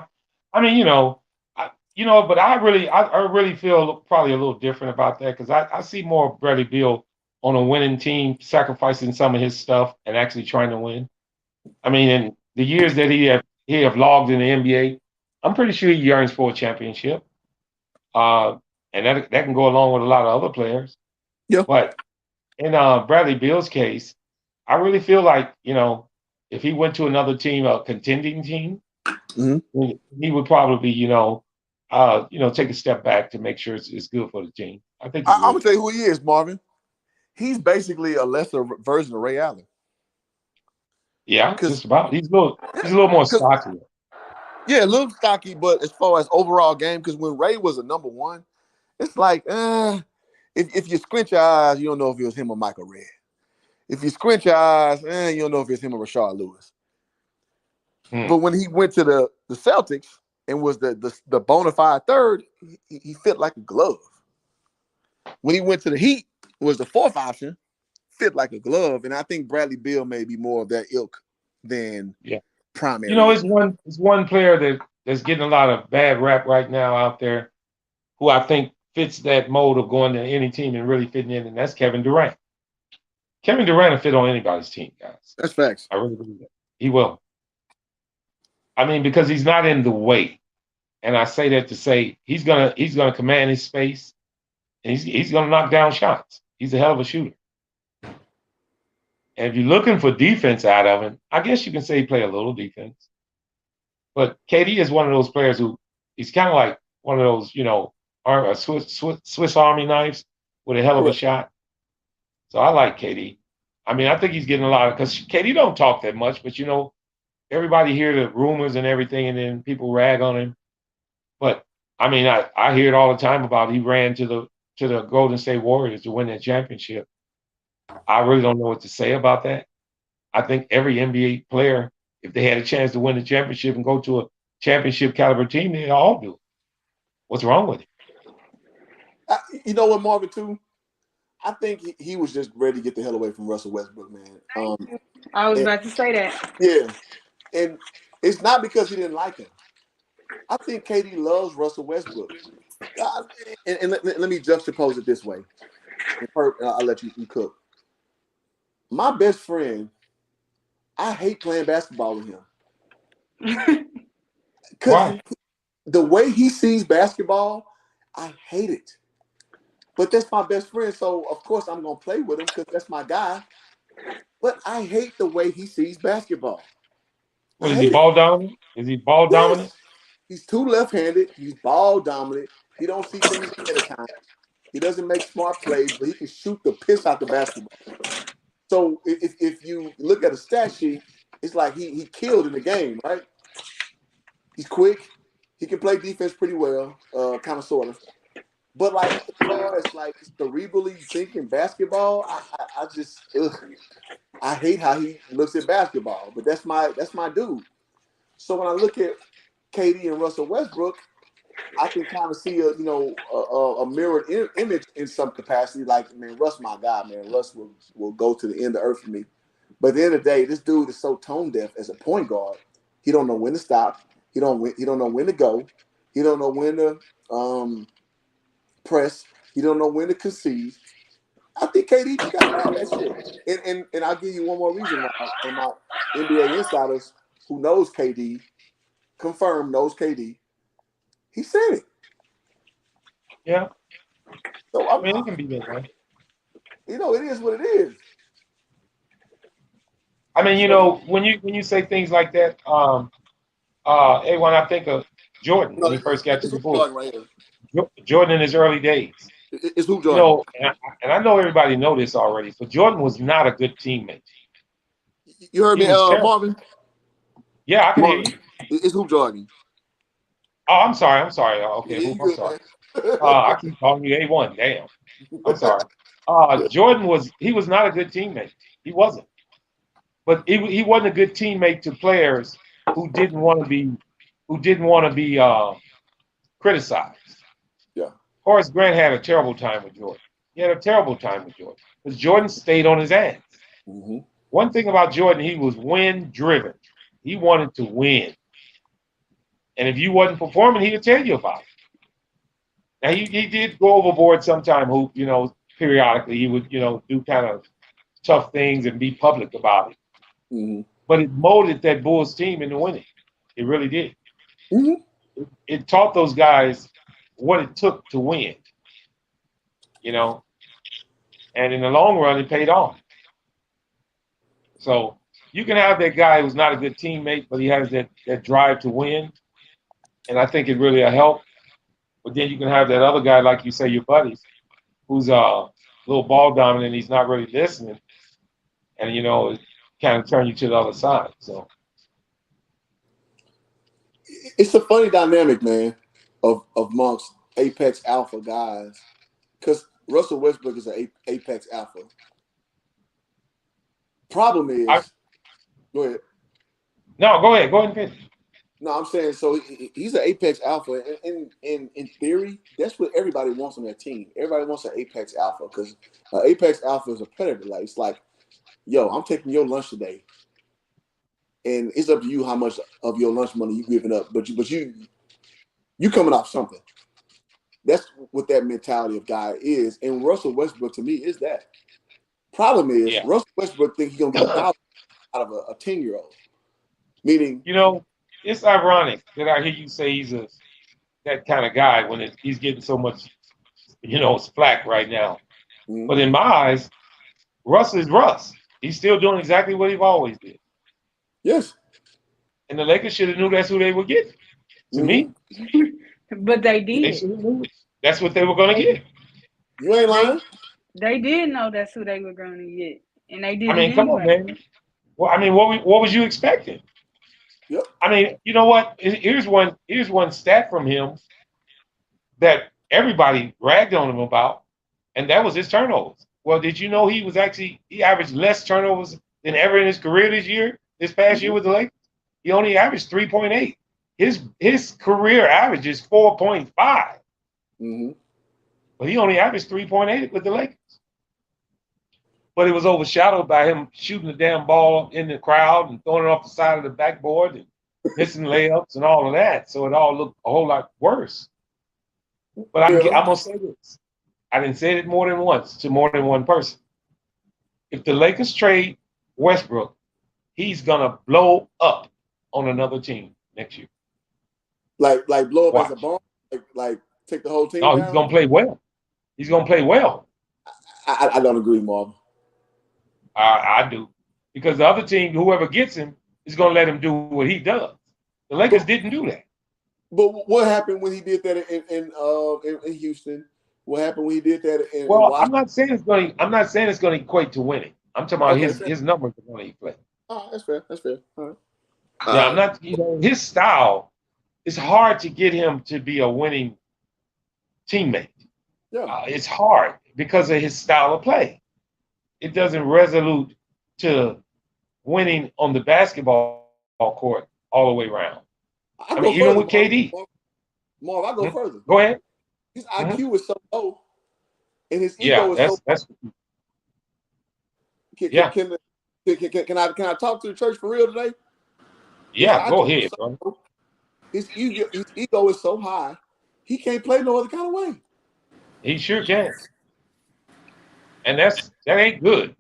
I mean, but I really feel probably a little different about that because I see more of Bradley Beal on a winning team, sacrificing some of his stuff and actually trying to win. I mean, in the years that he have logged in the NBA, I'm pretty sure he yearns for a championship. And that can go along with a lot of other players. Yeah. But in Bradley Beal's case, I really feel like, if he went to another team, a contending team, he would probably, take a step back to make sure it's good for the team. I think I'm gonna tell you who he is, Marvin. He's basically a lesser version of Ray Allen. Yeah, just about. He's a little more stocky. Yeah, a little stocky, but as far as overall game, because when Ray was a number one, it's like, if you squint your eyes, you don't know if it was him or Michael Redd. If you squint your eyes, you don't know if it's him or Rashard Lewis. But when he went to the Celtics and was the bona fide third, he fit like a glove. When he went to the Heat, was the fourth option, fit like a glove. And I think Bradley Beal may be more of that ilk than primary. It's one player that's getting a lot of bad rap right now out there who I think fits that mold of going to any team and really fitting in, and that's Kevin Durant. Kevin Durant will fit on anybody's team, guys. That's facts. I really believe that. He will. I mean, because he's not in the way. And I say that to say he's gonna command his space and he's gonna knock down shots. He's a hell of a shooter. And if you're looking for defense out of him, I guess you can say he play a little defense. But KD is one of those players who he's kind of like one of those, Swiss Army knives with a hell of a shot. So I like KD. I mean, I think he's getting a lot of, because KD don't talk that much, but everybody hear the rumors and everything, and then people rag on him. But I mean, I hear it all the time about he ran to the Golden State Warriors to win that championship. I really don't know what to say about that. I think every NBA player, if they had a chance to win the championship and go to a championship caliber team, they'd all do it. What's wrong with it? You know what, Marvin, too? I think he was just ready to get the hell away from Russell Westbrook, man. I was about to say that. Yeah. And it's not because he didn't like him. I think KD loves Russell Westbrook. And let me juxtapose it this way. I'll let you cook. My best friend, I hate playing basketball with him. Because the way he sees basketball, I hate it. But that's my best friend, so of course I'm going to play with him because that's my guy. But I hate the way he sees basketball. Well, is he ball dominant? Is he ball dominant? He's too left-handed. He's ball dominant. He don't see things ahead of time. He doesn't make smart plays, but he can shoot the piss out the basketball. So if you look at a stat sheet, it's like he killed in the game, right? He's quick. He can play defense pretty well, kind of, sort of. But like as far as like cerebrally thinking basketball, I hate how he looks at basketball. But that's my dude. So when I look at KD and Russell Westbrook, I can kind of see a mirrored image in some capacity. Like, man, Russ my guy, man. Russ will go to the end of the earth for me. But at the end of the day, this dude is so tone deaf as a point guard. He don't know when to stop. He don't know when to go. He don't know when to press. He don't know when to concede. I think KD just got to have that shit. And I'll give you one more reason why. And my NBA insiders who knows KD, confirmed knows KD, he said it. Yeah. So I mean, it can be that way. You know, it is what it is. I mean, you know, when you say things like that, when I think of Jordan when he first got to the Bulls, right here. Jordan in his early days. It's who Jordan. You know, and I know everybody know this already, but Jordan was not a good teammate. You heard me, Marvin? Yeah, I can hear you. It's who Jordan. Oh, I'm sorry. Okay, Yeah, I'm sorry. I keep calling you A1. Damn. I'm sorry. Jordan was not a good teammate. He wasn't. But he wasn't a good teammate to players who didn't want to be criticized. Yeah. Horace Grant had a terrible time with Jordan. He had a terrible time with Jordan because Jordan stayed on his ass. Mm-hmm. One thing about Jordan, he was win driven. He wanted to win. And if you wasn't performing, he would tell you about it. Now, he did go overboard sometime, periodically. He would, do kind of tough things and be public about it. Mm-hmm. But it molded that Bulls team into winning. It really did. Mm-hmm. It taught those guys what it took to win, and in the long run, it paid off. So you can have that guy who's not a good teammate, but he has that drive to win, and I think it really will help. But then you can have that other guy, like you say, your buddies, who's a little ball dominant, he's not really listening, and, it kind of turn you to the other side. So it's a funny dynamic, man, of amongst apex alpha guys, because Russell Westbrook is an apex alpha. Problem is, go ahead. No, go ahead and finish. No, I'm saying, so he's an apex alpha, and in theory, that's what everybody wants on their team. Everybody wants an apex alpha, because apex alpha is a predator. Like, it's like, yo, I'm taking your lunch today, and it's up to you how much of your lunch money you giving up, but you coming off something. That's what that mentality of guy is, and Russell Westbrook to me is that. Problem is, Russell Westbrook thinks he's gonna get 1,000 out of a 10-year-old. Meaning, it's ironic that I hear you say he's that kind of guy when he's getting so much, flack right now. Mm-hmm. But in my eyes, Russ is Russ. He's still doing exactly what he always did. Yes. And the Lakers should have knew that's who they were getting. To me. But they did. That's what they were going to get. You ain't lying. They did know that's who they were going to get. And they did. I mean, come on, man. Well, I mean, what was you expecting? Yep. I mean, you know what? Here's one stat from him that everybody ragged on him about, and that was his turnovers. Well, did you know he averaged less turnovers than ever in his career this past year with the Lakers? He only averaged 3.8. His career average is 4.5. Mm-hmm. But he only averaged 3.8 with the Lakers. But it was overshadowed by him shooting the damn ball in the crowd and throwing it off the side of the backboard and missing layups and all of that. So it all looked a whole lot worse. But I'm going to say this. I didn't say it more than once to more than one person. If the Lakers trade Westbrook, he's going to blow up on another team next year. Like blow up as a bomb? Like take the whole team down? He's going to play well. He's going to play well. I don't agree, Marvin. I do. Because the other team, whoever gets him, is going to let him do what he does. The Lakers didn't do that. But what happened when he did that in Houston? What happened when he did that in Well, Washington? I'm not saying it's going to equate to winning. I'm talking about his numbers are going to equate. Oh, that's fair. All right. Yeah, I'm not. His style. It's hard to get him to be a winning teammate. Yeah, it's hard because of his style of play. It doesn't resolute to winning on the basketball court all the way around. I mean, even with KD. Marv, I go further. Go ahead. His IQ is so low, and his ego is so. Can I talk to the church for real today? Yeah, go ahead, bro. His ego is so high, he can't play no other kind of way. He sure can. and that ain't good.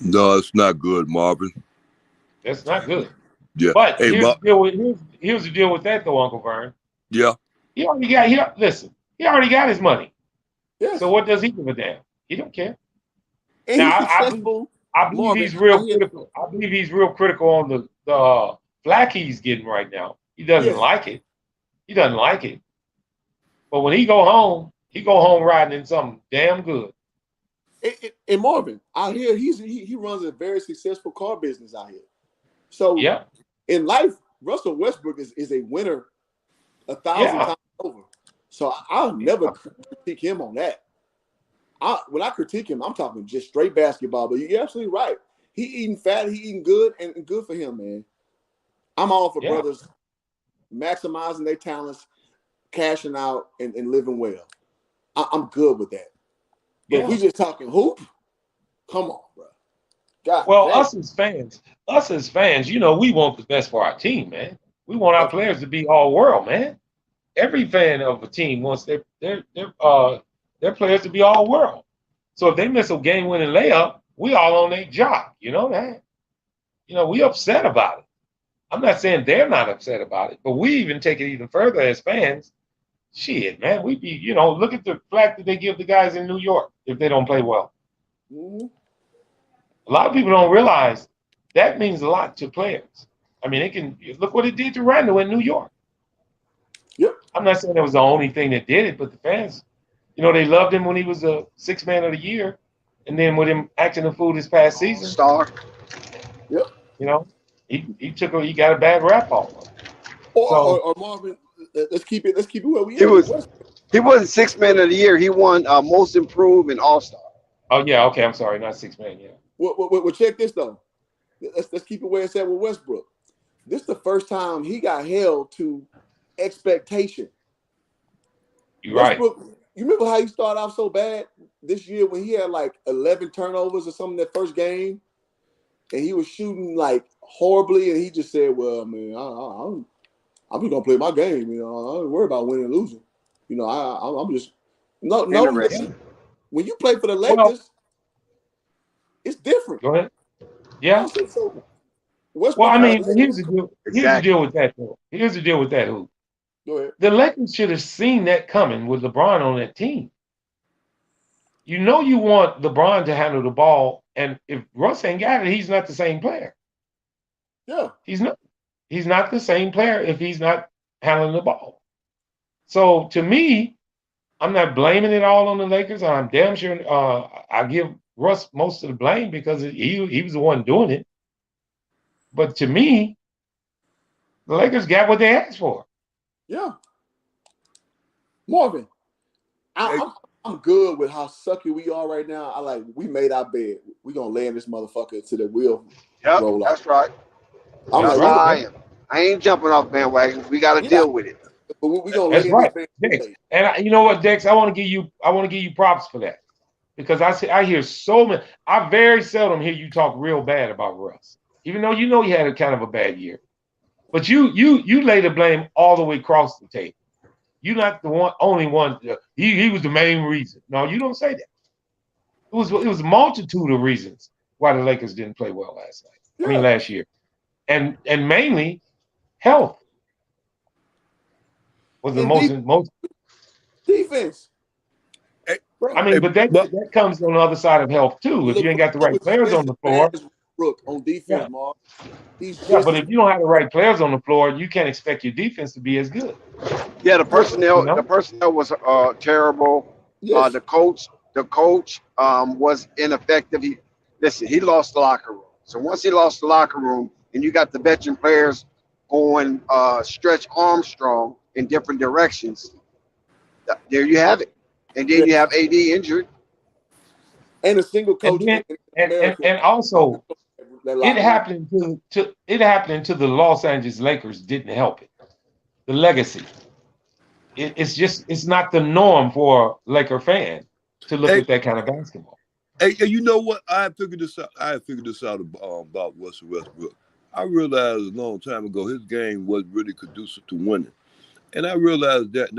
No, it's not good, Marvin. That's not good. Yeah. But Hey, here's the deal with that though, Uncle Vern. yeah. He already got his money. Yes. So what does he give a damn? He don't care. And Now, he's successful. I believe Marvin, he's real critical. I believe he's real critical on the flack he's getting right now. He doesn't like it. He doesn't like it. But when he go home riding in something damn good. And Marvin, out here, he runs a very successful car business out here. So in life, Russell Westbrook is a winner 1,000 times over. So I'll never critique him on that. When I critique him, I'm talking just straight basketball. But you're absolutely right. He eating fat, he eating good, and good for him, man. I'm all for brothers maximizing their talents, cashing out, and living well. I'm good with that. But if we just talking hoop, come on, bro. God damn. us as fans, you know, we want the best for our team, man. We want our players to be all world, man. Every fan of a team wants their players to be all world. So if they miss a game-winning layup, we all on their job. You know that. You know, we upset about it. I'm not saying they're not upset about it, but we even take it even further as fans. Shit, man, we be, you know, look at the flack that they give the guys in New York if they don't play well. Mm-hmm. A lot of people don't realize that means a lot to players. I mean, it can look what it did to Randle in New York. Yep. I'm not saying that was the only thing that did it, but the fans, you know, they loved him when he was a sixth man of the year, and then with him acting a fool this past season. Star. Yep. You know, he got a bad rap off. Or Marvin, let's keep it where we He wasn't sixth man of the year. He won most improved and all-star. Oh yeah, okay. I'm sorry, not six man. Yeah. Well, check this though. Let's keep it where it's at with Westbrook. This is the first time he got held to expectation. You're right. You remember how he started off so bad this year when he had like 11 turnovers or something that first game, and he was shooting like horribly, and he just said, "Well, man, I'm just gonna play my game. You know, I don't worry about winning and losing. You know, I'm just no. When you play for the Lakers, it's different." Go ahead. Yeah. So, well, I mean, here's the deal. Here's the deal with that, though. Here's the deal with that, Hoop. Go ahead. The Lakers should have seen that coming with LeBron on that team. You know you want LeBron to handle the ball, and if Russ ain't got it, he's not the same player. Yeah. He's not. He's not the same player if he's not handling the ball. So to me, I'm not blaming it all on the Lakers. I'm damn sure I give Russ most of the blame because he was the one doing it. But to me, the Lakers got what they asked for. Yeah. Marvin, I'm good with how sucky we are right now. We made our bed. We're going to lay in this motherfucker to the wheel roll off. That's right. I ain't jumping off bandwagons. We got to deal with it. But we gonna That's right. And you know what, Dex? I want to give you props for that because I hear so many. I very seldom hear you talk real bad about Russ, even though you know he had a kind of a bad year. But you lay the blame all the way across the table. You're not the only one. He was the main reason. No, you don't say that. It was a multitude of reasons why the Lakers didn't play well last night. Yeah. I mean last year, and mainly health was the most defense. I mean, but that comes on the other side of health too. If you ain't got the right players on the floor, on defense, Mark. But if you don't have the right players on the floor, you can't expect your defense to be as good. Yeah, the personnel was terrible. Yes. The coach was ineffective. He lost the locker room. So once he lost the locker room, and you got the veteran players going stretch Armstrong in different directions, there you have it. And then you have AD injured, and a single coach, and also it happened to the Los Angeles Lakers didn't help it. The legacy, it's not the norm for a Laker fan to look at that kind of basketball. Hey, you know what? I figured this out about Russell Westbrook. I realized a long time ago his game wasn't really conducive to winning. And I realized that,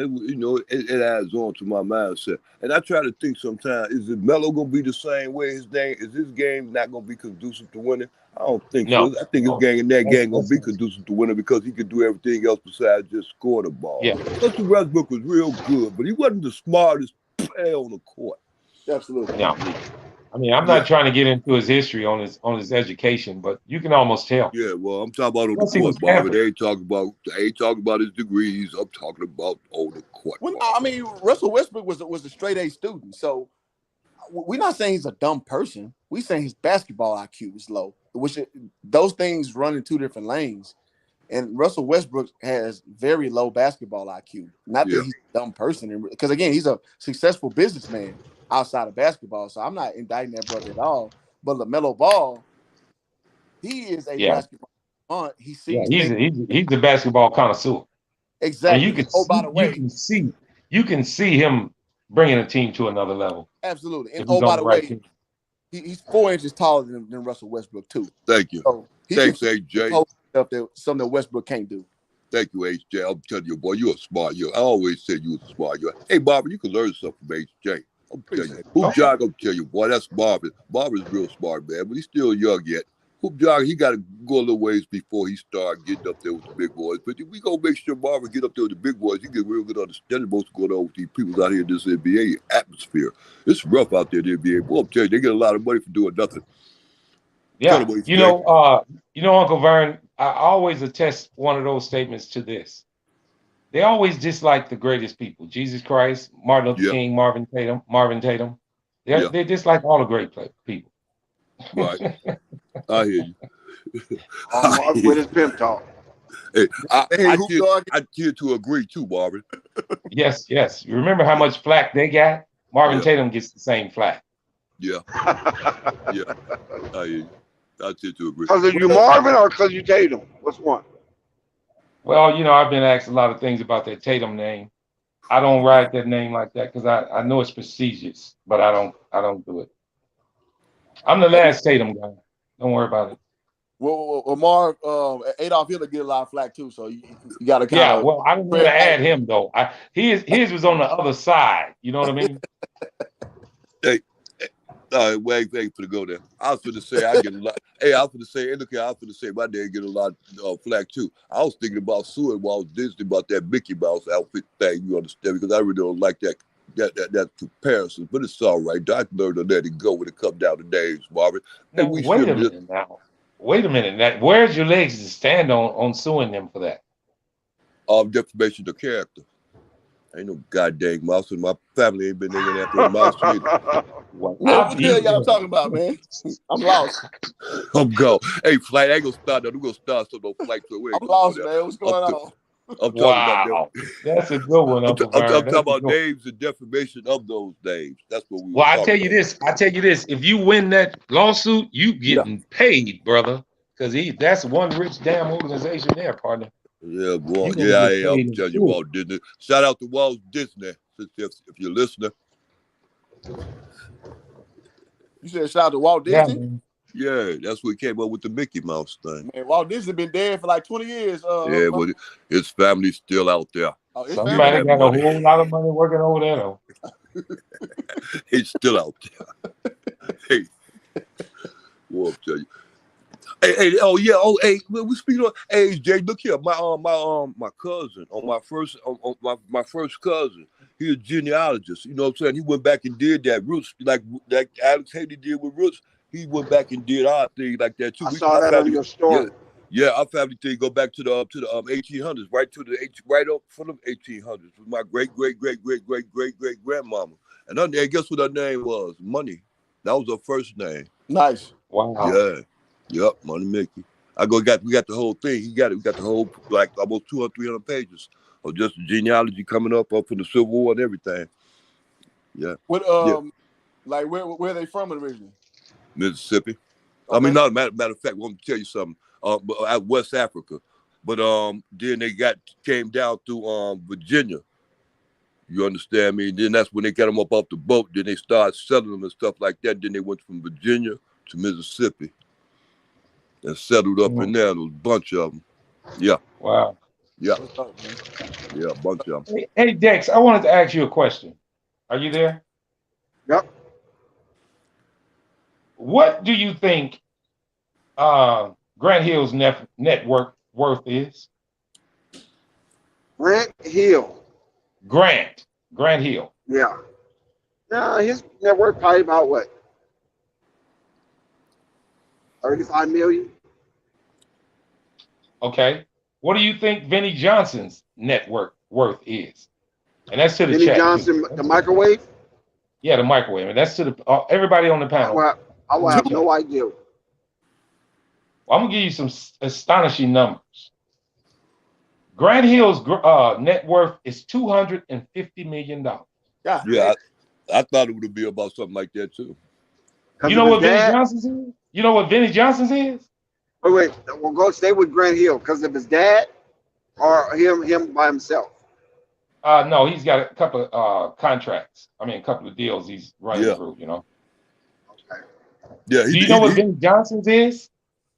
it adds on to my mindset. And I try to think sometimes, is it Melo going to be the same way? Is this game not going to be conducive to winning? I don't think so. I think his game going to be conducive to winning because he could do everything else besides just score the ball. Yeah. Russell Westbrook was real good, but he wasn't the smartest player on the court. Absolutely. No. I mean, I'm not trying to get into his history on his education, but you can almost tell. Yeah, well, I'm talking about on the court, Bobby. They ain't talking about his degrees. I'm talking about on the court. Well, I mean, Russell Westbrook was a straight A student, so we're not saying he's a dumb person. We're saying his basketball IQ is low, those things run in two different lanes. And Russell Westbrook has very low basketball IQ. Not that he's a dumb person, because again, he's a successful businessman outside of basketball. So I'm not indicting that brother at all. But LaMelo Ball, he is a basketball aunt. He sees he's the basketball connoisseur. Exactly. And by the way, you can see him bringing a team to another level. Absolutely. And by the way, he's 4 inches taller than Russell Westbrook too. Thank you. So thanks, AJ. Something that Westbrook can't do. Thank you, HJ. I'm telling you, boy, you're a smart. I always said you was smart. Hey, Barbara, you can learn something from HJ. I'm telling you. Hoop Jog, I'm telling you, boy, that's Marvin. Marvin's real smart, man, but he's still young yet. Hoop Jog, he got to go a little ways before he start getting up there with the big boys. But if we gonna make sure Marvin get up there with the big boys, he get real good understanding of what's going on with these people out here in this NBA atmosphere. It's rough out there in the NBA. Boy, I'm telling you, they get a lot of money for doing nothing. Yeah, you know, Uncle Vern, I always attest one of those statements to this. They always dislike the greatest people: Jesus Christ, Martin Luther King, Marvin Tatum. They dislike all the great people. Right, I hear you. With his pimp talk. Hey, I tend to agree too, Marvin. Yes. You remember how much flack they got? Marvin Tatum gets the same flack. Yeah, I hear you. I tend to agree. Because of you, Marvin, or because you Tatum? What's one? Well, I've been asked a lot of things about that Tatum name. I don't write that name like that because I know it's prestigious, but I don't do it. I'm the last Tatum guy. Don't worry about it. Well, Marv, Adolf Hitler get a lot of flack too, so you got to kind of. Yeah, well, I didn't want to add him though. His was on the other side. You know what I mean? Hey, wait for to go there. I was going to say I get a lot. Hey, I was going to say my dad get a lot of flack too. I was thinking about suing Walt Disney about that Mickey Mouse outfit thing. You understand? Because I really don't like that comparison. But it's all right. I learned to let it go when it comes down to names, Marvin. Now, wait a minute now. Wait a minute. Where's your legs to stand on suing them for that? Defamation of character. Ain't no goddamn mouse, and my family ain't been there after a mouse either. What the hell y'all talking about, man? I'm lost. I'm go. Hey, flight, I ain't gonna start that. We're gonna start some flights away. I'm lost, man. What's going on? I'm talking about that. That's a good one. I'm talking about names and defamation of those names. That's what we. Well, I tell you this. If you win that lawsuit, you getting paid, brother. Because that's one rich damn organization there, partner. Yeah, boy. Yeah, I'm telling you, Walt Disney. Shout out to Walt Disney, if you're listening. You said shout out to Walt Disney? Yeah, that's what came up with the Mickey Mouse thing. Man, Walt Disney been dead for like 20 years. Yeah, but his family's still out there. Somebody got a whole lot of money working over there, though. He's still out there. Hey, well, I'll tell you. Hey, we speaking of. Hey, Jay, look here, my cousin on my first cousin. He's a genealogist. You know what I'm saying? He went back and did that roots like Alex Haley did with roots. He went back and did our thing like that too. I saw that on your story. Yeah, our family thing go back to the 1800s, right up from the 1800s with my great grandmama. And her name, guess what her name was? Money. That was her first name. Nice. Wow. Yeah. Yep, Money Mickey. We got the whole thing. We got the whole like almost 200, 300 pages of just genealogy coming up from the Civil War and everything. Yeah. What like where are they from originally? Mississippi. Okay. I mean, not matter of fact, I want to tell you something. At West Africa, but then they came down through Virginia. You understand me? Then that's when they got them up off the boat. Then they started selling them and stuff like that. Then they went from Virginia to Mississippi and settled up in there. There was a bunch of them. Yeah. Wow. Yeah, What's up, man? yeah, a bunch of them. Hey, Dex, I wanted to ask you a question. Are you there? Yep. What do you think Grant Hill's net worth is? Grant Hill. Grant Hill. Yeah. Now his net worth probably about what? 35 million. Okay. What do you think Vinnie Johnson's net worth is? And that's to the Vinnie chat. Johnson, the microwave. Yeah, the microwave. And that's to the everybody on the panel. Well, I will have no idea. Well, I'm gonna give you some astonishing numbers. Grant Hill's net worth is $250 million. Yeah, I thought it would be about something like that too. You know what Vinnie Johnson's is? You know what Vinnie Johnson's is? Wait, we'll go stay with Grant Hill because of his dad or him by himself. No, he's got a couple of contracts. I mean, a couple of deals he's running through, you know. Okay. Yeah. Do you know what Vinnie Johnson's is?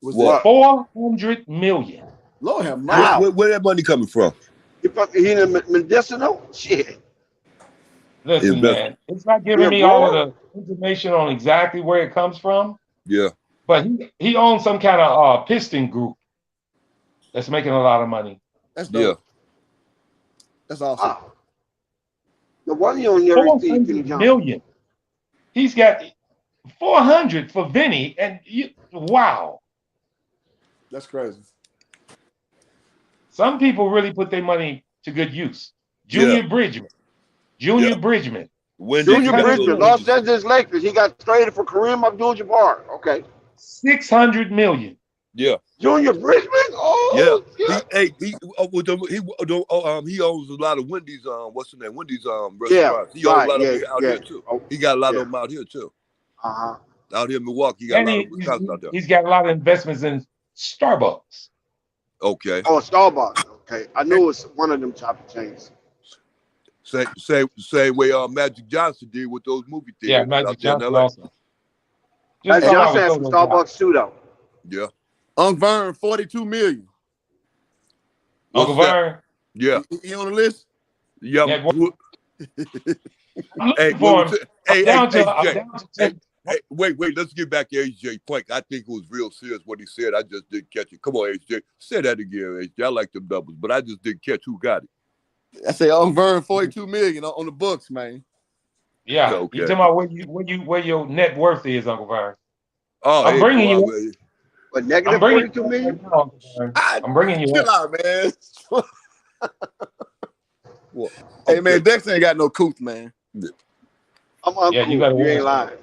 What? 400 million. Lord have mercy. Where that money coming from? He in the medicinal shit. Listen, man, it's not giving me all of the information on exactly where it comes from. Yeah. But he owns some kind of piston group that's making a lot of money. That's dope. Yeah. That's awesome. The one you on your 400 million. He's got 400 for Vinny, and wow. That's crazy. Some people really put their money to good use. Junior Bridgman. Junior Bridgman, Los Angeles Lakers. He got traded for Kareem Abdul-Jabbar. Okay. 600 million. Yeah. Junior Bridgman? Oh, yeah. He owns a lot of Wendy's. What's the name? Wendy's restaurants. He owns a lot of them out here too. He got a lot of them out here too. Out here in Milwaukee, he got a lot of accounts out there. He's got a lot of investments in Starbucks. Okay. Oh, Starbucks. Okay, I knew it's one of them type of chains. Same way Magic Johnson did with those movie theaters. Yeah, Magic Johnson also. Magic Johnson has some Starbucks too, though. Yeah. Uncle Vern, 42 million. Uncle Vern. Yeah. He on the list? Yeah. Wait, let's get back to AJ Plank. I think it was real serious what he said. I just didn't catch it. Come on, AJ. Say that again, AJ. I like them doubles, but I just didn't catch who got it. I say Uncle Vern, 42 million on the books, man. Yeah. Okay. You talking about where your net worth is, Uncle Vern. Oh, I'm bringing you. But negative 42 million? I'm bringing you. Chill out, man. Well, hey, man, Dex ain't got no couth, man. I'm cool. You ain't lying.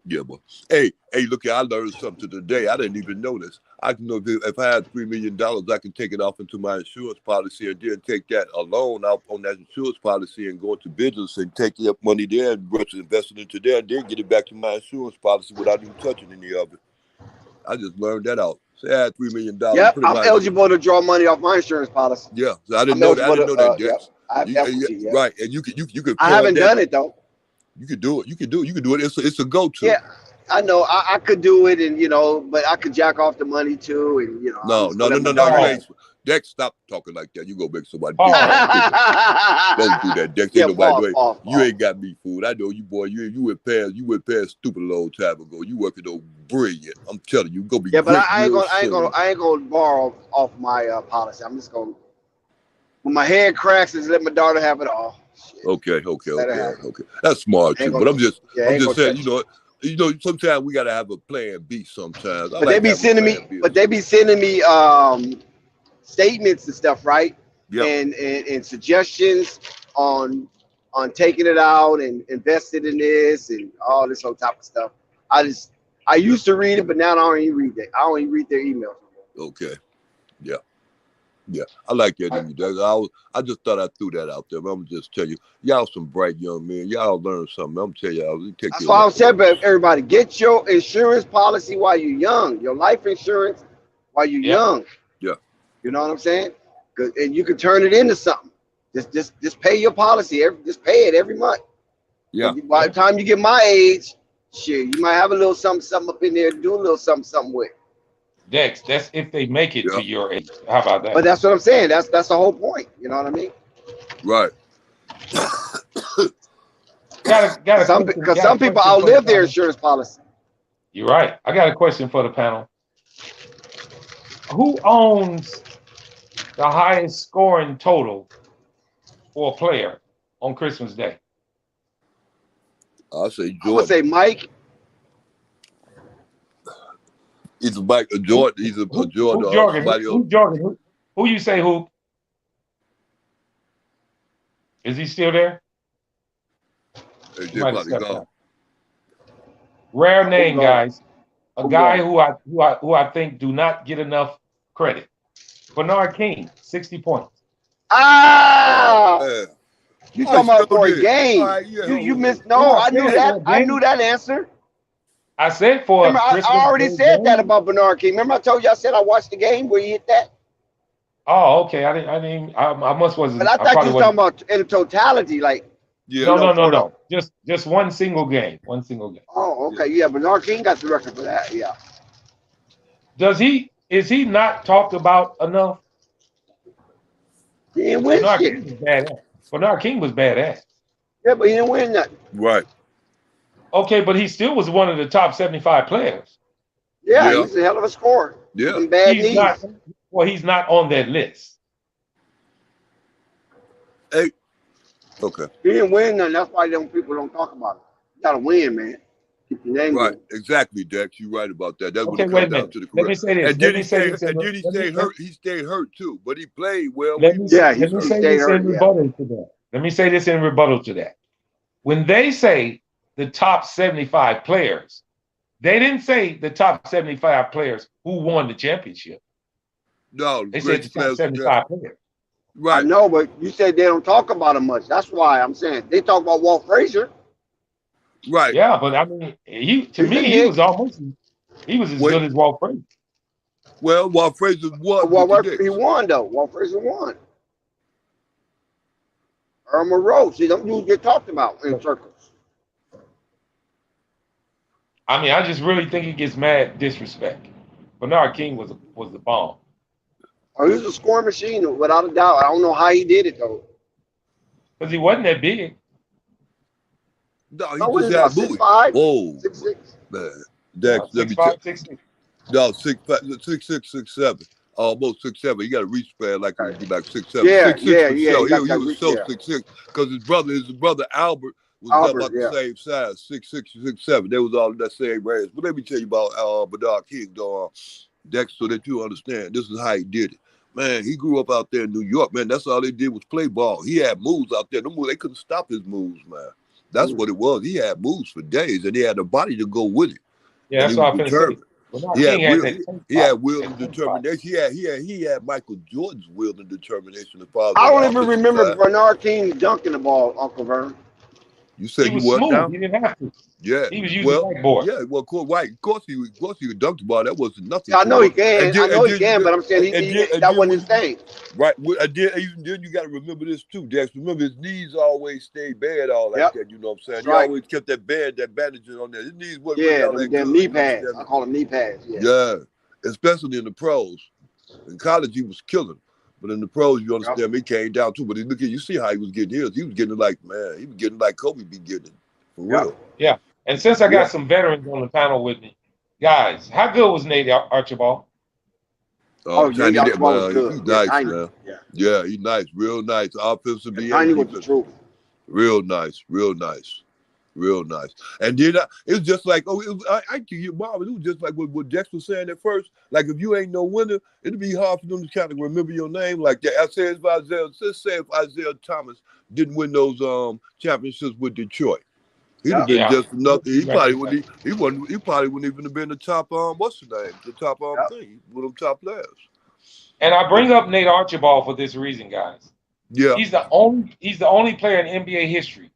Yeah, but hey, look, I learned something today. I didn't even know this. I can know if I had $3 million, I can take it off into my insurance policy and then take that alone out on that insurance policy and go into business and take that money there and invest it into there and then get it back to my insurance policy without even touching any of it. I just learned that out. Say I had $3 million. Yep, I'm eligible to draw money off my insurance policy. Yeah, so I didn't know that. I didn't know that, Dex. I have equity, yeah. Right, and you could. I haven't done it though. You could do it. You could do it. It's a go-to. Yeah, I know. I could do it, and but I could jack off the money too, and No. Dex, stop talking like that. You go make somebody. Don't do that, Dex. Ain't nobody doing. You ain't got me fooled. I know you, boy. You went past stupid a long time ago. You working on brilliant. I'm telling you, go be. Yeah, but I ain't gonna borrow off my policy. I'm just gonna. When my head cracks, is let my daughter have it all. Shit. Okay. That's smart too. But I'm just saying, you know, sometimes we gotta have a plan B. Sometimes. But they be sending me, statements and stuff, right? Yeah. And suggestions on taking it out and invested in this and all this whole type of stuff. I used to read it, but now I don't even read that. I don't even read their emails. Okay. Yeah, I like that in you. I just thought I threw that out there. But I'm just tell you, y'all some bright young men. Y'all learn something. I'm telling y'all. That's why I'm saying, but everybody, get your insurance policy while you're young. Your life insurance while you're young. Yeah. You know what I'm saying? And you can turn it into something. Just pay your policy. Just pay it every month. Yeah. By the time you get my age, shit, you might have a little something up in there to do a little something with. Dex, that's if they make it to your age. How about that? But that's what I'm saying. That's the whole point. You know what I mean? Right. Got some people outlive their insurance policy. You're right. I got a question for the panel. Who owns the highest scoring total for a player on Christmas Day? I'll say Jordan. I'm gonna say Mike. He's a Mike, a Jordan. He's a Jordan. Who's Jordan? Who you say who? Is he still there? Rare name, guys. A guy who I think do not get enough credit. Bernard King, 60 points. You talking about for a game? You missed. No, I knew that. I knew that answer. I said for. Remember, I already said that about Bernard King. Remember, I told you I said I watched the game where he hit that. Oh, okay. I must wasn't. But I thought you were talking about in totality, like. Yeah. No. Just one single game. One single game. Oh, okay. Yeah, Bernard King got the record for that. Yeah. Is he not talked about enough? He didn't win Bernard shit. King was badass. Bernard King was badass. Yeah, but he didn't win nothing. Right. Okay, but he still was one of the top 75 players. Yeah, he's a hell of a scorer. Yeah. And bad knees. He's not on that list. Hey. Okay. He didn't win nothing. That's why people don't talk about it. You gotta win, man. Keep your name right. Good. Exactly, Dex. You're right about that. That's Okay, when it wait a comes down minute. to the Let me correct. say this. And then he stayed hurt. He stayed hurt too, but he played well. Let me say this in rebuttal to that. Let me say this in rebuttal to that. When they say the top 75 players, they didn't say the top 75 players who won the championship. No, they said the top 75 players. Right. I know, but you said they don't talk about him much. That's why I'm saying they talk about Walt Frazier. Right. Yeah, but I mean, he was as good as Walt Frazier. Well, Walt Frazier won. He won though. Walt Frazier won. Irma Rose. See, them dudes get talked about in circles. I mean, I just really think he gets mad disrespect. Bernard King was the bomb. Oh, he was a scoring machine without a doubt. I don't know how he did it though. Because he wasn't that big. No, he just had booty. 6'5", Whoa, 6'6". Man, Dex, let me 6'5", check. 6'6". No, 6'6", 6'7". Almost 6'7". He got a reach span like he like 6'7". Yeah, 6'6" yeah. He was so 6'6" because his brother Albert was about the same size, 6'6", 6'7". They was all in that same range. But let me tell you about Bernard King, though, Dex, so that you understand. This is how he did it. Man, he grew up out there in New York, man. That's all they did was play ball. He had moves out there. They couldn't stop his moves, man. That's what it was. He had moves for days, and he had the body to go with it. Yeah, that's what I'm going to say. He had will and determination. He had Michael Jordan's will and determination. I don't even remember Bernard King dunking the ball, Uncle Vern. You said he was what smooth. now? He didn't have to. Yeah, he was using whiteboard. Yeah, well, of course he dunked the ball. That wasn't nothing. I know he can. But I'm saying that wasn't his thing. Right. Then you got to remember this too, Dex. Remember his knees always stayed bad, all like that. You know what I'm saying? He always kept that bandage on there. His knees wasn't them knee pads. I call them knee pads. Yeah, especially in the pros. In college, he was killing. But in the pros, you understand, he came down too. But you see how he was getting his. He was getting like Kobe be getting for real. Yeah. And since I got some veterans on the panel with me, guys, how good was Nate Archibald? He's nice, man. Yeah, he's nice, real nice. Offensive end. Real nice. And then it was just like, I can get Marvin. It was just like what Dex was saying at first. Like if you ain't no winner, it'd be hard for them to kind of remember your name like that. I say if Isaiah Thomas didn't win those championships with Detroit, he'd have been just nothing. He probably wouldn't even have been the top what's the name? The top thing with them top players. And I bring up Nate Archibald for this reason, guys. Yeah, he's the only player in NBA history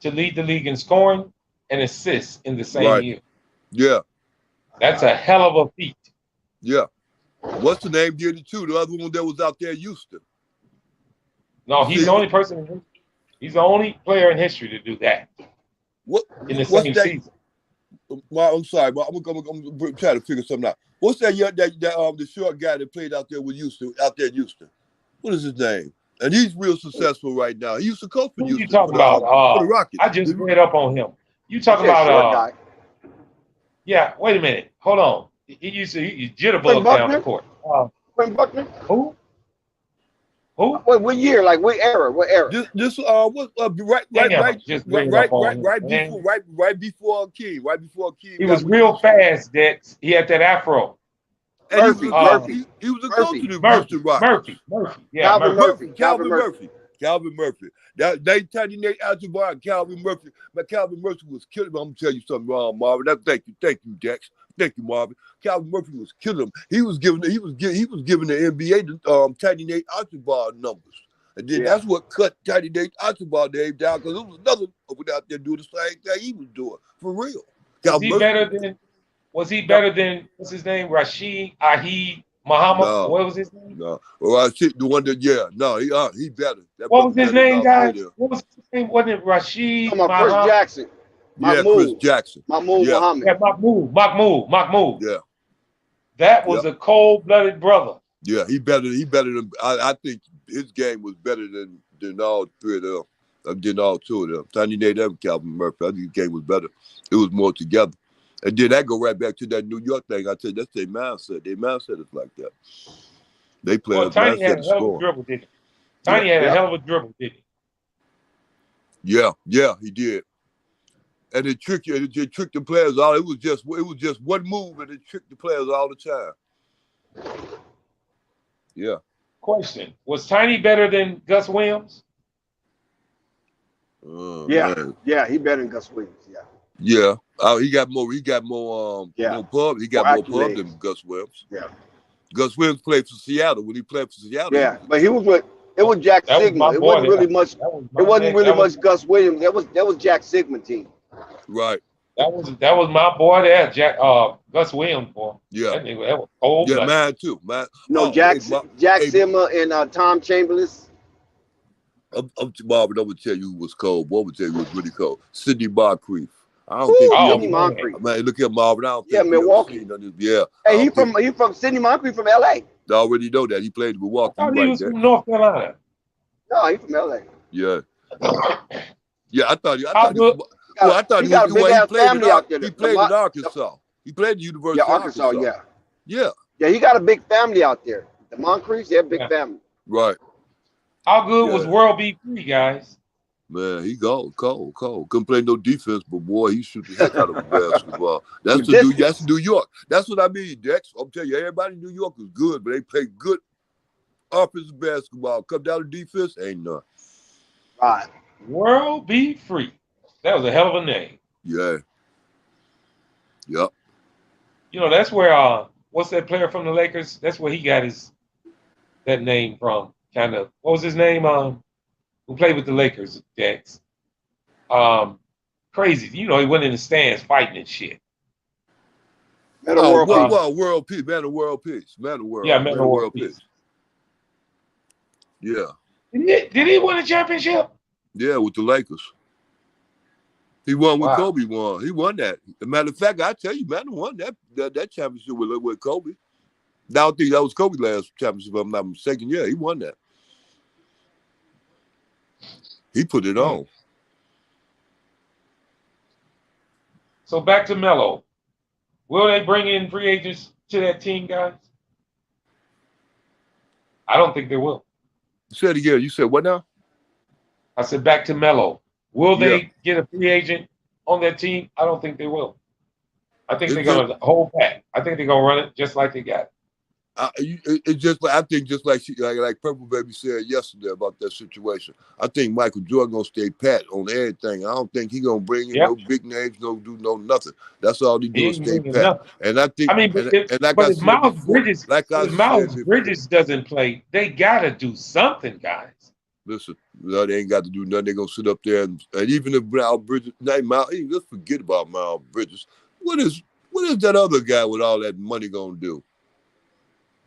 to lead the league in scoring and assists in the same year. Yeah. That's a hell of a feat. Yeah. What's the name did it too? The other one that was out there, Houston. No, he's the only person. He's the only player in history to do that. What in the same season? I'm sorry, but I'm trying to figure something out. What's that? The short guy that played out there with Houston, in Houston. What is his name? And he's real successful right now. He used to coach for Who Houston. you talking for the about? Rockets. I just read up on him. You talking about yeah, wait a minute. Hold on. He used to jitterbug down the court. Quinn Buckner? Who? What year? Like what era? What era? Right before King. He was real fast, Dex. He had that afro. And he was a coach in the Houston Rockets. Murphy. Yeah, Calvin Murphy. That Tiny Nate Archibald, Calvin Murphy. But Calvin Murphy was killing him. I'm gonna tell you something wrong, Marvin. Thank you, Dex. Thank you, Marvin. Calvin Murphy was killing him. He was giving the NBA the Tiny Nate Archibald numbers. And then that's what cut Tiny Nate Archibald name down, because it was another over out there doing the same thing he was doing. For real. Was he better than what's his name? Rashid Ahid Muhammad? No, what was his name? No. Well, the one that he better. What was his name, guys? What was his name? Wasn't it Rashid? Chris Jackson. Chris Jackson. Mahmoud Muhammad. Yeah, Mahmoud. Yeah. That was a cold-blooded brother. Yeah, he better than I think his game was better than all three of them. Than all two of them. Tiny Nate and Calvin Murphy. I think his game was better. It was more together. And then that go right back to that New York thing. I said that's their mindset. Their mindset is like that. They play a Tiny had mindset a hell of a dribble, didn't he? Tiny had a hell of a dribble, didn't he? Yeah, he did. And it tricked the players all. It was just one move, and it tricked the players all the time. Yeah. Question: was Tiny better than Gus Williams? Man. He better than Gus Williams. Yeah. He got more pub. He got more pub than Gus Williams. Yeah. Gus Williams played for Seattle. When he played for Seattle. Yeah, but he was with Jack Sigma. It wasn't really much. It wasn't really much Gus Williams. That was Jack Sigma team. Right. That was my boy there, Gus Williams, boy. Yeah. That was cold. Yeah, mine too. Jack Sigma and Tom Chamberlain. I'm gonna tell you who was cold. What would tell you who was really cold? Sidney Moncrief. I don't think Sidney Moncrief. Man, look at Marvin. I don't think Milwaukee. Hey, he from Sidney Moncrief from LA. I already know that. He played in Milwaukee. I thought he was from North Carolina. No, he's from LA. Yeah. Yeah, I thought he got a big ass family out there. He played in Arkansas. He played at the University of Arkansas. Yeah, he got a big family out there. The Moncriefs, they have a big family. Right. How good was World B. Free, guys? Man, he cold. Couldn't play no defense, but boy, he shoot the heck out of basketball. That's New York. That's what I mean, Dex. I'm telling you, everybody in New York is good, but they play good offensive basketball. Come down to defense, ain't none. Right. World B. Free. That was a hell of a name. Yeah. Yep. You know, that's where what's that player from the Lakers? That's where he got that name from. Kind of. What was his name? Who played with the Lakers, Dex? Crazy. You know, he went in the stands fighting and shit. World Peace. Man of World Peace. Yeah, Man of World Peace. Yeah. Did he win a championship? Yeah, with the Lakers. He won when Kobe won. He won that. As a matter of fact, I tell you, man, won that championship with Kobe. I don't think that was Kobe's last championship, if I'm not mistaken. Yeah, he won that. He put it on. So back to Melo. Will they bring in free agents to that team, guys? I don't think they will. Say it again. You said what now? I said back to Melo. Will they get a free agent on that team? I don't think they will. I think they're going to hold back. I think they're going to run it just like they got it. I think just like Purple Baby said yesterday about that situation. I think Michael Jordan gonna stay pat on everything. I don't think he gonna bring in no big names, no do no nothing. That's all he do is stay pat. Nothing. And I think, but if Miles Bridges doesn't play, they gotta do something, guys. Listen, they ain't got to do nothing. They're gonna sit up there and even if Miles Bridges, let's forget about Miles Bridges. What is that other guy with all that money gonna do?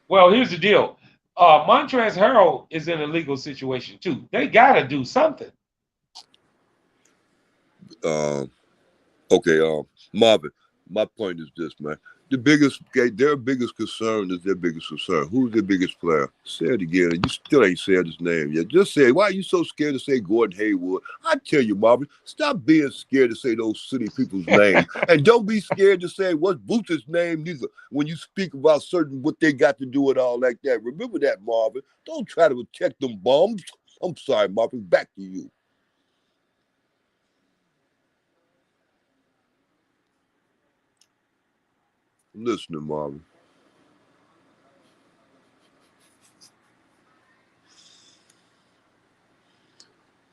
Well, here's the deal. Montrezl Harrell is in a legal situation too. They gotta do something. Okay, Marvin. My point is this, man. their biggest concern is their biggest concern. Who's their biggest player? Say it again. You still ain't said his name yet. Just say, why are you so scared to say Gordon Hayward? I tell you, Marvin, stop being scared to say those silly people's names. And don't be scared to say what's Booster's name neither. When you speak about certain what they got to do and all like that. Remember that, Marvin. Don't try to protect them bums. I'm sorry, Marvin. Back to you. I'm listening, Marvin.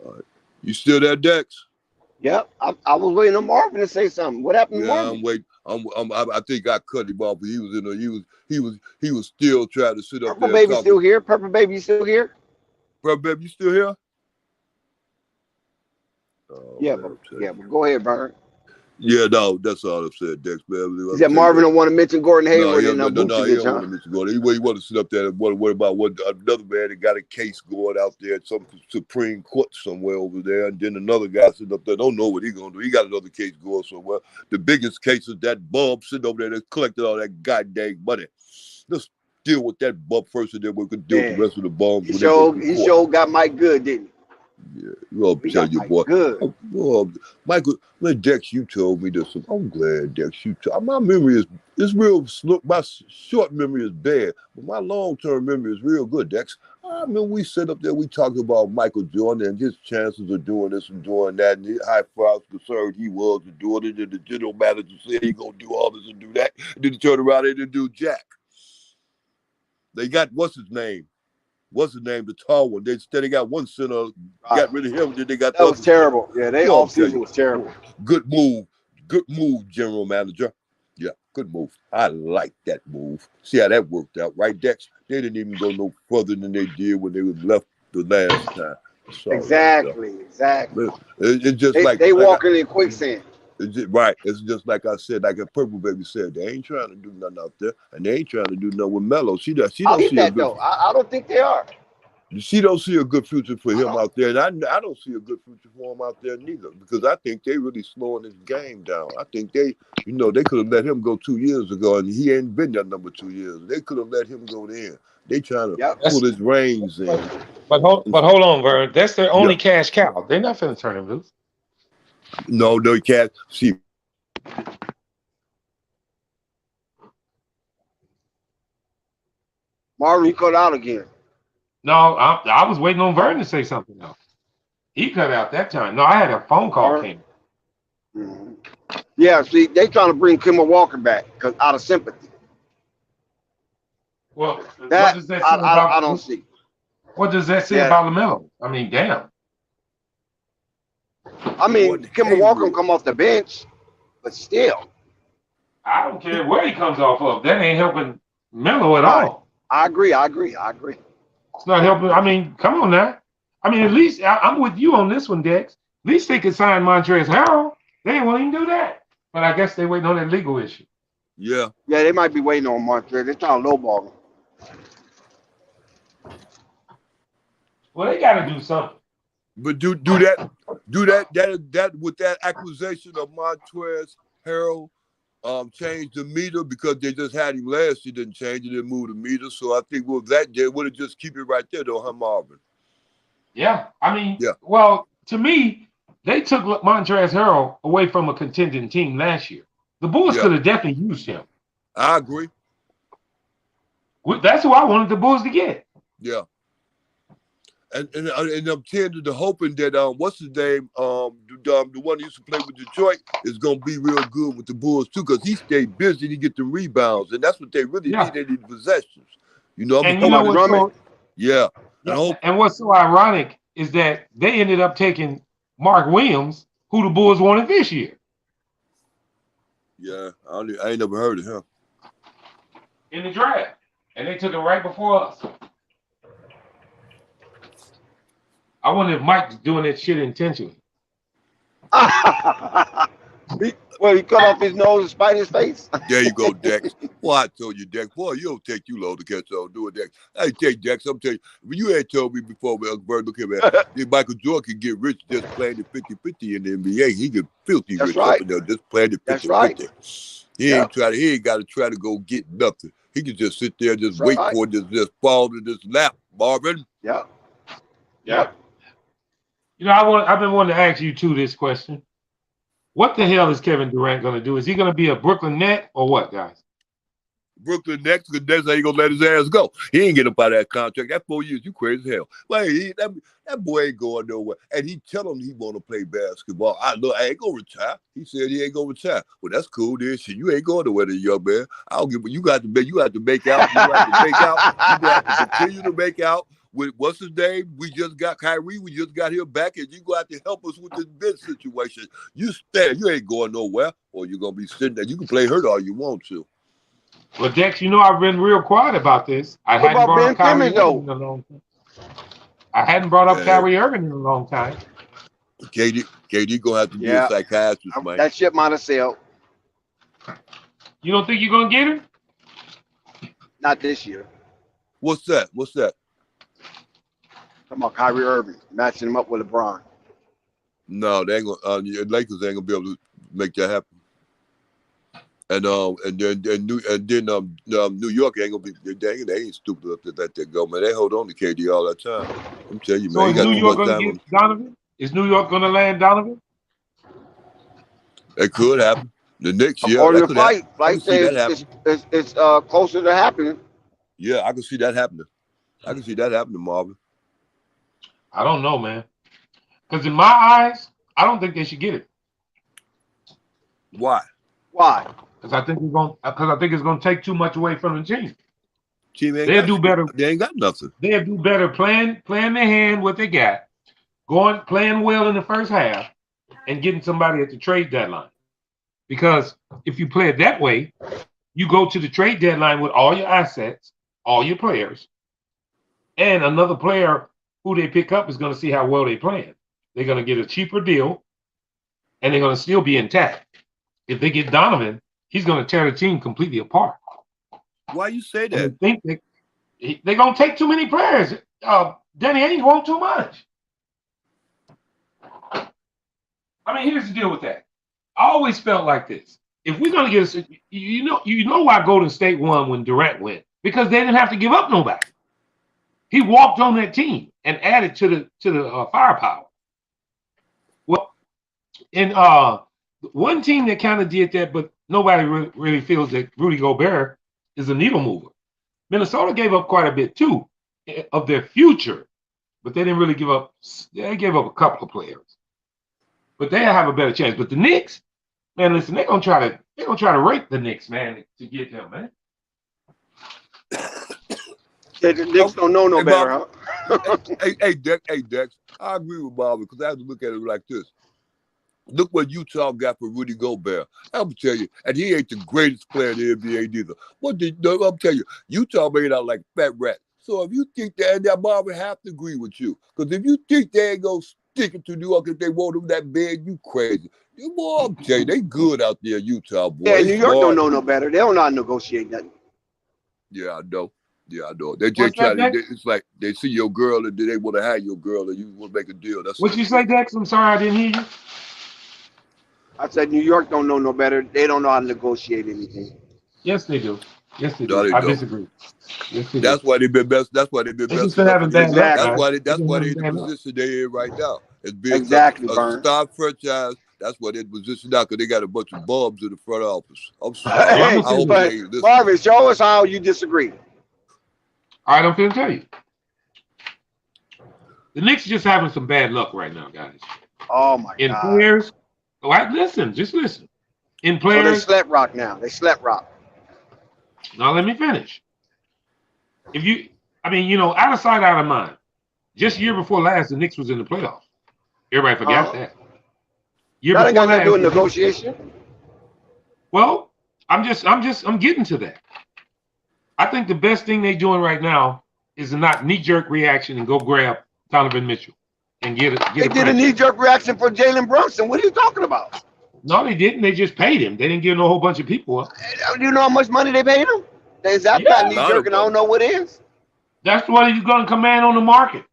All right. You still there, Dex? Yep. I was waiting on Marvin to say something. What happened to Marvin? I'm waiting. I think I cut him off, but he was still trying to sit up Purple there. Baby still here? Purple Baby still here? Purple Baby, you still here? Oh, yeah, but go ahead, Brian. Yeah, no, that's all I said, Dex, man. He said Marvin don't want to mention Gordon Hayward and no, he don't Vucevic, want to mention Gordon. He want to sit up there and what about another man that got a case going out there at some Supreme Court somewhere over there, and then another guy sitting up there don't know what he gonna do. He got another case going somewhere. The biggest case is that bum sitting over there that collected all that goddamn money. Let's deal with that bum first, and then we could deal with the rest of the bums. He sure got Mike Good, didn't he? Yeah, I'll tell you, boy. Good. Well, Michael, Dex, you told me this. I'm glad, Dex, you told. My memory is real. My short memory is bad, but my long-term memory is real good, Dex. I mean, we sit up there, we talked about Michael Jordan and his chances of doing this and doing that, and how far I was concerned he was to doing it, and the general manager said he gonna do all this and do that, and then he turned around and didn't do jack. They got what's his name, the tall one. They got one center, got rid of him, then they got that was terrible. Yeah, they offseason was terrible. Good move, general manager. Yeah, good move. I like that move. See how that worked out, right, Dex? They didn't even go no further than they did when they was left the last time. Sorry, exactly. It's just they walking in quicksand. Right. It's just like I said, like a Purple Baby said, they ain't trying to do nothing out there, and they ain't trying to do nothing with Melo. She don't see that though. I don't think they are. She don't see a good future for him out there, and I don't see a good future for him out there neither, because I think they really slowing his game down. I think they could have let him go 2 years ago, and he ain't been there number 2 years. They could have let him go there. They trying to pull his reins in. But hold on, Vern. That's their only cash cow. They're not finna turn him loose. No, they can't. See, Marvin, you cut out again. No, I was waiting on Vern to say something else. He cut out that time. No, I had a phone call came. Mm-hmm. Yeah, see, they trying to bring Kemba Walker back because out of sympathy. Well, that, what does that say I don't see. What does that say about Lamelo? I mean, damn. I mean, Kemba Walker can come off the bench, but still. I don't care where he comes off of. That ain't helping Melo at all. I agree. It's not helping. I mean, come on now. I mean, at least I'm with you on this one, Dex. At least they could sign Montrezl Harrell. They ain't want to even do that. But I guess they waiting on that legal issue. Yeah. Yeah, they might be waiting on Montrezl. They're trying to lowball him. Well, they got to do something. But do that with that acquisition of Montrezl Harrell, change the meter, because they just had him last year, didn't change it, didn't move the meter. So I think with that, they would have just keep it right there, though, huh, Marvin? Yeah, I mean, well, to me, they took Montrezl Harrell away from a contending team last year. The Bulls could have definitely used him. I agree. That's who I wanted the Bulls to get. Yeah. And I'm tending to hoping that what's his name, the one who used to play with Detroit, is gonna be real good with the Bulls too, because he stayed busy and he get the rebounds, and that's what they really need. They need possessions. You know, and you know what's and what's so ironic is that they ended up taking Mark Williams, who the Bulls wanted this year. Yeah, I ain't never heard of him in the draft, and they took him right before us. I wonder if Mike's doing that shit intentionally. Well, he cut off his nose and spite his face. There you go, Dex. Well, I told you, Dex. Boy, you don't take you long to catch on doing Dex. I tell you, Dex, I'm telling you, you had told me before, man, look here, man. If Michael Jordan can get rich just playing the 50-50 in the NBA, he get filthy That's rich right. up in there just playing the 50-50. That's right. He ain't got to try to go get nothing. He can just sit there and just wait for it to just fall in his lap, Marvin. Yeah. You know, I've been wanting to ask you two this question. What the hell is Kevin Durant going to do? Is he going to be a Brooklyn Net or what, guys? Brooklyn next, because that's how he gonna let his ass go. He ain't get up out of that contract. That 4 years, you crazy as hell. But that boy ain't going nowhere. And he tell him he want to play basketball. I know I ain't gonna retire. He said he ain't gonna retire. Well, that's cool, then. Shit, you ain't going nowhere, then, young man. I don't give. You got to make. You have to make out. You have to make out. You have to continue to make out. With what's his name? We just got Kyrie. We just got him back, and you go out to help us with this bench situation. You stay. You ain't going nowhere, or you're gonna be sitting there. You can play hurt all you want to. Well, Dex, you know I've been real quiet about this. I hadn't brought up Kyrie Irving in a long time. I hadn't brought up Kyrie Irving in a long time. KD gonna have to be a psychiatrist, man. That shit might have sailed. You don't think you're gonna get him? Not this year. What's that? Talking about Kyrie Irving matching him up with LeBron. No, they ain't gonna. Lakers ain't gonna be able to make that happen. And New York ain't gonna be. They ain't stupid enough to let that go, man. They hold on to KD all that time. I'm telling you, man. So is New York gonna get Donovan? Is New York gonna land Donovan? It could happen. The Knicks, According to Flight says it's closer to happening. Yeah, I can see that happening. I can see that happening, Marvin. I don't know, man. Because in my eyes, I don't think they should get it. Why? Because I think it's gonna take too much away from the team. They'll do better. They ain't got nothing. They'll do better playing their hand what they got, playing well in the first half, and getting somebody at the trade deadline. Because if you play it that way, you go to the trade deadline with all your assets, all your players, and another player who they pick up is going to see how well they playing. They're going to get a cheaper deal, and they're going to still be intact. If they get Donovan, he's going to tear the team completely apart. Why you say that? I think they're going to take too many players. Danny Ainge won't too much. I mean, here's the deal with that. I always felt like this. If we're going to get you know why Golden State won when Durant went? Because they didn't have to give up nobody. He walked on that team and added to the firepower. Well, in one team that kind of did that, but nobody really feels that Rudy Gobert is a needle mover. Minnesota gave up quite a bit too of their future, but they didn't really give up. They gave up a couple of players, but they have a better chance. But the Knicks, man, listen, they're gonna try to rape the Knicks, man, to get them, man. The Knicks don't know no better, huh? hey, Dex. I agree with Bob because I have to look at it like this. Look what Utah got for Rudy Gobert. I'm telling you, and he ain't the greatest player in the NBA either. I'm telling you, Utah made out like fat rat. So if you think that Bob would have to agree with you. Because if you think they ain't gonna stick it to New York if they want them that bad, you crazy. Boy, I'm telling you, they good out there, Utah, boy. Yeah, New York don't know no better. They don't know how to negotiate nothing. Yeah, I know. They just try to. It's like they see your girl and they want to have your girl and you want to make a deal. That's what you say, Dex? I'm sorry, I didn't hear you. I said New York don't know no better. They don't know how to negotiate anything. Yes, they do. Yes, they do. No, they I don't. disagree. Yes, they that's do. why they've been best. That's why they've been best. That's why they're in the position they're in right now. It's being a star franchise. That's why they're in position now because they got a bunch of bums in the front office. I'm sorry. But Marvin, show us how you disagree. I don't feel to tell you. The Knicks are just having some bad luck right now, guys. Oh my God. In players, just listen. In players, so they slept rock now. They slept rock. Now let me finish. Out of sight, out of mind. Just year before last, the Knicks was in the playoffs. Everybody forgot that. Year before got last, doing negotiation. Well, I'm getting to that. I think the best thing they're doing right now is to not knee-jerk reaction and go grab Donovan Mitchell and get it. They did a knee-jerk reaction for Jalen Brunson. What are you talking about? No, they didn't. They just paid him. They didn't give him a whole bunch of people up. Do you know how much money they paid him? That's not knee jerk, and I don't know what is. That's what he's going to command on the market.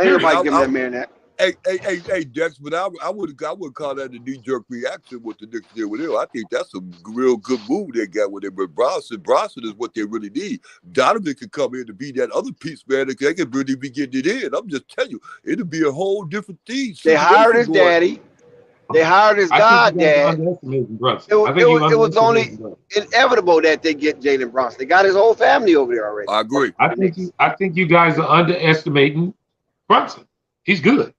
Ain't nobody giving that man that. Hey, Dex, but I would call that a knee-jerk reaction what the Knicks did with him. I think that's a real good move they got with him. But Brunson is what they really need. Donovan could come in to be that other piece, man. They could really be getting it in. I'm just telling you, it'll be a whole different thing. They hired his daddy. They hired his goddad. It was only inevitable that they get Jalen Brunson. They got his whole family over there already. I agree. I think you guys are underestimating Brunson. He's good.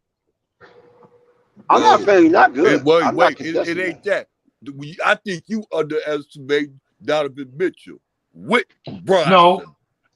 I'm not saying he's not good. Wait, it ain't that. I think you underestimate Donovan Mitchell with Brunson.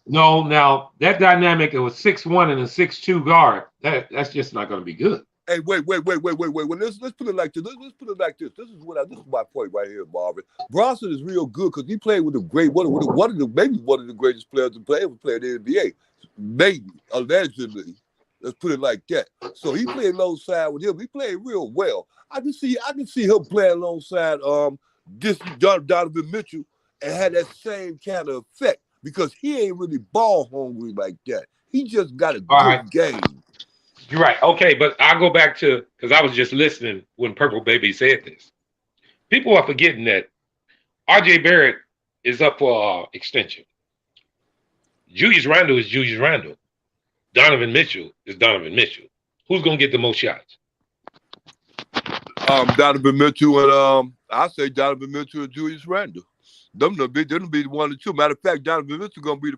No. Now that dynamic, it was 6'1" and a 6'2" guard. That's just not going to be good. Hey, wait. Well, let's put it like this. Let's put it like this. This is my point right here, Marvin. Brunson is real good because he played with maybe one of the greatest players to ever play in the NBA. Maybe, allegedly. Let's put it like that. So he played alongside with him. He played real well. I can see him playing alongside Donovan Mitchell and had that same kind of effect because he ain't really ball hungry like that. He just got a good game. You're right. Okay, but I'll go back to, because I was just listening when Purple Baby said this. People are forgetting that RJ Barrett is up for extension. Julius Randle is Julius Randle. Donovan Mitchell is Donovan Mitchell. Who's gonna get the most shots? Donovan Mitchell and I say Donovan Mitchell and Julius Randle. They'll be the one and two. Matter of fact, Donovan Mitchell gonna be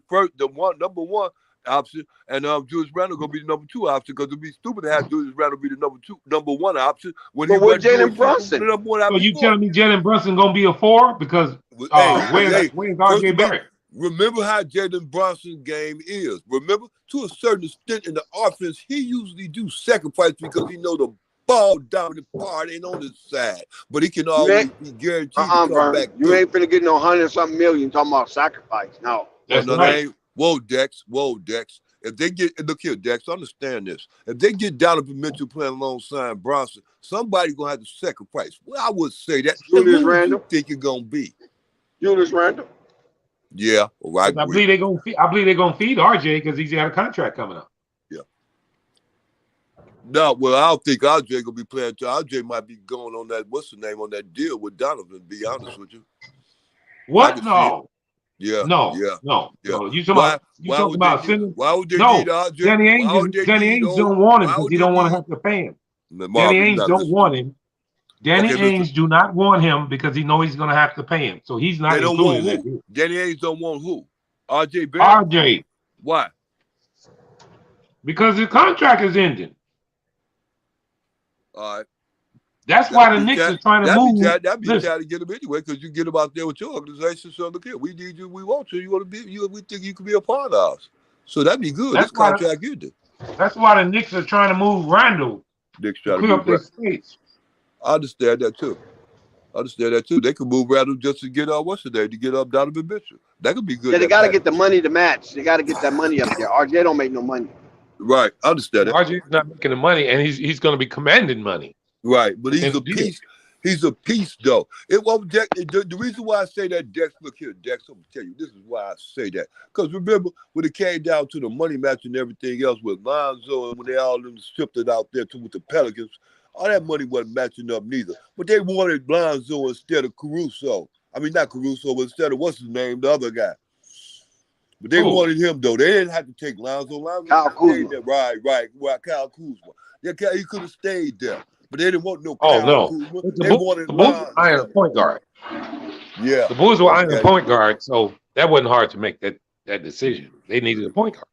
number one option, and Julius Randle gonna be the number two option because it'd be stupid to have Julius Randle be the number one option when he was Jalen Brunson. So you telling me Jalen Brunson gonna be a 4 because where's RJ Barrett? Remember how Jalen Brunson's game is. Remember, to a certain extent in the offense, he usually do sacrifice because he know the ball dominant part ain't on his side. But he can always be guaranteed to come back. You ain't finna get no 100-something million talking about sacrifice. No. Whoa, Dex. If they get, look here, Dex, understand this. If they get Donovan Mitchell playing alongside Brunson, somebody gonna have to sacrifice. Well, I would say that. Julius Randle. Who you think you're gonna be? Julius Randle. Yeah, right. I believe they're gonna feed RJ because he's got a contract coming up. Yeah. No, well, I don't think RJ gonna be playing. RJ might be going on that. What's the name on that deal with Donovan? To be honest with you. What? No. Yeah. No. You talking about sending? Why would they need RJ? Danny Ainge don't want him because he don't want to have to pay him. Danny Ainge don't want him. Danny Ainge do not want him because he knows he's going to have to pay him. So he's not included in that deal. Danny Ainge don't want who? RJ Barrett? RJ. Why? Because his contract is ending. All right. That's why the Knicks are trying to move. That'd be trying to get him anyway because you get him out there with your organization. So look here, we need you. We want you. You want to be. We think you can be a part of us. So that'd be good. This contract ended. That's why the Knicks are trying to move Randle. Knicks trying to move their space. I understand that too. They could move Randle just to get what's the name, to get up Donovan Mitchell. That could be good. Yeah, they got to get the money to match. They got to get that money up there. RJ don't make no money. Right, I understand that. RJ's not making the money, and he's going to be commanding money. Right, but he's a piece. He's a piece, though. The reason why I say that, Dex, look here, Dex, I'm going to tell you, this is why I say that. Because remember, when it came down to the money match and everything else with Lonzo, and when they all shipped it out there with the Pelicans, all that money wasn't matching up neither. But they wanted Lonzo instead of Caruso. I mean, not Caruso, but instead of what's his name, the other guy. But they wanted him, though. They didn't have to take Lonzo. Kyle Kuzma. Right, Kyle Kuzma. He could have stayed there. But they didn't want no Kyle Kuzma. The Bulls were eyeing a point guard. Yeah. The Bulls were eyeing a point guard, so that wasn't hard to make that decision. They needed a point guard.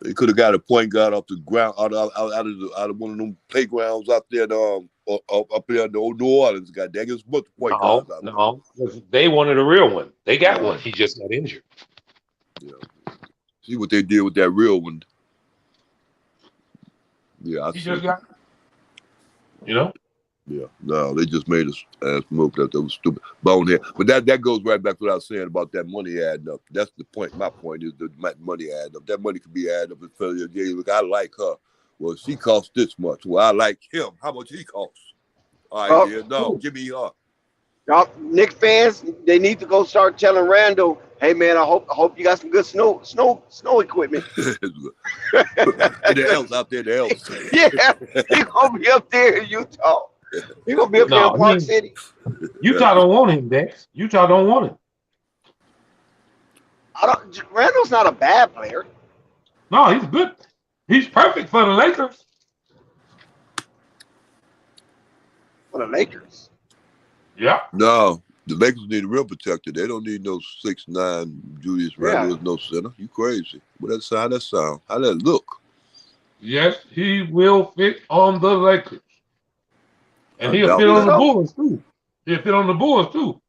They could have got a point guard off the ground, out of one of them playgrounds out there, up there in New Orleans. God dang, it's much point guards out there. No, they wanted a real one. They got one. He just got injured. Yeah. See what they did with that real one. Yeah, he just got. You know? Yeah, no, they just made us move that was stupid bonehead. But that goes right back to what I was saying about that money adding up. That's the point. My point is the money adding up. That money could be added up. Look, I like her. Well, she costs this much. Well, I like him. How much he costs? All right, yeah. No, give me y'all Knicks fans, they need to go start telling Randle, hey man, I hope you got some good snow equipment. The elves out there, the elves. Yeah, he gonna be up there in Utah. He gonna be up there in Park City. Utah don't want him, Dex. Utah don't want him. Randall's not a bad player. No, he's good. He's perfect for the Lakers. For the Lakers. Yeah. No, the Lakers need a real protector. They don't need no 6'9" Julius Randle as no center. You crazy. How that sound? How that look? Yes, he will fit on the Lakers. And he'll fit on the Bulls too. He'll fit on the Bulls too.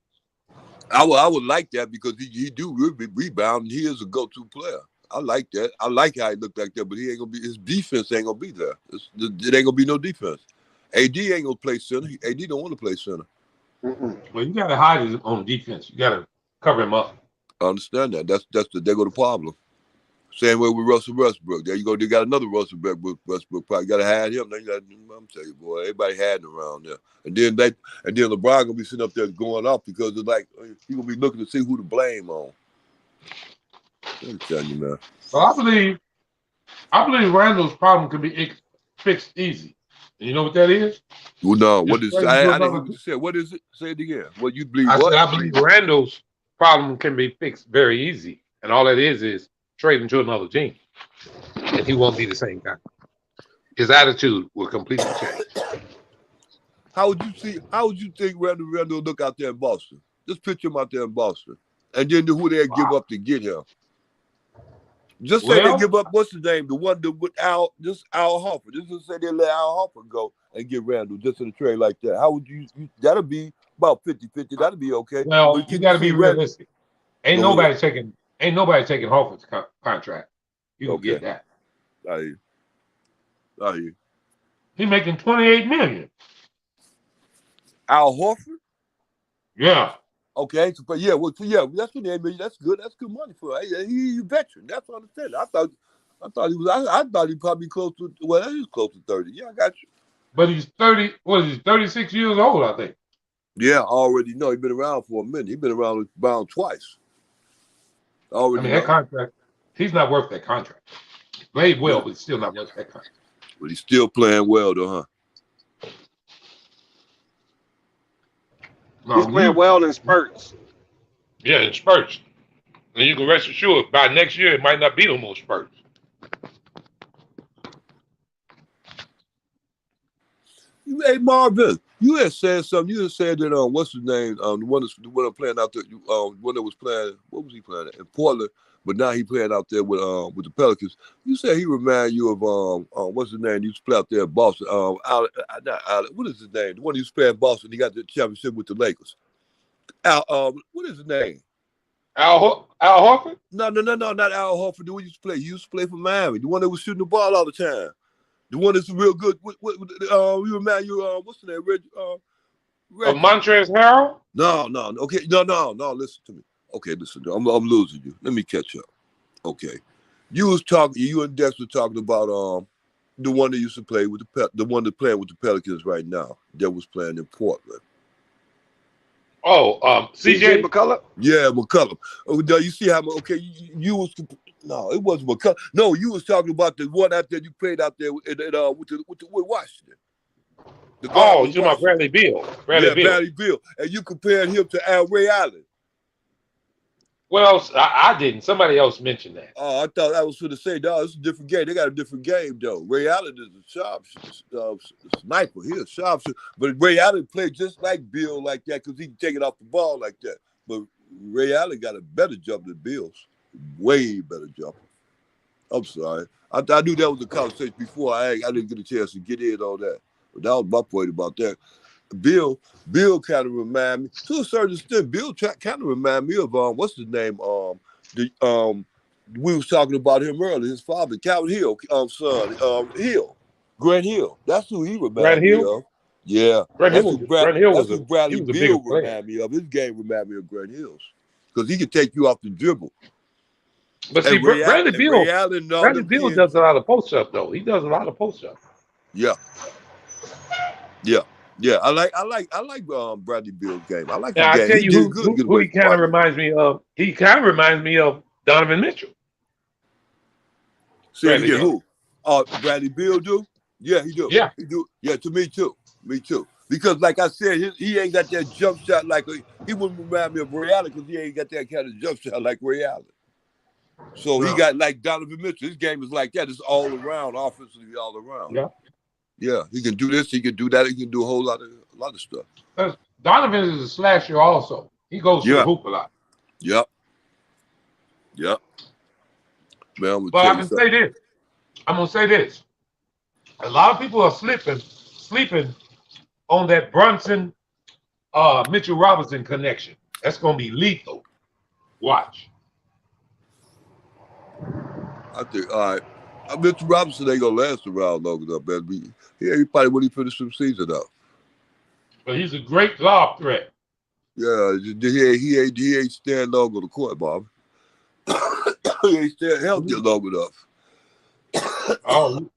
I would like that because he do rebound and he is a go-to player. I like that. I like how he looked like that, but he ain't gonna be. His defense ain't gonna be there. It ain't gonna be no defense. AD ain't gonna play center. AD don't want to play center. Well, you gotta hide him on defense. You gotta cover him up. I understand that. There go the problem. Same way with Russell Westbrook. There you go. They got another Russell Westbrook. Probably got to hide him. Then I'm telling you, boy, everybody hiding around there. And then LeBron gonna be sitting up there going off because it's like he gonna be looking to see who to blame on. I'm telling you, man. Well, I believe Randall's problem can be fixed easy. And you know what that is? Well, no. What is? I didn't hear what you said. What is it? Say it again. What you believe? I believe Randall's problem can be fixed very easy, and all that is trade him to another team, and he won't be the same guy. His attitude will completely change. How would you think Randle look out there in Boston? Just picture him out there in Boston, and then who they give up to get him. Just say they give up. What's his name? The one that with Al Horford. Just say they let Al Horford go and get Randle just in a trade like that. How would you that'll be about 50-50. That'll be okay. Well, you got to be realistic. Ain't nobody taking Horford's contract. You don't get that. I hear you. He's making $28 million. Al Horford? Yeah. Okay, so, that's $28 million. That's good. That's good money for him. He's a veteran. That's what I understand. I thought he probably close to. Well, he's close to 30. Yeah, I got you. But he's 30. What is he? 36 years old, I think. Yeah, I already know. He's been around for a minute. He's been around twice. That contract. He's not worth that contract. He played well, but he's still not worth that contract. But he's still playing well, though, huh? No, he's playing well in spurts. Yeah, in spurts. And you can rest assured, by next year, it might not be no more spurts. Hey, Marvin, you had said something. You had said that, what's his name? The one playing out there, one that was playing, what was he playing in Portland? But now he playing out there with the Pelicans. You said he remind you of what's his name? He used to play out there in Boston. What is his name? The one who used to play in Boston. He got the championship with the Lakers. What is his name? Al Horford? No, not Al Horford. The one he used to play for Miami. The one that was shooting the ball all the time. The one that's real good. You remind you what's the name? Montrezl Harrell? No. Okay, no. Listen to me. Okay, listen. I'm losing you. Let me catch up. Okay, you and Dex were talking about the one that used to play with the one that playing with the Pelicans right now. That was playing in Portland. Oh, CJ McCollum. Yeah, McCollum. You see how? Okay, you was. No, it wasn't McCollum. No, you was talking about the one out there you played out there with Washington. you're talking about Bradley Beal. Bradley Beal. And you compared him to Ray Allen. Well, I didn't. Somebody else mentioned that. Oh, I thought I was going to say, no, it's a different game. They got a different game, though. Ray Allen is a sharp sniper. He's a sharpshooter. But Ray Allen played just like Bill like that because he can take it off the ball like that. But Ray Allen got a better jump than Bill's. Way better jumper. I'm sorry. I knew that was a conversation before. I didn't get a chance to get in on that. But that was my point about that. Bill kind of remind me, to a certain extent, Bill kind of remind me of what's his name? We was talking about him earlier. His father, Calvin Hill, son, Grant Hill. That's who he reminded me of. Yeah, Grant Hill was Bradley Beal remind me of. His game remind me of Grant Hill's because he could take you off the dribble. But see, Bradley Beal does a lot of post up though. He does a lot of post up. Yeah. Yeah, I like Bradley Beal's game. I like his Now I game. tell He you did good. who he kind of reminds me of. He kind of reminds me of Donovan Mitchell. Say it again. Who? Bradley Beal do? Yeah, he do. Yeah, he do. Yeah, to me too. Me too. Because like I said, he ain't got that jump shot like he wouldn't remind me of Ray Allen because he ain't got that kind of jump shot like Ray Allen. So he got like Donovan Mitchell. His game is like that. It's all around, offensively all around. Yeah. Yeah, he can do this. He can do that. He can do a whole lot of stuff. Donovan is a slasher also. He goes to the hoop a lot. Yep. Man, But I can say this. I'm gonna say this. A lot of people are sleeping on that Brunson Mitchell Robinson connection. That's gonna be lethal. Watch. I think all right. Mitchell Robinson ain't gonna last around long enough, man. He probably when he finished the season up. But he's a great lob threat. Yeah, he ain't stand long on the court, Bob. He ain't stand healthy long enough. Oh,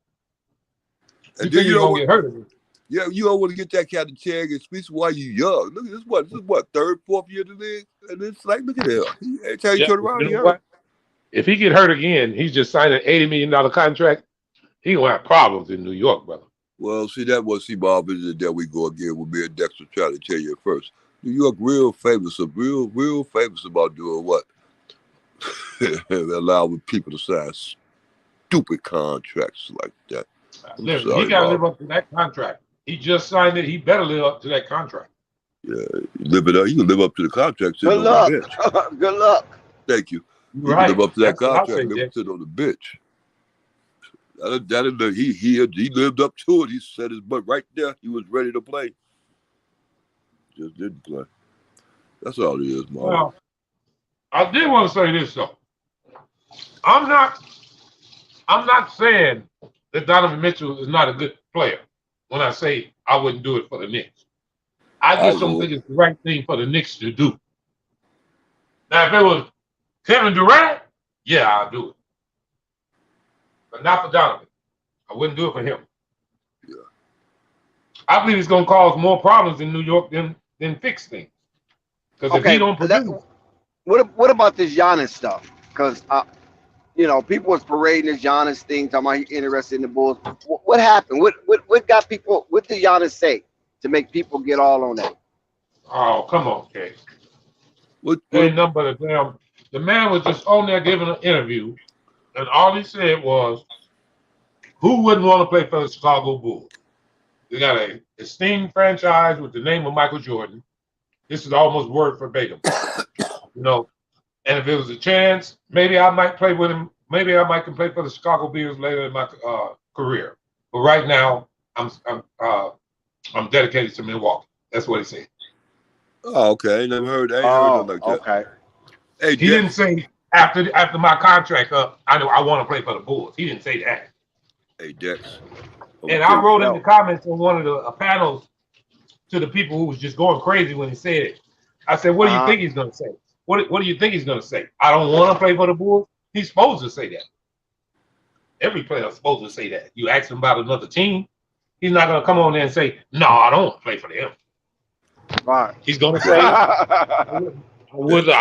and you think he's gonna get hurt again? Yeah, you don't want to get that kind of tag, especially while you young. Look at this. This is what third, fourth year in the league, and it's like, look at him. Every time you turn around, he hurt. If he get hurt again, he's just signed an $80 million contract. He gonna have problems in New York, brother. Well, see, Bob, is there we go again with me and Dexter trying to tell you at first. New York real famous about doing what? Allowing people to sign stupid contracts like that. Listen, he got to live up to that contract. He just signed it. He better live up to that contract. Yeah, live it up. He can live up to the contract. Good luck. Good luck. Thank you. He Right. can live up to that That's what I contract. say, Live sit on the bench. He lived up to it. He set his butt right there. He was ready to play. Just didn't play. That's all it is, Mark. Well, I did want to say this though. I'm not saying that Donovan Mitchell is not a good player when I say I wouldn't do it for the Knicks. I just don't think it's the right thing for the Knicks to do. Now, if it was Kevin Durant, yeah, I'll do it. But not for Donovan. I wouldn't do it for him. Yeah. I believe it's going to cause more problems in New York than fix things. Because if he don't produce... What about this Giannis stuff? Because, people was parading this Giannis thing, talking about he interested in the Bulls. What happened? What got people, what did Giannis say to make people get all on that? Oh, come on, Kay. Ain't nothing but a damn... The man was just on there giving an interview, and all he said was, who wouldn't want to play for the Chicago Bulls? They got an esteemed franchise with the name of Michael Jordan. This is almost word verbatim. And if it was a chance, maybe I might play with him. Maybe I might can play for the Chicago Bulls later in my career. But right now, I'm dedicated to Milwaukee. That's what he said. Oh, okay. I ain't never heard nothing like that. Okay. Hey, he didn't say after my contract up, I want to play for the Bulls. He didn't say that. Hey, Dex. And I wrote in the comments on one of the panels to the people who was just going crazy when he said it. I said, what do you think he's going to say? What do you think he's going to say? I don't want to play for the Bulls? He's supposed to say that. Every player is supposed to say that. You ask him about another team, he's not going to come on there and say, no, I don't want to play for them. Right. He's going to say, I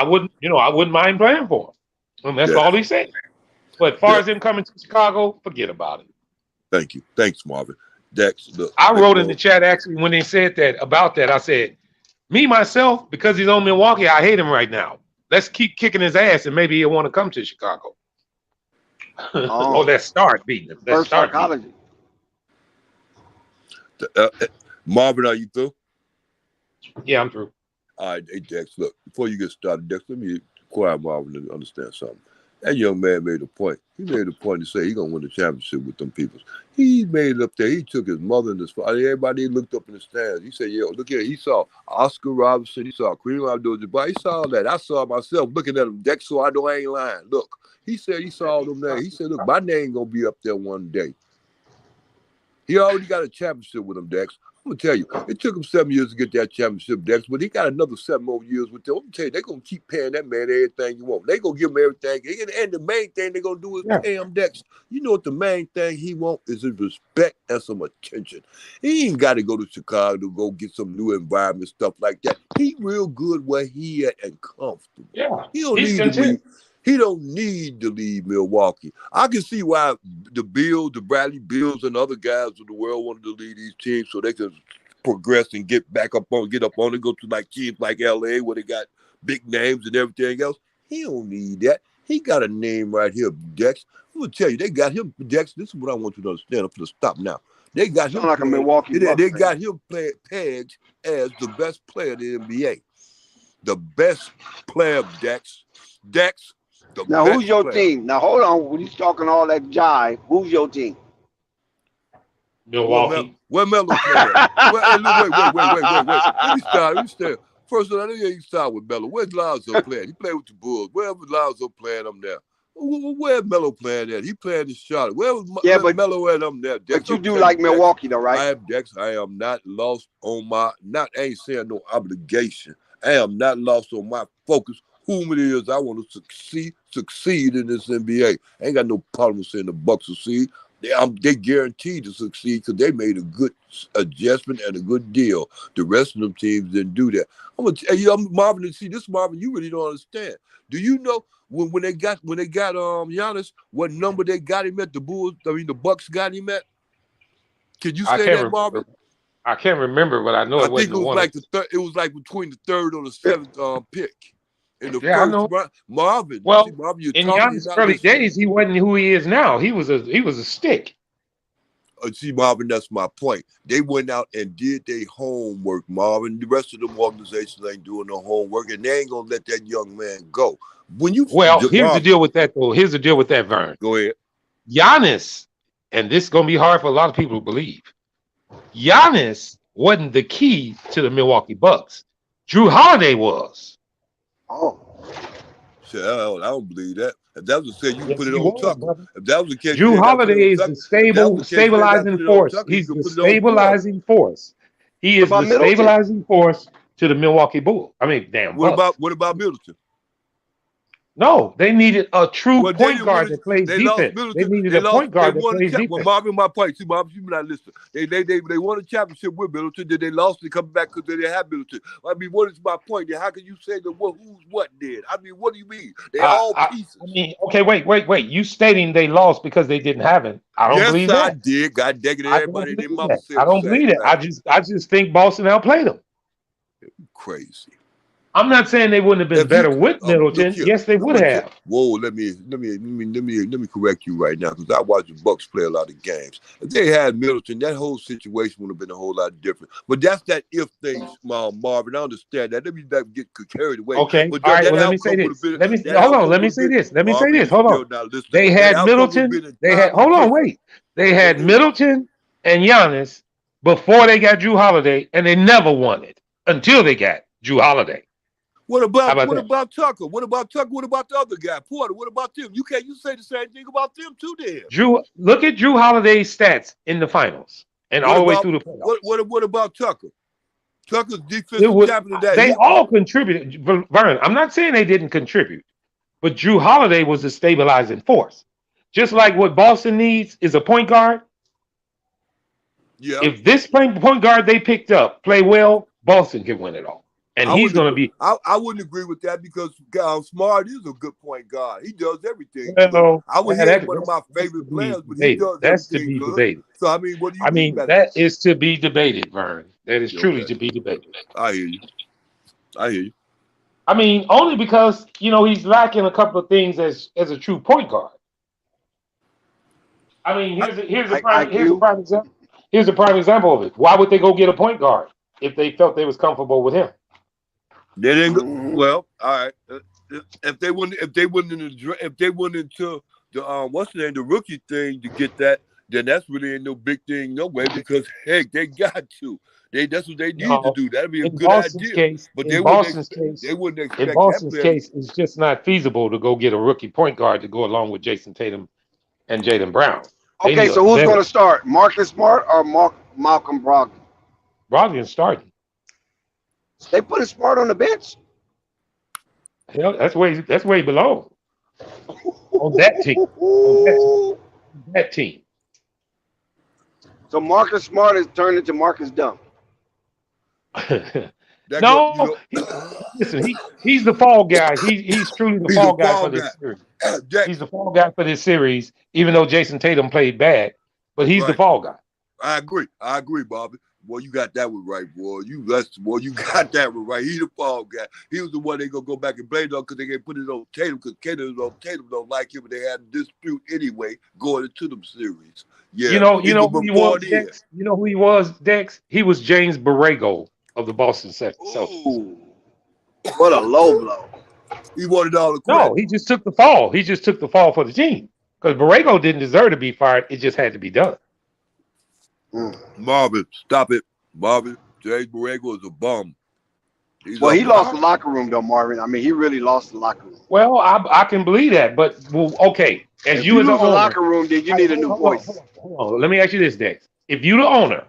wouldn't mind playing for him. And that's all he said. But as far as him coming to Chicago, forget about it. Thank you. Thanks, Marvin. Dex, look. I wrote in the chat actually when they said that about that. I said, me myself, because he's on Milwaukee, I hate him right now. Let's keep kicking his ass, and maybe he'll want to come to Chicago. Oh, let's start beating him. Let's start psychology. Marvin, are you through? Yeah, I'm through. All right, hey Dex, look. Before you get started, Dex, let me quiet Marvin to understand something. That young man made a point. He made a point to say he's going to win the championship with them people. He made it up there. He took his mother and his father. Everybody looked up in the stands. He said, yo, look here. He saw Oscar Robertson. He saw Kareem Abdul-Jabbar. He saw all that. I saw myself looking at him, Dex, so I know I ain't lying. Look, he said he saw all them names. He said, look, my name going to be up there one day. He already got a championship with him, Dex. I'm gonna tell you, it took him 7 years to get that championship, Dex, but he got another 7 more years with them. I'm gonna tell you, they're gonna keep paying that man everything you want. They gonna give him everything, and the main thing they're gonna do is pay him, Dex. You know what the main thing he wants is his respect and some attention. He ain't got to go to Chicago to go get some new environment, stuff like that. He real good where he at and comfortable. Yeah, He don't he's need to leave. content. He don't need to leave Milwaukee. I can see why the Bills, the Bradley Bills, and other guys of the world wanted to lead these teams so they can progress and get up on and go to like teams like LA where they got big names and everything else. He don't need that. He got a name right here, Dex. I'm gonna tell you, they got him, Dex. This is what I want you to understand. I'm gonna stop now. They got him like a Milwaukee Bucks they fan. got him pegged as the best player in the NBA. The best player, Dex. Dex. Now, who's your team? Now, hold on. When he's talking all that jive, who's your team? Milwaukee. Where Melo play at? Wait. Let me start. First of all, I know you start with Melo. Where's Lonzo playing? He played with the Bulls. Wherever Lonzo playing, I'm there. Where's Melo playing at? He playing in Charlotte. Where was Melo at? I'm there. Dex, But you do like Milwaukee, though, right? I am not lost on I ain't saying no obligation. I am not lost on my focus. Whom it is, I want to succeed in this NBA. I ain't got no problem saying the Bucks succeed. They guaranteed to succeed because they made a good adjustment and a good deal. The rest of them teams didn't do that. I'm gonna tell you, Marvin. See, this Marvin, you really don't understand. Do you know when they got Giannis, what number they got him at? The Bucks got him at. Can you say that, Marvin? I can't remember, but I know it wasn't. I think it was like it was like between the 3rd or the 7th pick. In the first, I know. Marvin. Well, Marvin, in Giannis' early days, he wasn't who he is now. He was a stick. See, Marvin, that's my point. They went out and did their homework, Marvin. The rest of them organizations ain't doing no homework, and they ain't gonna let that young man go. Here's the deal with that, though. Here's the deal with that, Vern. Go ahead. Giannis, and this is gonna be hard for a lot of people to believe. Giannis wasn't the key to the Milwaukee Bucks. Drew Holiday was. Oh, shit, I don't believe that. If that was the case, you can put it on Tucker. If that was the case, Drew Holiday is the stabilizing force. He's the stabilizing force. He is the stabilizing force to the Milwaukee Bulls. I mean, damn. What about Middleton? No, they needed a true point guard that plays defense. They needed a point guard that plays defense. Well, Marvin, my point. See, Marvin, you not listening. They won a championship with Middleton. Then they lost and come back because they didn't have Middleton. I mean, what is my point? How can you say that who's what did? I mean, what do you mean? They all pieces. I mean, okay, wait. You stating they lost because they didn't have him. I don't believe that. Yes, I did. God dang it, everybody in their mouth said I don't believe that. I just think Boston outplayed them. Crazy. I'm not saying they wouldn't have been better with Middleton. Yes, they would have. Whoa, let me correct you right now because I watch the Bucks play a lot of games. If they had Middleton, that whole situation would have been a whole lot different. But that's that if thing, Marvin. I understand that. Let me not get carried away. Okay. But all right. Well, let me say this. Let me say this. Hold on. They had Middleton. They had Middleton and Giannis before they got Drew Holiday, and they never won it until they got Drew Holiday. What about Tucker? What about Tucker? What about the other guy, Porter? What about them? You say the same thing about them too, then. Look at Drew Holiday's stats in the finals and all the way through the playoffs. What about Tucker? Tucker's defensive captain of that. They all contributed. Vern, I'm not saying they didn't contribute, but Drew Holiday was a stabilizing force. Just like what Boston needs is a point guard. Yeah. If this point guard they picked up play well, Boston can win it all. And he's going to be. I wouldn't agree with that because Smart is a good point guard. He does everything. Well, I would say one of my favorite players, but he does that's to everything be good. debated. So I mean, what do you mean by that is to be debated, Vern. That is truly to be debated. I hear you. I mean, only because he's lacking a couple of things as a true point guard. I mean, here's a prime example. Here's a prime example of it. Why would they go get a point guard if they felt they was comfortable with him? They didn't go, well, all right. If they went into the what's the name, the rookie thing to get that, then that's really ain't no big thing no way because heck, they got to. That's what they need to do. That'd be a good idea. But in Boston's case, it's just not feasible to go get a rookie point guard to go along with Jason Tatum and Jaylen Brown. Okay, so who's going to start? Marcus Smart or Malcolm Brogdon? Brogdon's starting. They put Smart on the bench. Hell, that's where he belongs. On that team. On that team. So Marcus Smart is turned into Marcus Dumb. No, listen, he's the fall guy. He's truly the fall guy for this series. He's the fall guy for this series, even though Jason Tatum played bad, but he's the fall guy. I agree, Bobby. Boy, you got that one right, boy. You got that one right. He the fall guy. He was the one they gonna go back and blame on because they can't put it on Tatum because Tatum don't like him, and they had a dispute anyway going into them series. Yeah, you know who he was, Dex? You know who he was, Dex? He was James Borrego of the Boston Celtics. What a low blow. He wanted all the credit. No, he just took the fall. He just took the fall for the team because Borrego didn't deserve to be fired. It just had to be done. Marvin, stop it. Marvin, James Borrego is a bum. He lost the locker room, though, Marvin. I mean, he really lost the locker room. Well, I can believe that, but okay. If you lose the locker room, then you need a new voice. Hold on. Let me ask you this, Dex. If you're the owner,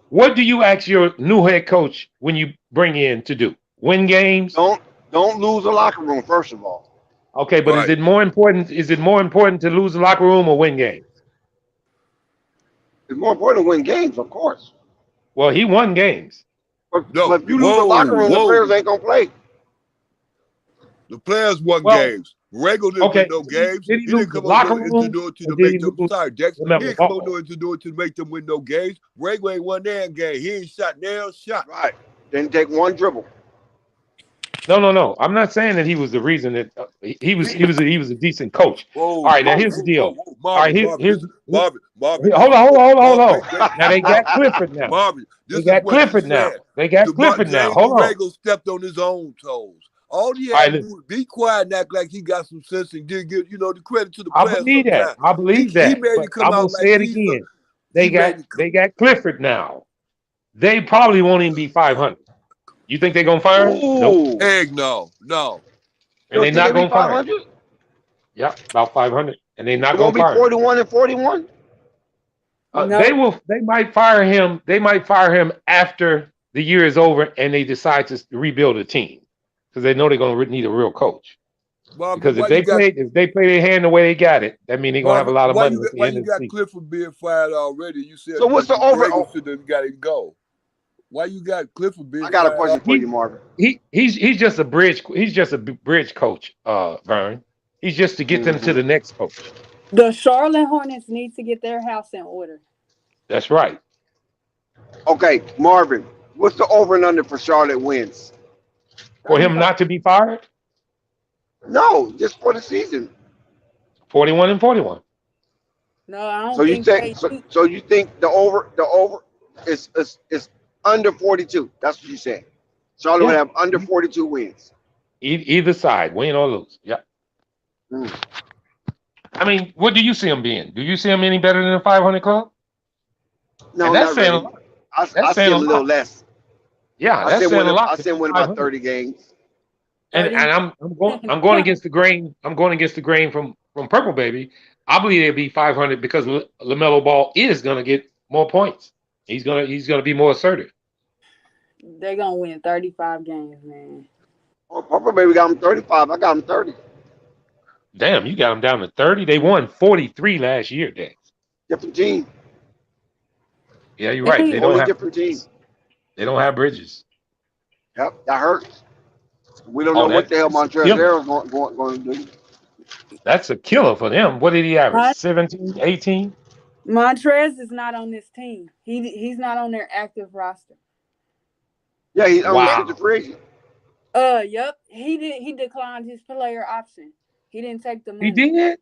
what do you ask your new head coach when you bring in to do? Win games? Don't lose the locker room, first of all. Okay, but is it more important to lose the locker room or win games? It's more important to win games, of course. Well, he won games. But if you lose the locker room, the players ain't gonna play. The players won games. Borrego didn't win no games. He didn't come on to do it to make them. Sorry, Dex. He didn't come on to do it to make them win no games. Borrego ain't won their game. He ain't shot nail shot. Right. Didn't take one dribble. No. I'm not saying that he was the reason that he was a decent coach. All right, now here's the deal. All right, here's Marvin. Hold on. Now they got Clifford now. Marvin, they got Clifford now. They got Clifford now. Hold on. Borrego stepped on his own toes. All he had to do was be quiet and act like he got some sense and did give the credit to the players. I believe that. He made it come I'm gonna out say it again. They got Clifford now. They probably won't even be 500. You think they're gonna fire him? Nope. Egg, no. And they're not gonna fire him. Yep, about 500. And they're not gonna fire him. 41 and 41. No. They might fire him. They might fire him after the year is over and they decide to rebuild a team because they know they're gonna need a real coach. Because if they play their hand the way they got it, that means they're gonna have a lot of money. Why you got Clifford being fired already? You said so. What's the over? Got to go. Why you got Clifford being? I got a question for you, Marvin. He's just a bridge. He's just a bridge coach, Vern. He's just to get them to the next coach. The Charlotte Hornets need to get their house in order. That's right. Okay, Marvin. What's the over and under for Charlotte wins? For him not to be fired? No, just for the season. 41 and 41. No, I don't. So you think the over is under 42? That's what you said. Charlotte would have under 42 wins. Either side, win or lose. Yeah. I mean, what do you see him being? Do you see him any better than a 500 club? No, that's not saying really. a lot. I see a little less. Yeah, that's saying a lot. I said win about 30 games. And I'm going against the grain. I'm going against the grain from Purple Baby. I believe they'll be 500 because LaMelo Ball is going to get more points. He's gonna be more assertive. They're gonna win 35 games, man. Oh, Purple Baby got him 35. I got him 30. Damn, you got them down to 30. They won 43 last year, Dex. Different team. Yeah, you're right. They don't have different team. They don't have Bridges. Yep, that hurts. We don't know what the hell Montrezl Harrell's going to do. That's a killer for them. What did he average? 17, 18? Montrez is not on this team. He's not on their active roster. Yeah, he's on the free agent. Yep. He declined his player option. He didn't take the money. He did?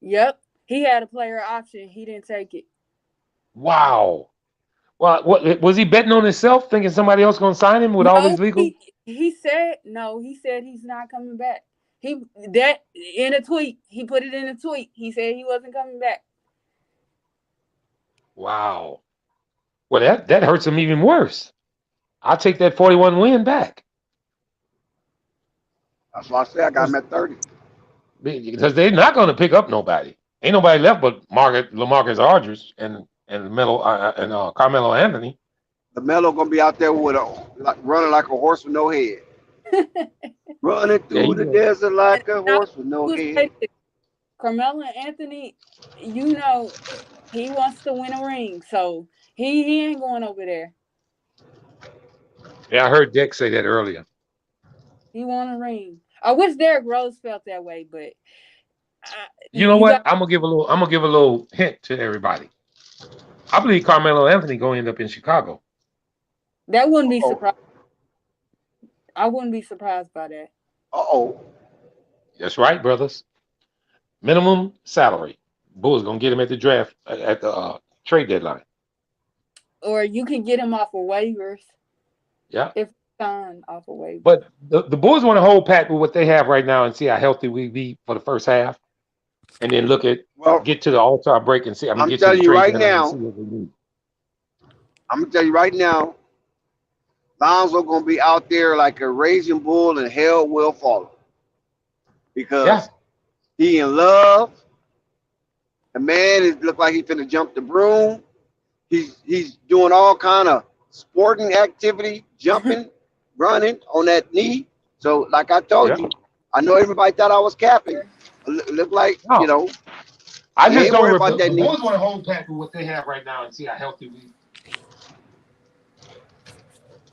Yep. He had a player option. He didn't take it. Wow. Well, what was he betting on himself, thinking somebody else going to sign him with all these legal? He said no. He said he's not coming back. In a tweet. He put it in a tweet. He said he wasn't coming back. Wow. Well, that hurts him even worse. I'll take that 41 win back. That's why I said I got him at 30. Because they're not going to pick up nobody. Ain't nobody left but LaMarcus Aldridge and Carmelo Anthony. LaMelo gonna be out there with running like a horse with no head. Running through the desert like a horse with no head. Carmelo Anthony, you know, he wants to win a ring, so he ain't going over there. Yeah, I heard Dick say that earlier. He want a ring. I wish Derrick Rose felt that way, but you know what? I'm gonna give a little hint to everybody. I believe Carmelo Anthony gonna end up in Chicago. That wouldn't be surprised. I wouldn't be surprised by that. That's right, brothers. Minimum salary. Bulls gonna get him at the draft at the trade deadline. Or you can get him off of waivers. Yeah. If signed off of waivers. But the Bulls want to hold pat with what they have right now and see how healthy we be for the first half, and then get to the All-Star break and see. I'm telling you right now. I'm gonna tell you right now. Lonzo gonna be out there like a raging bull, and hell will follow because he in love. The man look like he finna jump the broom. He's doing all kind of sporting activity, jumping, running on that knee. So, like I told you, I know everybody thought I was capping. Look like you know. I just don't worry about that knee. The Bulls want to hold pat with what they have right now and see how healthy we.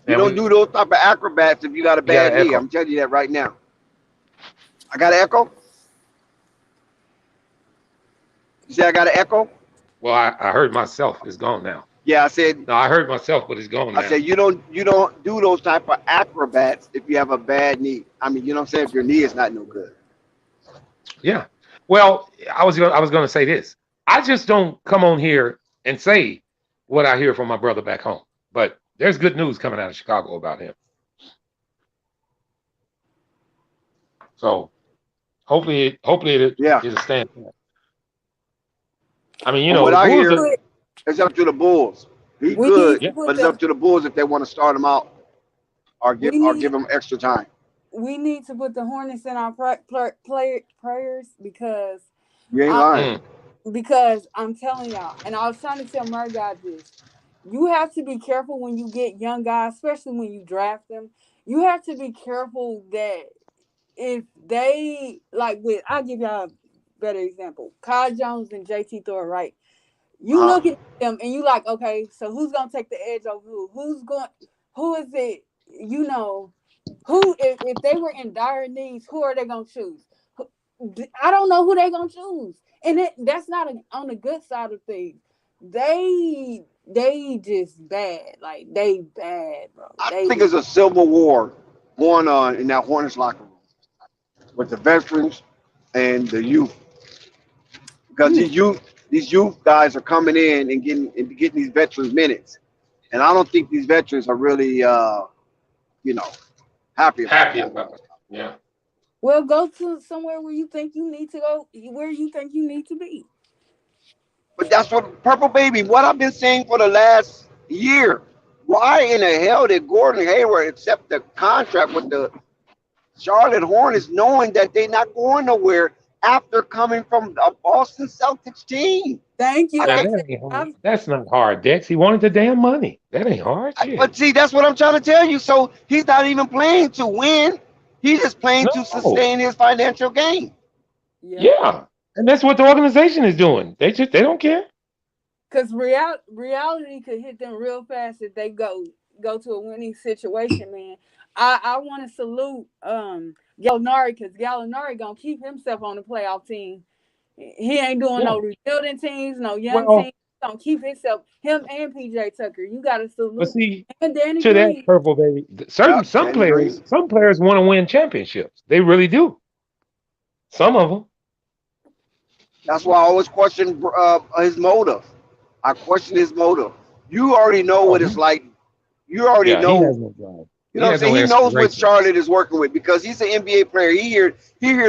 You don't do those type of acrobats if you got a bad knee. I'm telling you that right now. I got an echo? You say I got an echo? Well, I heard myself. It's gone now. Yeah, I said. No, I heard myself, but it's gone now. I said you don't do those type of acrobats if you have a bad knee. I mean, you know what I'm saying? If your knee is not no good. Yeah. Well, I was gonna say this. I just don't come on here and say what I hear from my brother back home. But there's good news coming out of Chicago about him. So hopefully it'll stand. I mean, you know, what I hear, it's up to the Bulls. He's good, but it's up to the Bulls if they want to start him out or give him extra time. We need to put the Hornets in our prayers because you ain't lying. Because I'm telling y'all, and I was trying to tell Murray guys this. You have to be careful when you get young guys, especially when you draft them. You have to be careful that if they I'll give y'all a better example. Kyle Jones and JT Thor, right? You look at them and you like, okay, so who's gonna take the edge over who? Who is it? You know, who if they were in dire needs, who are they gonna choose? I don't know who they're gonna choose, and that's not on the good side of things. They just bad. Like, they bad, bro. I think it's a civil war going on in that Hornets locker room with the veterans and the youth. Because these youth guys are coming in and getting these veterans minutes. And I don't think these veterans are really happy about it. Yeah. Well, go to somewhere where you think you need to go, where you think you need to be. But that's what Purple Baby, what I've been saying for the last year. Why in the hell did Gordon Hayward accept the contract with the Charlotte Hornets knowing that they're not going nowhere after coming from a Boston Celtics team? Thank you. That's not hard, Dex. He wanted the damn money. That ain't hard. But see, that's what I'm trying to tell you. So he's not even playing to win. He's just playing to sustain his financial gain. Yeah. And that's what the organization is doing. They don't care. Because reality could hit them real fast if they go to a winning situation, man. I want to salute Gallinari, because Gallinari gonna keep himself on the playoff team. He ain't doing no rebuilding teams, no young teams. He's gonna keep him and PJ Tucker. You gotta salute. But see, and Danny to Green. that Purple Baby, some players want to win championships. They really do. Some of them. That's why I always question his motive. I question his motive. You already know what it's like. You already know. He has no drive. You know what I'm saying? He knows what Charlotte is working with because he's an NBA player. He hear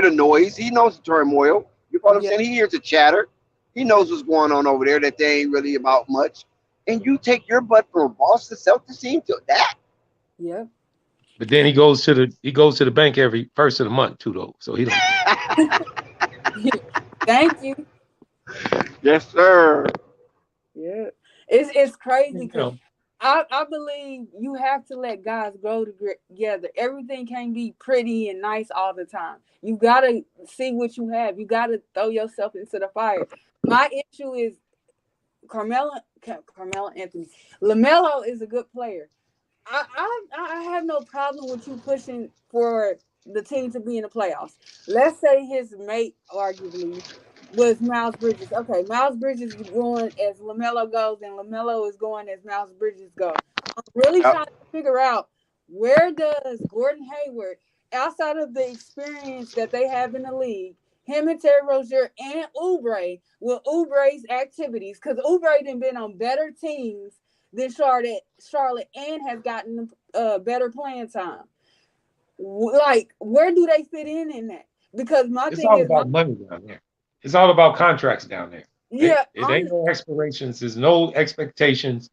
the noise. He knows the turmoil. You know what I'm saying? He hears the chatter. He knows what's going on over there, that they ain't really about much. And you take your butt from a Boston Celtics team to that. Yeah. But then he goes to the bank every first of the month too, though. So he don't. Thank you. Yes, sir. Yeah, it's crazy You because know, I believe you have to let guys grow together. Everything can't be pretty and nice all the time. You gotta see what you have. You gotta throw yourself into the fire. My issue is Carmelo Anthony. Lamelo is a good player. I have no problem with you pushing for the team to be in the playoffs. Let's say his mate, arguably, was Miles Bridges. Okay, Miles Bridges is going as LaMelo goes, and LaMelo is going as Miles Bridges goes. I'm really Yep. trying to figure out where does Gordon Hayward, outside of the experience that they have in the league, him and Terry Rozier and Oubre, with Oubre's activities, because Oubre done been on better teams than Charlotte, and has gotten better playing time. Like, where do they fit in that? Because my it's thing all is, about money down there. It's all about contracts down there. yeah, It ain't no expirations. There's no expectations.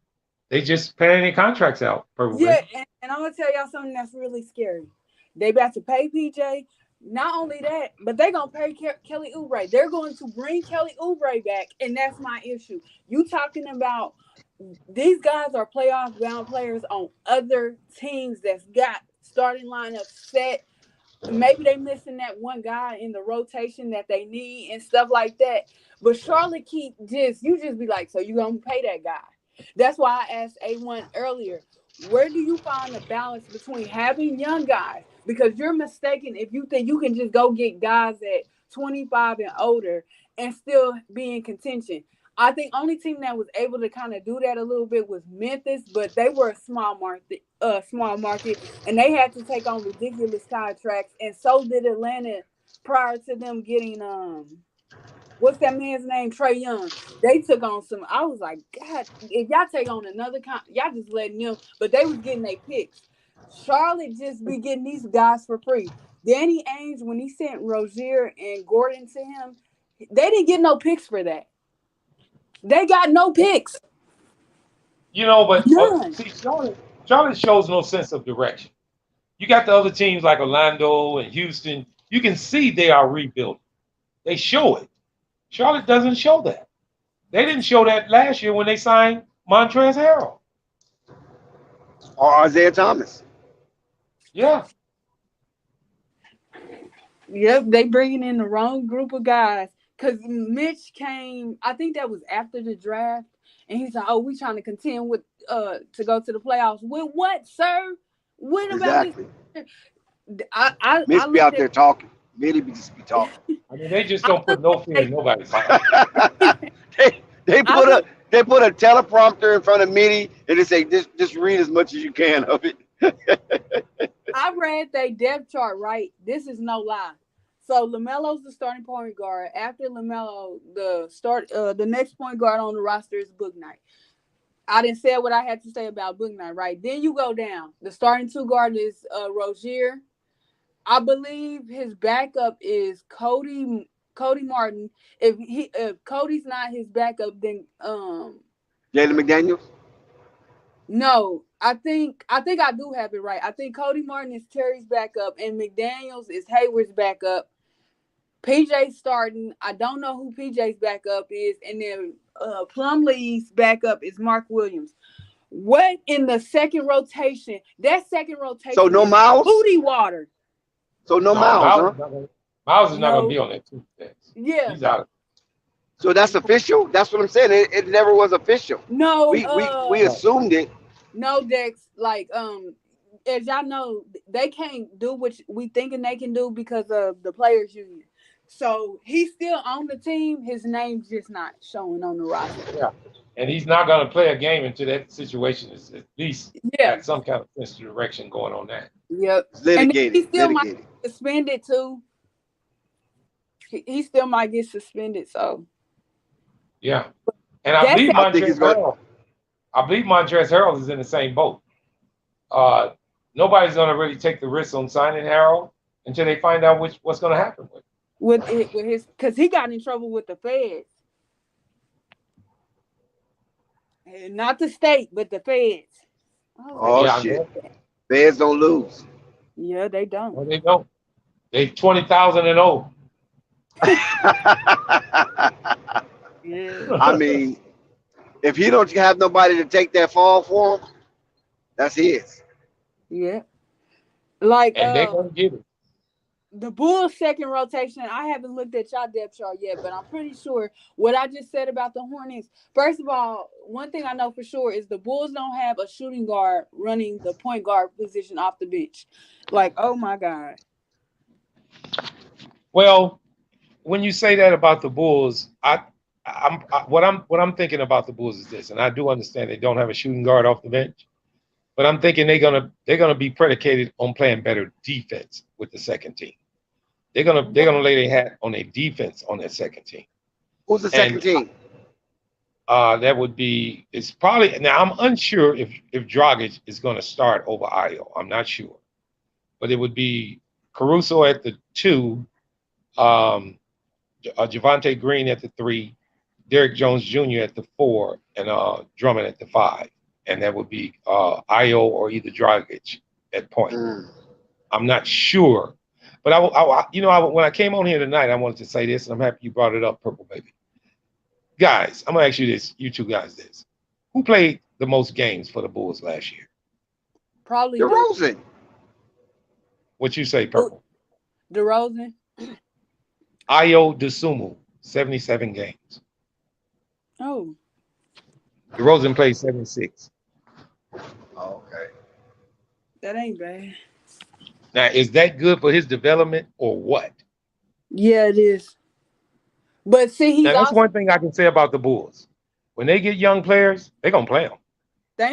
They just paying their contracts out per yeah, week. and I'm gonna tell y'all something that's really scary. They about to pay PJ. Not only that, but they're gonna pay Kelly Oubre. They're going to bring Kelly Oubre back, and that's my issue. You talking about these guys are playoff bound players on other teams that's got starting lineup set. Maybe they missing that one guy in the rotation that they need and stuff like that. But Charlotte you just be like, so you gonna pay that guy? That's why I asked A1 earlier, where do you find the balance between having young guys? Because you're mistaken if you think you can just go get guys at 25 and older and still be in contention. I think only team that was able to kind of do that a little bit was Memphis, but they were a small market, and they had to take on ridiculous contracts, and so did Atlanta prior to them getting what's that man's name? Trae Young. They took on some. I was like, God, if y'all take on another y'all just letting them, but they was getting their picks. Charlotte just be getting these guys for free. Danny Ainge, when he sent Rozier and Gordon to him, they didn't get no picks for that. They got no picks. You know, but None. see, Charlotte shows no sense of direction. You got the other teams like Orlando and Houston. You can see they are rebuilding. They show it. Charlotte doesn't show that. They didn't show that last year when they signed Montrezl Harrell. Or Isaiah Thomas. Yeah. Yep, they bringing in the wrong group of guys. Because Mitch came, I think that was after the draft, and he's like, "Oh, we trying to contend with to go to the playoffs." With what, sir? What about Exactly. this? I Mitch be out there talking. Mitch be just be talking. I mean, they just don't put no fear in nobody's heart. They put a teleprompter in front of Mitty and they say, just read as much as you can of it. I read their depth chart, right? This is no lie. So LaMelo's the starting point guard. After LaMelo, the next point guard on the roster is Bouknight. I didn't say what I had to say about Bouknight, right? Then you go down. The starting two guard is Rozier. I believe his backup is Cody Martin. If Cody's not his backup, then Jalen McDaniels? No, I think I do have it right. I think Cody Martin is Terry's backup, and McDaniels is Hayward's backup. PJ's starting. I don't know who PJ's backup is, and then Plumlee's backup is Mark Williams. What in the second rotation? That second rotation. So no Miles? Booty water. So no Miles, huh? Miles is not going to be on that two sets. Yeah. He's out. So that's official? That's what I'm saying. It never was official. No. We assumed it. No, Dex. Like as y'all know, they can't do what we thinking they can do because of the players union. So he's still on the team. His name's just not showing on the roster. Yeah. And he's not going to play a game until that situation is at least got some kind of sense of direction going on that. Yep. And he still might get suspended too. He still might get suspended. So. Yeah. And I believe Montrezl Harrell is in the same boat. Nobody's going to really take the risk on signing Harrell until they find out what's going to happen with his, because he got in trouble with the feds. Not the state, but the feds. Oh shit. Feds don't lose. Yeah, they don't. No, they don't. They 20,000 and 0. Yeah. I mean, if he don't have nobody to take that fall for him, that's his. Yeah. Like And they're gonna get it. the Bulls' second rotation, I haven't looked at y'all depth chart yet, but I'm pretty sure what I just said about the Hornets. First of all, one thing I know for sure is the Bulls don't have a shooting guard running the point guard position off the bench. Like, oh my God. Well, when you say that about the Bulls, what I'm thinking about the Bulls is this, and I do understand they don't have a shooting guard off the bench, but I'm thinking they're gonna be predicated on playing better defense with the second team. They're gonna lay their hat on their defense on their second team. Who's the second team? That would be. It's probably now. I'm unsure if Dragic is going to start over Ayo. I'm not sure, but it would be Caruso at the 2, Javonte Green at the 3, Derrick Jones Jr. at the 4, and Drummond at the 5, and that would be Ayo or either Dragic at point. I'm not sure. But when I came on here tonight, I wanted to say this, and I'm happy you brought it up, Purple Baby. Guys, I'm gonna ask you this, you two guys this. Who played the most games for the Bulls last year? Probably DeRozan. What you say, Purple? DeRozan. Ayo Dosunmu, 77 games. Oh. DeRozan played 76. Okay. That ain't bad. Now, is that good for his development or what? Yeah, it is. But see, he's now, that's also, one thing I can say about the Bulls. When they get young players, they're gonna play them.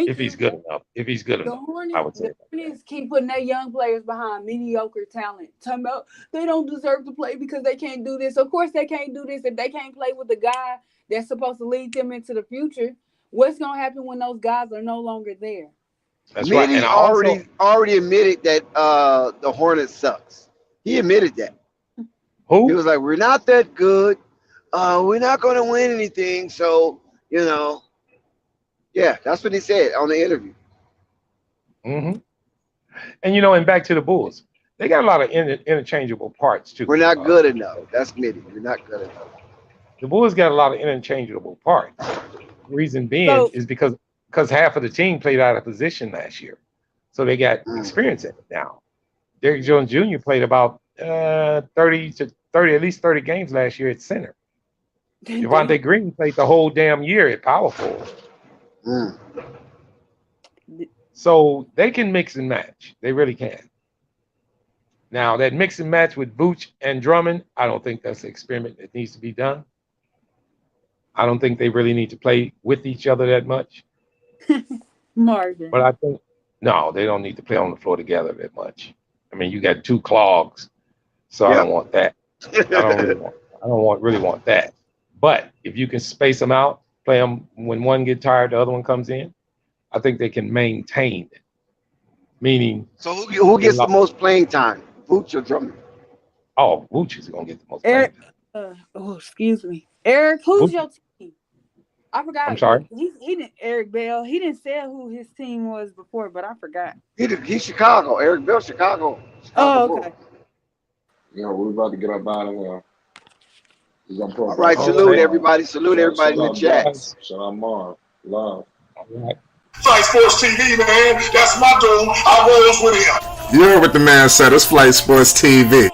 If he's good enough. If he's good enough, I would say. The Hornets keep putting their young players behind mediocre talent. Talking about they don't deserve to play because they can't do this. Of course, they can't do this if they can't play with the guy that's supposed to lead them into the future. What's gonna happen when those guys are no longer there? That's right. He And already admitted that the Hornets sucks. He admitted that. Who? He was like, "We're not that good. We're not going to win anything." So yeah, that's what he said on the interview. Mm-hmm. And and back to the Bulls, they got a lot of interchangeable parts too. We're not good enough. That's Mitty. We're not good enough. The Bulls got a lot of interchangeable parts. Reason being is because half of the team played out of position last year, so they got experience in it now. Derrick Jones Jr. played about 30 at least 30 games last year at center. Javonte Green played the whole damn year at power forward. So they can mix and match. They really can. Now, that mix and match with Vooch and Drummond, I don't think that's an experiment that needs to be done. I don't think they really need to play with each other that much. Marvin. But I think, no, they don't need to play on the floor together that much. I mean, you got 2 clogs, so I don't want that. I don't really want that. But if you can space them out, play them when one gets tired, the other one comes in, I think they can maintain it. Meaning, so who gets the most playing time, Vooch or Drummond? Oh, Vooch is gonna get the most Eric, playing time. Excuse me, Eric. Who's your team? I forgot. I'm sorry. He didn't. Eric Bell. He didn't say who his team was before, but I forgot. He's Chicago. Eric Bell, Chicago. Oh, okay. Yeah, we're about to get up out of here. All right, salute everybody. Salute everybody in the chat. Shalom, Marv. Love. All right. Flight Sports TV, man. That's my dude. I rolls with him. You heard what the man said. It's Flight Sports TV.